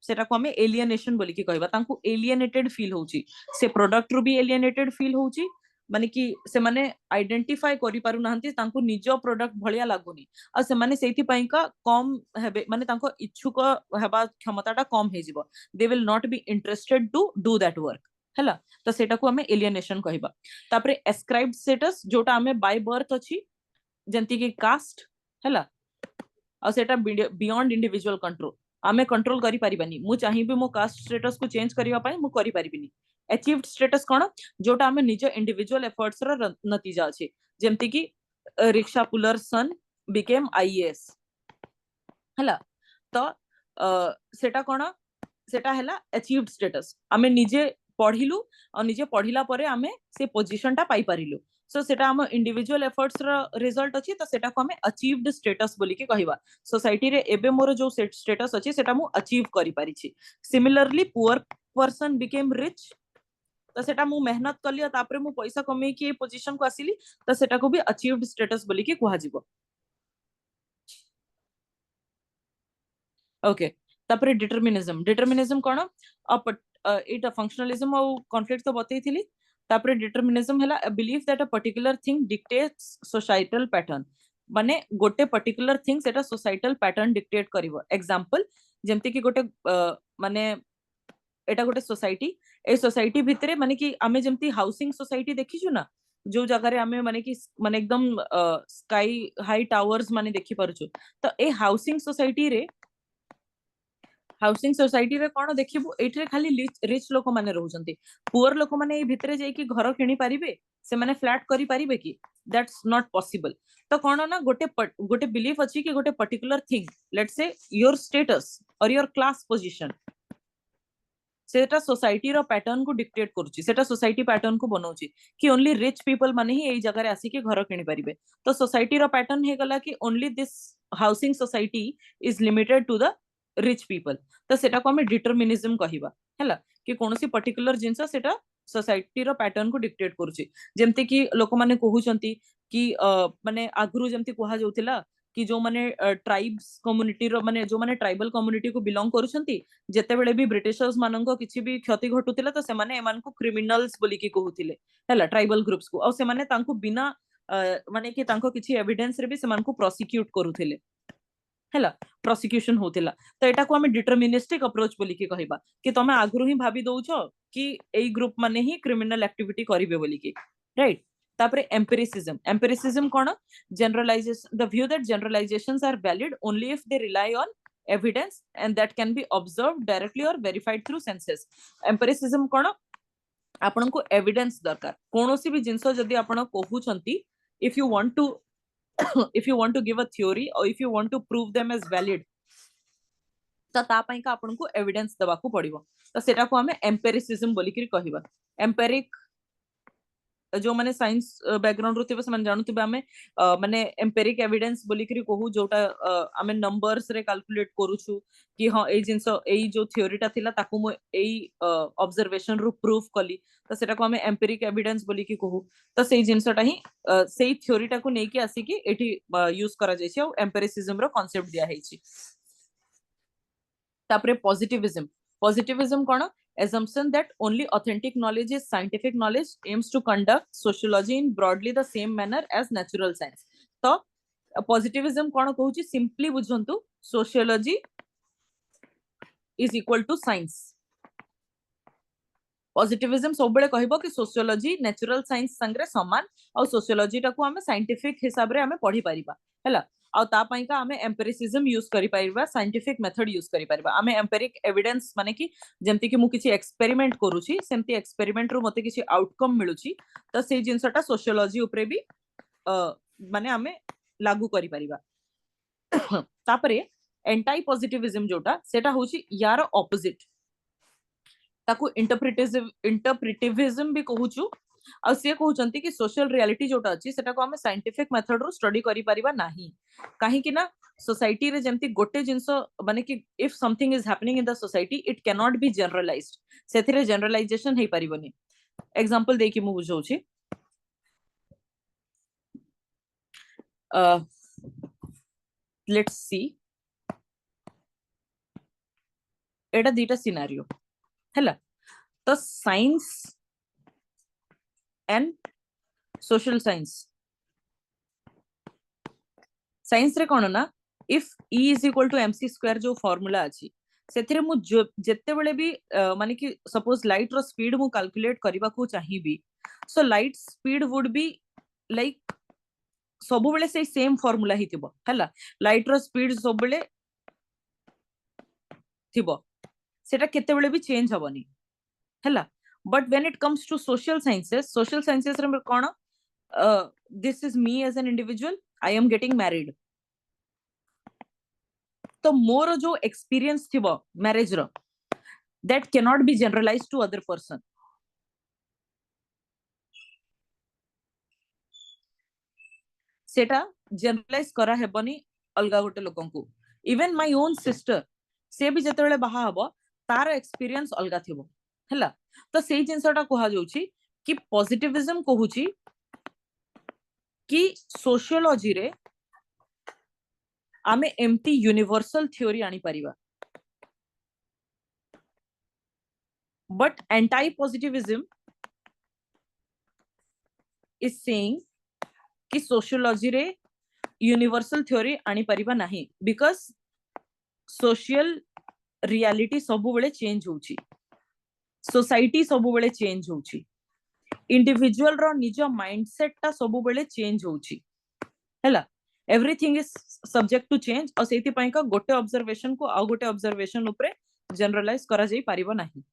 सेटा को हमें एलियनेशन बोली कि कहिबा। तांको एलियनेटेड फील होउची, से प्रोडक्ट रु भी एलियनेटेड फील होउची, माने कि से माने आइडेंटिफाई करि पारु नाहंती तांको निजो प्रोडक्ट भलिया लागुनी, आ से माने सेठी पई का कम हेबे, माने तांको इच्छुक हेबा क्षमताटा कम हे जिवो, they will not be interested to do that work हैला। तो सेटा को हमें एलियनेशन कहिबा। तापरे एस्क्राइब्ड स्टेटस जोटा हमें बाय बर्थ अछि जेंति कि कास्ट हैला, आ सेटा बियॉन्ड इंडिविजुअल कंट्रोल, आमे कंट्रोल करि परिबानी। मु चाहिबे मो कास्ट स्टेटस को चेंज करिवा पई मु करि परिबिनी। अचीव्ड स्टेटस कोन जोटा हमें निज इंडिविजुअल एफर्ट्स रो नतीजा अछि, जेंति कि रिक्शा पुलर सन बिकेम आईएएस हैला। तो सेटा कोन, सेटा हैला अचीव्ड स्टेटस। आमे निजे पढिलु और निजे पढिला परे आमे से पोजीशन टा पाई परिलु, सो सेटा हम इंडिविजुअल एफर्ट्स रो रिजल्ट अछि। तो सेटा को हमें अचीव्ड स्टेटस बोली के कहिबा। सोसाइटी रे एबे मोर जो स्टेटस अछि सेटा मु अचीव करि पारि छी। Similarly poor person became rich, तो सेटा मु मेहनत कली और तापरे मु पैसा कमे की पोजीशन को आसिली, तो सेटा को भी अचीव्ड स्टेटस बोली के कुहा जिवो। ओके, तापरे डिटरमिनिज्म कोन इटा फंक्शनलिज्म और कॉन्फ्लिक्ट तो बतई थिली। तापरे डिटरमिनिज्म हैला a belief that a particular thing dictates societal pattern, माने गोटे पर्टिकुलर थिंग सेटा सोसाइटल पैटर्न डिक्टेट करिवो। एग्जांपल जेमति कि गोटे माने एटा गोटे सोसाइटी, ए सोसाइटी भितरे माने कि आमे जेमति हाउसिंग सोसाइटी देखिछु ना, जो जगह रे आमे माने कि माने एकदम स्काई हाई टावर्स माने देखि परछु तो ए हाउसिंग सोसाइटी रे कोन देखिबु एठरे खाली रिच लोक माने रहउचंती पुअर लोक माने ए भितरे जाई कि घर किनी पारिबे से माने फ्लैट करी पारिबे कि दैट्स नॉट पॉसिबल तो कोन ना गोटे बिलीफ अछि कि गोटे particular thing let's say your status और योर क्लास पोजीशन सेटा सोसाइटी रो पैटर्न को डिक्टेट करूची सेटा सोसाइटी पैटर्न को बनाउची कि ओनली रिच पीपल माने ही एई जगह रे आसी के घर किनी पारिबे तो सोसाइटी रो पैटर्न हे गला कि only this housing society is limited to the rich people तो सेटा को हमें डिटरमिनिज्म कहिबा हैला कि कोनोसी पर्टिकुलर जिंस सेटा सोसाइटी रो पैटर्न को डिक्टेट करूची जेमते कि लोक माने कहउचंती कि माने आगुरु जेमते कहा जाउतिला कि जो माने ट्राइब्स कम्युनिटी रो माने जो माने ट्राइबल कम्युनिटी को बिलोंग करूछंती जेते बेले भी ब्रिटिशर्स मानंको किछि भी क्षति घटुतिला तो से माने एमान को क्रिमिनल्स बोली की कहउतिले हैला ट्राइबल ग्रुप्स को और से माने तांको बिना माने कि तांको किछि एविडेंस रे भी से मान को प्रोसिक्यूट करूथिले हैला प्रोसिक्यूशन होतिला तो एटा को हमें डिटरमिनिस्टिक अप्रोच बोली की कहबा कि तमे आगुरु ही भाबी दउछो कि एई ग्रुप माने ही क्रिमिनल एक्टिविटी करिवे बोली की राइट तापरे empiricism cone generalization the view that generalizations are valid only if they rely on evidence and that can be observed directly or verified through senses empiricism कोन आपन को एविडेंस दरकार कोनोसी भी जिंसो जदी आपन कहउचंती if you want to give a theory or if you want to prove them as valid तो ता पई का आपन को एविडेंस दबा को पड़िबो तो सेटा को हमें एम्पिरिसिज्म बोली कि कहबा एम्पिरिक जो माने साइंस बैकग्राउंड रुथिबे से माने जानुथिबे हमें माने एम्पिरिक एविडेंस बोली करी कहू जोटा हमें नंबर्स रे कैलकुलेट करूछु कि हां ए जिंस ए जो थ्योरीटा थिला ताकू मो ए ऑब्जर्वेशन रु प्रूफ कली तो सेटा को हमें एम्पिरिक एविडेंस बोली कि कहू तो सेई जिंसटा ही सेई थ्योरीटा को नेकी आसी कि एठी यूज करा जायछि और एम्पिरिसिज्म रो कांसेप्ट दिया हेछि तापरे positivism cone assumption that only authentic knowledge is scientific knowledge aims to conduct sociology in broadly the same manner as natural science तो positivism cone कहूची simply बुझंतु sociology is equal to science positivism सब बेले कहबो कि sociology natural science संगरे समान और sociology टा को हमें scientific हिसाब रे हमें पढ़ी परिबा हैला और ता पई का हमें एम्पिरिसिज्म यूज करि परिबा साइंटिफिक मेथड यूज करि परिबा हमें एम्पिरिक एविडेंस माने कि जेमति कि मु किछि एक्सपेरिमेंट करूछि सेमति एक्सपेरिमेंट रो मते किछि आउटकम मिलुछि त से जिंसटा सोशियोलॉजी ऊपर भी माने हमें लागू करि परिबा तापरे एंटी पॉजिटिविज्म जोटा सेटा होछि यार ऑपोजिट ताकू इंटरप्रिटिविज्म भी कहूछु और से कहउचंती कि सोशल रियलिटी जोटा अछि सेटा को हमें साइंटिफिक मेथड रो स्टडी करि परिबा नाही काहे कि ना सोसाइटी रे जेमति गोटे जिंसो माने कि if something is happening in the society it can not be generalized सेथिरे जनरलाइजेशन हे परिबनी एग्जांपल देकी मु बुझौछि लेट्स सी एटा दीटा सिनेरियो हैला तो साइंस एंड सोशल साइंस रे कोन ना if E is equal to mc square जो फार्मूला अछि सेथिरे मु जत्ते बेले भी माने कि सपोज लाइट रो स्पीड मु कैलकुलेट करबा को चाहिबी so light speed would be like सब बेले से सेम फार्मूला हितिबो हैला लाइट रो स्पीड सब बेले थिबो सेटा केते बेले भी चेंज हबनी हैला but when it comes to social sciences रे कोन this is me as an individual I am getting married तो मोर जो एक्सपीरियंस थिबो मैरिज रो that cannot be generalized to other person सेटा जनरलाइज करा हेबनी अलगा गोटे लोकन को इवन माय ओन सिस्टर से भी जते बेले बाहा हबो तार एक्सपीरियंस अलगा थिबो हैला तो सेई जिंसटा कहा जाउची कि पॉजिटिविज्म कहूची कि सोशियोलॉजी रे आमे एम्प्टी यूनिवर्सल थ्योरी आनी परिबा but anti positivism is saying कि सोशियोलॉजी रे यूनिवर्सल थ्योरी आनी परिबा नाही बिकॉज सोशल रियलिटी सब बेले चेंज होउची सोसाइटी सब बेले चेंज होउची इंडिविजुअल रो निज माइंडसेट टा सब बेले चेंज होउची हैला everything is subject to change और सेति पई का गोटे ऑब्जर्वेशन को आ गोटे ऑब्जर्वेशन ऊपर जनरलाइज करा जाई परिबो नाही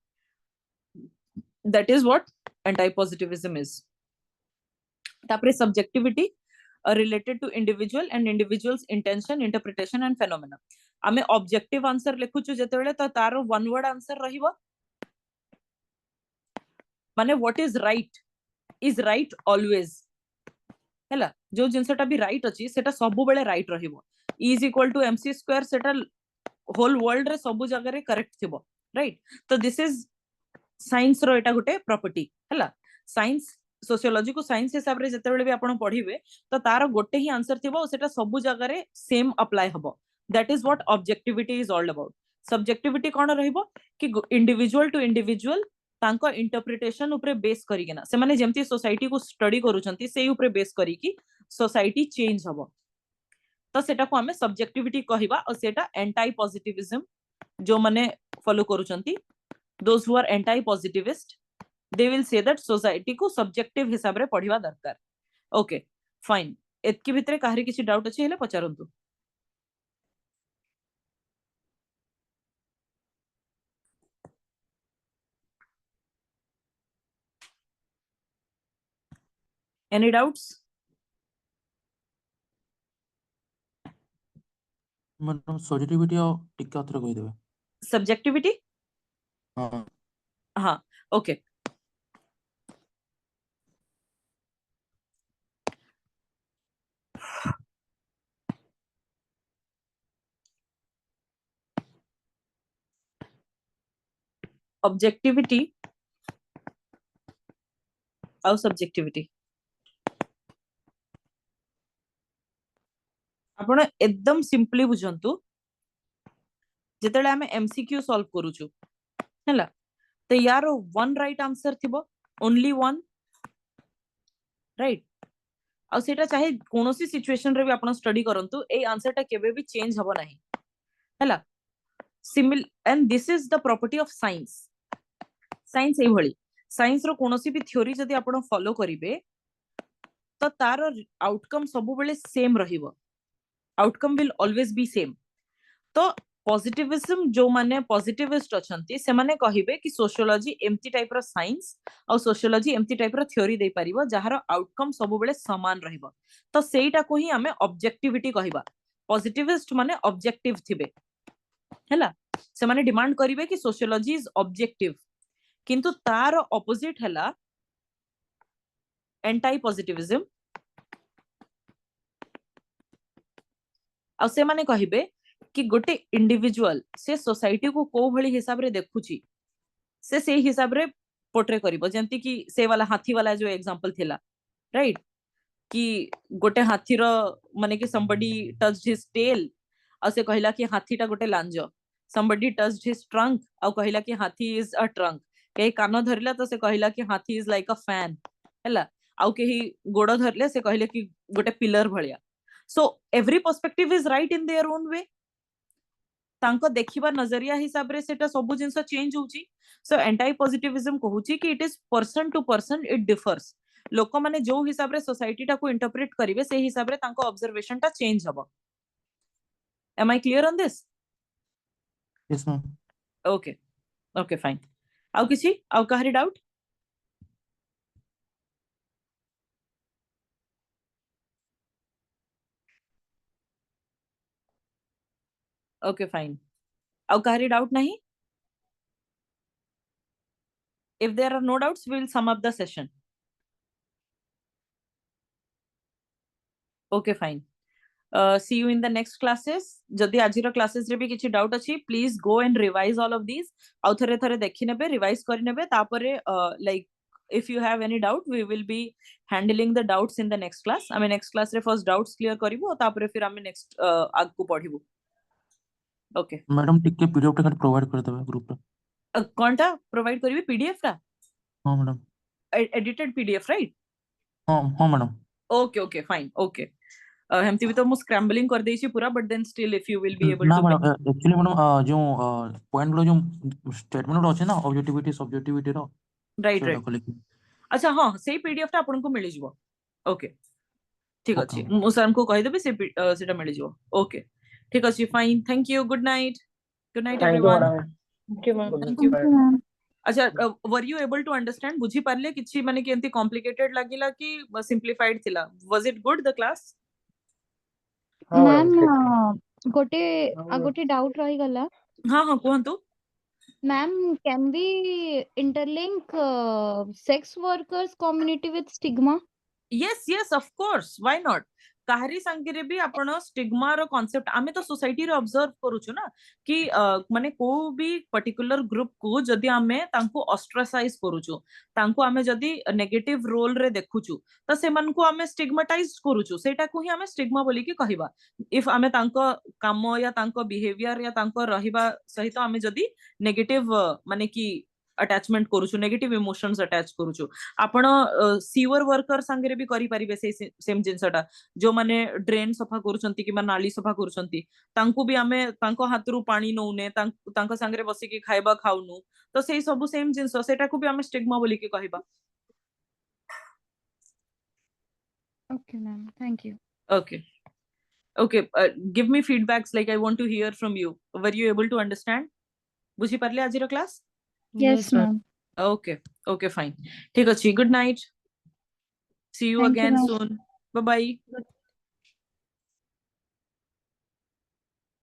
that is what anti positivism is तापरे subjectivity related to individual and individual's intention interpretation and phenomena आमे ऑब्जेक्टिव आंसर लिखुछु जते बेले त तारो वन वर्ड आंसर रहिबो माने व्हाट इज राइट ऑलवेज हैला जो जिंसटा भी राइट अछि सेटा सब बेले राइट रहिबो is equal to MC square सेटा होल वर्ल्ड रे सब जगह रे करेक्ट थिबो राइट तो this is science row Etah Gute property हैला साइंस सोशियोलॉजी को साइंस हिसाब रे जते बेले भी आपण पढिबे तो तार गोटे ही आंसर थिबो सेटा सब जगह रे सेम अप्लाई हबो that is what objectivity is all about subjectivity कोन रहिबो कि इंडिविजुअल टू इंडिविजुअल तांको इंटरप्रिटेशन ऊपर बेस करिकेना से माने जेमती सोसाइटी को स्टडी करूचंती सेही ऊपर बेस करिकी सोसाइटी चेंज हबो तो सेटा को हमें सब्जेक्टिविटी कहिबा और सेटा एंटी पॉजिटिविज्म जो माने फॉलो करूचंती those who are anti positivist they will say that society को subjective हिसाब रे पढ़िवा दरकार ओके फाइन एतकी भितरे काहरी किछि डाउट अछि हेले पचारंतु एनी डाउट्स मैडम सब्जेक्टिविटी और टिका अथरे कहि देबे सब्जेक्टिविटी हां हाँ ओके ऑब्जेक्टिविटी और सब्जेक्टिविटी आपण एकदम सिंपली बुझंतु जेतेले हमें एमसीक्यू सॉल्व करूछु हैला तो यार वन राइट आंसर थिबो ओनली वन राइट आ सेटा चाहे कोनोसी सिचुएशन रे भी आपण स्टडी करंतु ए आंसर टा केबे भी चेंज हबो नाही हैला similar and this is the property of science science ए भली साइंस रो कोनोसी भी थ्योरी जदी आपण फॉलो करिवे तो तार आउटकम सब बेले सेम रहिबो outcome will always be same तो पॉजिटिविज्म जो माने पॉजिटिविस्ट अछंती से माने कहिबे कि सोशियोलॉजी एम्ति टाइप रो साइंस और सोशियोलॉजी एम्ति टाइप रो थ्योरी दे परिबो जहार आउटकम सब बेले समान रहिबो तो सेटा को ही हमें ऑब्जेक्टिविटी कहिबा पॉजिटिविस्ट माने ऑब्जेक्टिव थिबे हैला से माने डिमांड करिवे कि सोशियोलॉजी इज ऑब्जेक्टिव किंतु तार ऑपोजिट हैला एंटी पॉजिटिविज्म आ से माने कहिबे कि गोटे इंडिविजुअल से सोसाइटी को को भली हिसाब रे देखुची से सेही हिसाब रे पोर्ट्रे करिवो जेंति कि से वाला हाथी वाला जो एग्जांपल थिला राइट कि गोटे हाथी रो माने कि somebody touched his tail आ से कहिला कि हाथीटा गोटे लांज somebody touched his trunk आ कहिला कि हाथी इज अ ट्रंक के कानो धरला तो से कहिला कि हाथी इज लाइक अ फैन हैला आ केही गोड़ धरले से कहिले कि गोटे पिलर भलिया so every perspective is right in their own way तांको देखिबा नजरिया हिसाब रे सेटा सब जिंस चेंज होउची सो एंटी पॉजिटिविज्म कहूची कि it is person to person it differs लोक माने जो हिसाब रे सोसाइटी टा को इंटरप्रेट करिवे से हिसाब रे तांको ऑब्जर्वेशन टा चेंज हबो am I clear on this yes ma'am okay okay fine आउ किछि आउ काहरी डाउट ओके फाइन आउ काहरी डाउट नहीं if there are no doubts we will sum up the session okay fine see you in the next classes जदि आजिरो classes रे भी किछि डाउट अछि please go and revise all of these आउ थरे थरे देखि नेबे रिवाइज करि नेबे तापरे like if you have any doubt we will be handling the doubts in the next class I mean next class रे first doubts clear करिवो तापरे फिर हमें next आगु पढिबो okay मैडम टिके पीडीएफ टा प्रोवाइड कर देबे ग्रुप रे कोनटा प्रोवाइड करिवे पीडीएफ टा हां मैडम एडिटेड पीडीएफ राइट हां madam okay okay fine okay हमती भी तो मु स्क्रैम्बलिंग कर देछि पूरा but then still if you will be able ना टू मैडम एक्चुअली मैडम जो पॉइंट लो जो स्टेटमेंट अछि ना ऑब्जेक्टिविटी सब्जेक्टिविटी रो राइट सेटा राइट को लिखि अच्छा हाँ सेही पीडीएफ टा आपन को मिली जिवो ओके ठीक हाँ, अछि हाँ। मु सर को कहि देबे सेटा मिली जिवो ओके ठीक अछि fine thank you good night thank you everyone madam Thank you, ma'am. Good thank you Thank you, ma'am. अच्छा were you able to understand बुझी पारले किछि माने कि एंती कॉम्प्लिकेटेड लागिला कि सिंपलीफाइड थिला was it good the class हाँ Ma'am, मैडम ठीक गोटे डाउट रही गला. हाँ हाँ कहंतु Ma'am, can we interlink sex workers community with stigma? yes yes of course why not Kahri संगे भी आपण स्टिग्मा रो कांसेप्ट आमे तो सोसाइटी रे ऑब्जर्व करूछु ना कि माने को भी पर्टिकुलर ग्रुप को जदी आमे तांको ऑस्ट्रासाइज करूछु तांको आमे जदी नेगेटिव रोल रे देखुछु त सेमान को आमे स्टिग्माटाइज करूछु सेटा को ही आमे स्टिग्मा बोली कि कहिबा इफ आमे तांको काम या तांको बिहेवियर या तांको रहिबा सहित आमे जदी नेगेटिव माने कि अटैचमेंट करूछु नेगेटिव इमोशंस अटैच करूछु आपण सीवर वर्कर संगे भी करि परिबे से सेम जिंसटा जो माने ड्रेन सफा करूछंती कि नाली सफा करूछंती तांको भी आमे तांको हाथरू पानी नौने तांको संगे बसी कि खाइबा खाउनु तो सेही सब सेम जिंस सेटा को भी आमे स्टिग्मा बोली कि कहिबा Okay, ma'am. Thank you. okay okay give me feedbacks like I want to hear from you were you able to understand बुझी पारले आजिरो class Yes, ma'am. ma'am. okay okay fine ठीक अछि good night see you Thank you, again ma'am. soon bye bye